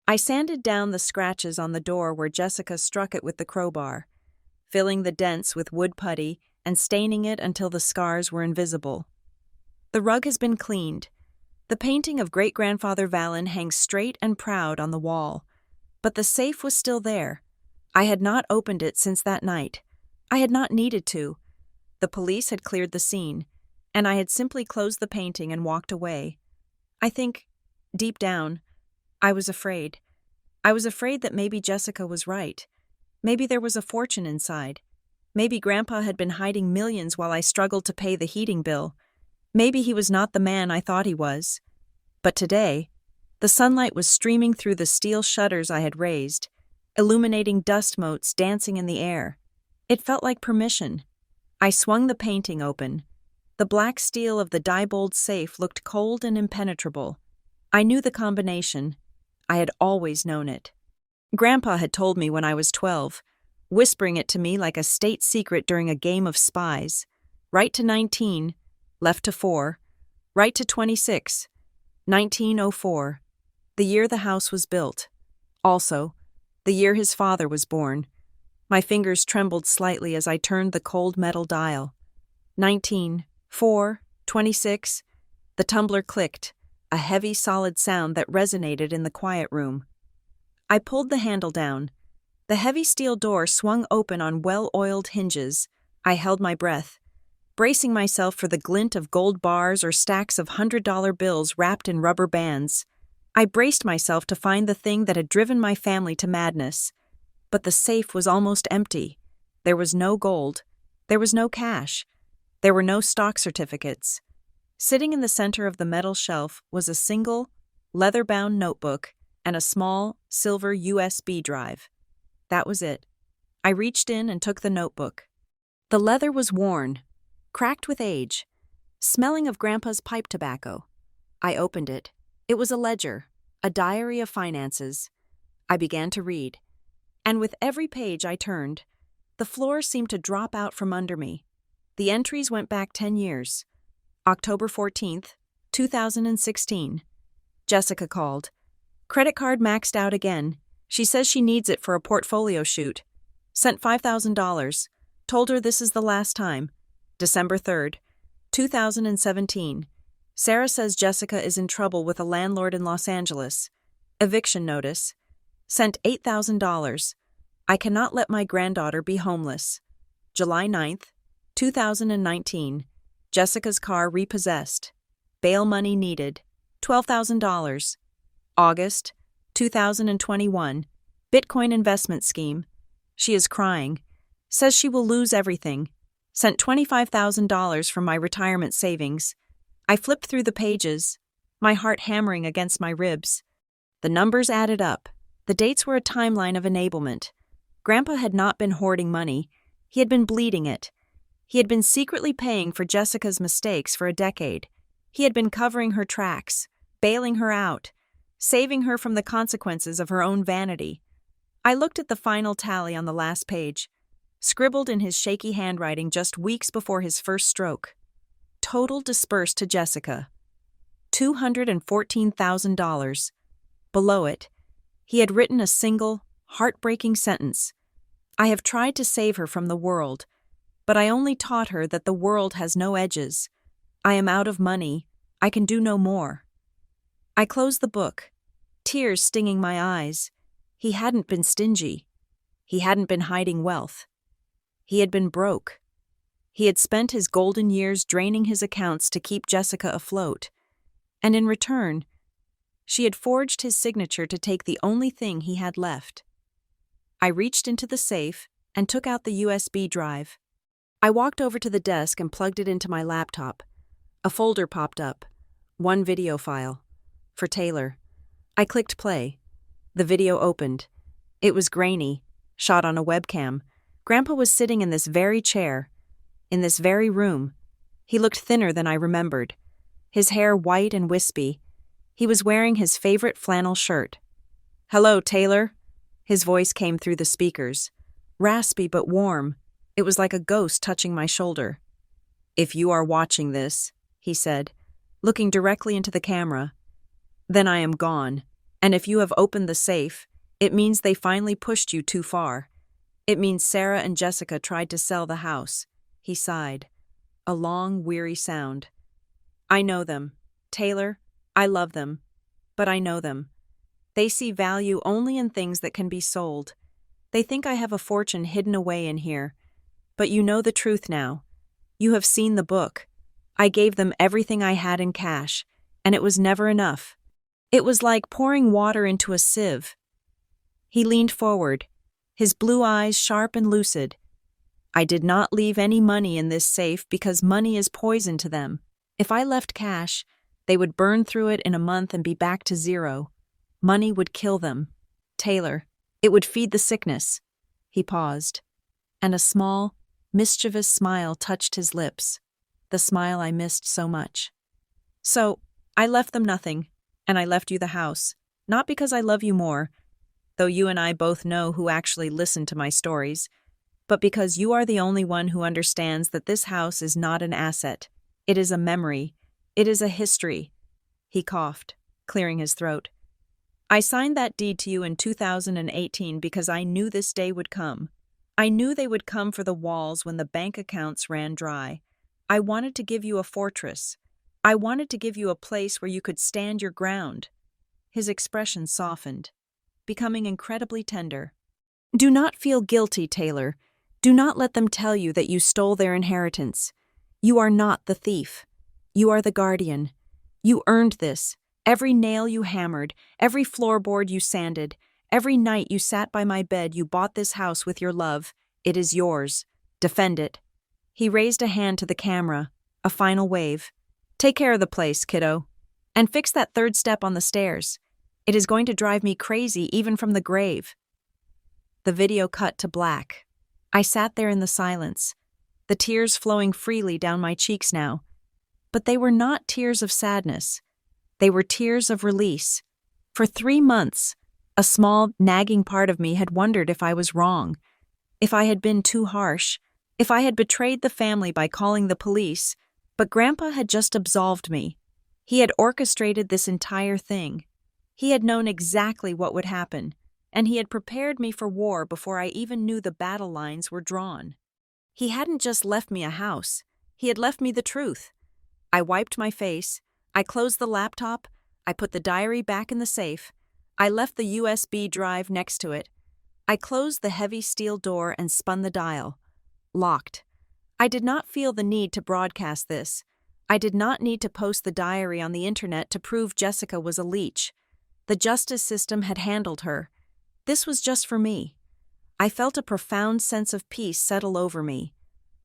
A: I sanded down the scratches on the door where Jessica struck it with the crowbar, filling the dents with wood putty and staining it until the scars were invisible. The rug has been cleaned. The painting of great-grandfather Vallon hangs straight and proud on the wall. But the safe was still there. I had not opened it since that night. I had not needed to. The police had cleared the scene, and I had simply closed the painting and walked away. I think, deep down, I was afraid. I was afraid that maybe Jessica was right. Maybe there was a fortune inside. Maybe Grandpa had been hiding millions while I struggled to pay the heating bill. Maybe he was not the man I thought he was. But today, the sunlight was streaming through the steel shutters I had raised, illuminating dust motes dancing in the air. It felt like permission. I swung the painting open. The black steel of the Diebold safe looked cold and impenetrable. I knew the combination. I had always known it. Grandpa had told me when I was 12, whispering it to me like a state secret during a game of spies. Right to 19, left to 4, right to 26, 1904, the year the house was built. Also, the year his father was born. My fingers trembled slightly as I turned the cold metal dial. 19, 4, 26. The tumbler clicked, a heavy, solid sound that resonated in the quiet room. I pulled the handle down. The heavy steel door swung open on well-oiled hinges. I held my breath, bracing myself for the glint of gold bars or stacks of $100 bills wrapped in rubber bands. I braced myself to find the thing that had driven my family to madness. But the safe was almost empty. There was no gold. There was no cash. There were no stock certificates. Sitting in the center of the metal shelf was a single, leather-bound notebook and a small, silver USB drive. That was it. I reached in and took the notebook. The leather was worn, cracked with age, smelling of Grandpa's pipe tobacco. I opened it. It was a ledger, a diary of finances. I began to read. And with every page I turned, the floor seemed to drop out from under me. The entries went back 10 years. October 14th, 2016. Jessica called. Credit card maxed out again. She says she needs it for a portfolio shoot. Sent $5,000. Told her this is the last time. December 3rd, 2017. Sarah says Jessica is in trouble with a landlord in Los Angeles. Eviction notice. Sent $8,000. I cannot let my granddaughter be homeless. July 9th, 2019. Jessica's car repossessed. Bail money needed. $12,000. August, 2021. Bitcoin investment scheme. She is crying. Says she will lose everything. Sent $25,000 from my retirement savings. I flipped through the pages, my heart hammering against my ribs. The numbers added up. The dates were a timeline of enablement. Grandpa had not been hoarding money. He had been bleeding it. He had been secretly paying for Jessica's mistakes for a decade. He had been covering her tracks, bailing her out, saving her from the consequences of her own vanity. I looked at the final tally on the last page, scribbled in his shaky handwriting just weeks before his first stroke. Total disbursed to Jessica. $214,000. Below it, he had written a single, heartbreaking sentence. I have tried to save her from the world, but I only taught her that the world has no edges. I am out of money. I can do no more. I closed the book, tears stinging my eyes. He hadn't been stingy. He hadn't been hiding wealth. He had been broke. He had spent his golden years draining his accounts to keep Jessica afloat. And in return, she had forged his signature to take the only thing he had left. I reached into the safe and took out the USB drive. I walked over to the desk and plugged it into my laptop. A folder popped up. One video file. For Taylor. I clicked play. The video opened. It was grainy, shot on a webcam. Grandpa was sitting in this very chair, in this very room. He looked thinner than I remembered. His hair white and wispy. He was wearing his favorite flannel shirt. "Hello, Taylor." His voice came through the speakers. Raspy but warm. It was like a ghost touching my shoulder. "If you are watching this," he said, looking directly into the camera, "then I am gone. And if you have opened the safe, it means they finally pushed you too far. It means Sarah and Jessica tried to sell the house." He sighed. A long, weary sound. "I know them. Taylor, I love them. But I know them. They see value only in things that can be sold. They think I have a fortune hidden away in here. But you know the truth now. You have seen the book. I gave them everything I had in cash, and it was never enough. It was like pouring water into a sieve." He leaned forward, his blue eyes sharp and lucid. "I did not leave any money in this safe because money is poison to them. If I left cash, they would burn through it in a month and be back to zero. Money would kill them. Taylor, it would feed the sickness." He paused, and a small, mischievous smile touched his lips, the smile I missed so much. "So, I left them nothing, and I left you the house, not because I love you more, though you and I both know who actually listened to my stories, but because you are the only one who understands that this house is not an asset. It is a memory. It is a history." He coughed, clearing his throat. "I signed that deed to you in 2018 because I knew this day would come. I knew they would come for the walls when the bank accounts ran dry. I wanted to give you a fortress. I wanted to give you a place where you could stand your ground." His expression softened, becoming incredibly tender. "Do not feel guilty, Taylor. Do not let them tell you that you stole their inheritance. You are not the thief. You are the guardian. You earned this. Every nail you hammered, every floorboard you sanded, every night you sat by my bed, you bought this house with your love. It is yours. Defend it." He raised a hand to the camera, a final wave. "Take care of the place, kiddo. And fix that third step on the stairs. It is going to drive me crazy even from the grave." The video cut to black. I sat there in the silence, the tears flowing freely down my cheeks now. But they were not tears of sadness. They were tears of release. For 3 months, a small, nagging part of me had wondered if I was wrong, if I had been too harsh, if I had betrayed the family by calling the police, but Grandpa had just absolved me. He had orchestrated this entire thing. He had known exactly what would happen, and he had prepared me for war before I even knew the battle lines were drawn. He hadn't just left me a house, he had left me the truth. I wiped my face, I closed the laptop, I put the diary back in the safe, I left the USB drive next to it. I closed the heavy steel door and spun the dial. Locked. I did not feel the need to broadcast this. I did not need to post the diary on the internet to prove Jessica was a leech. The justice system had handled her. This was just for me. I felt a profound sense of peace settle over me,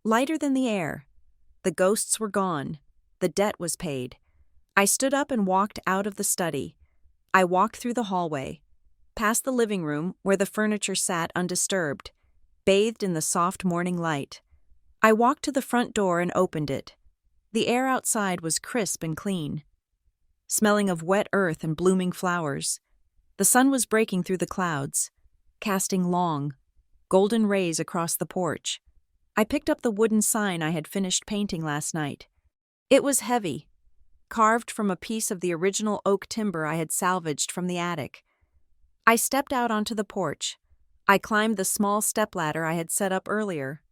A: lighter than the air. The ghosts were gone. The debt was paid. I stood up and walked out of the study. I walked through the hallway, past the living room where the furniture sat undisturbed, bathed in the soft morning light. I walked to the front door and opened it. The air outside was crisp and clean, smelling of wet earth and blooming flowers. The sun was breaking through the clouds, casting long, golden rays across the porch. I picked up the wooden sign I had finished painting last night. It was heavy, carved from a piece of the original oak timber I had salvaged from the attic. I stepped out onto the porch. I climbed the small stepladder I had set up earlier.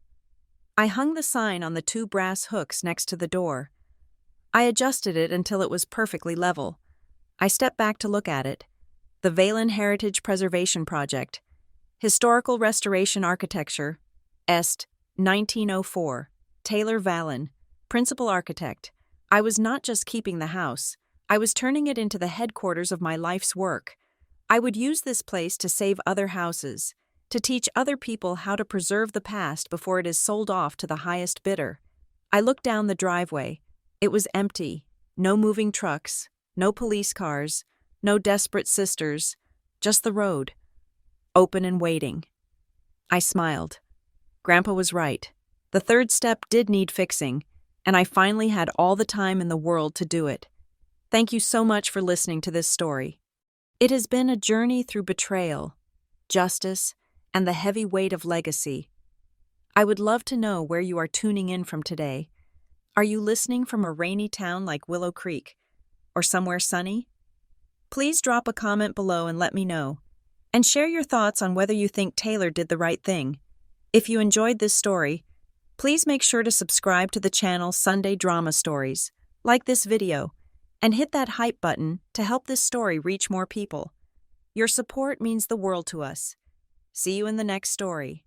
A: I hung the sign on the 2 brass hooks next to the door. I adjusted it until it was perfectly level. I stepped back to look at it. The Valen Heritage Preservation Project. Historical Restoration Architecture. Est. 1904. Taylor Valen. Principal Architect. I was not just keeping the house. I was turning it into the headquarters of my life's work. I would use this place to save other houses, to teach other people how to preserve the past before it is sold off to the highest bidder. I looked down the driveway. It was empty. No moving trucks, no police cars, no desperate sisters, just the road, open and waiting. I smiled. Grandpa was right. The 3rd step did need fixing, and I finally had all the time in the world to do it. Thank you so much for listening to this story. It has been a journey through betrayal, justice, and the heavy weight of legacy. I would love to know where you are tuning in from today. Are you listening from a rainy town like Willow Creek, or somewhere sunny? Please drop a comment below and let me know, and share your thoughts on whether you think Taylor did the right thing. If you enjoyed this story, please make sure to subscribe to the channel Sunday Drama Stories, like this video, and hit that hype button to help this story reach more people. Your support means the world to us. See you in the next story.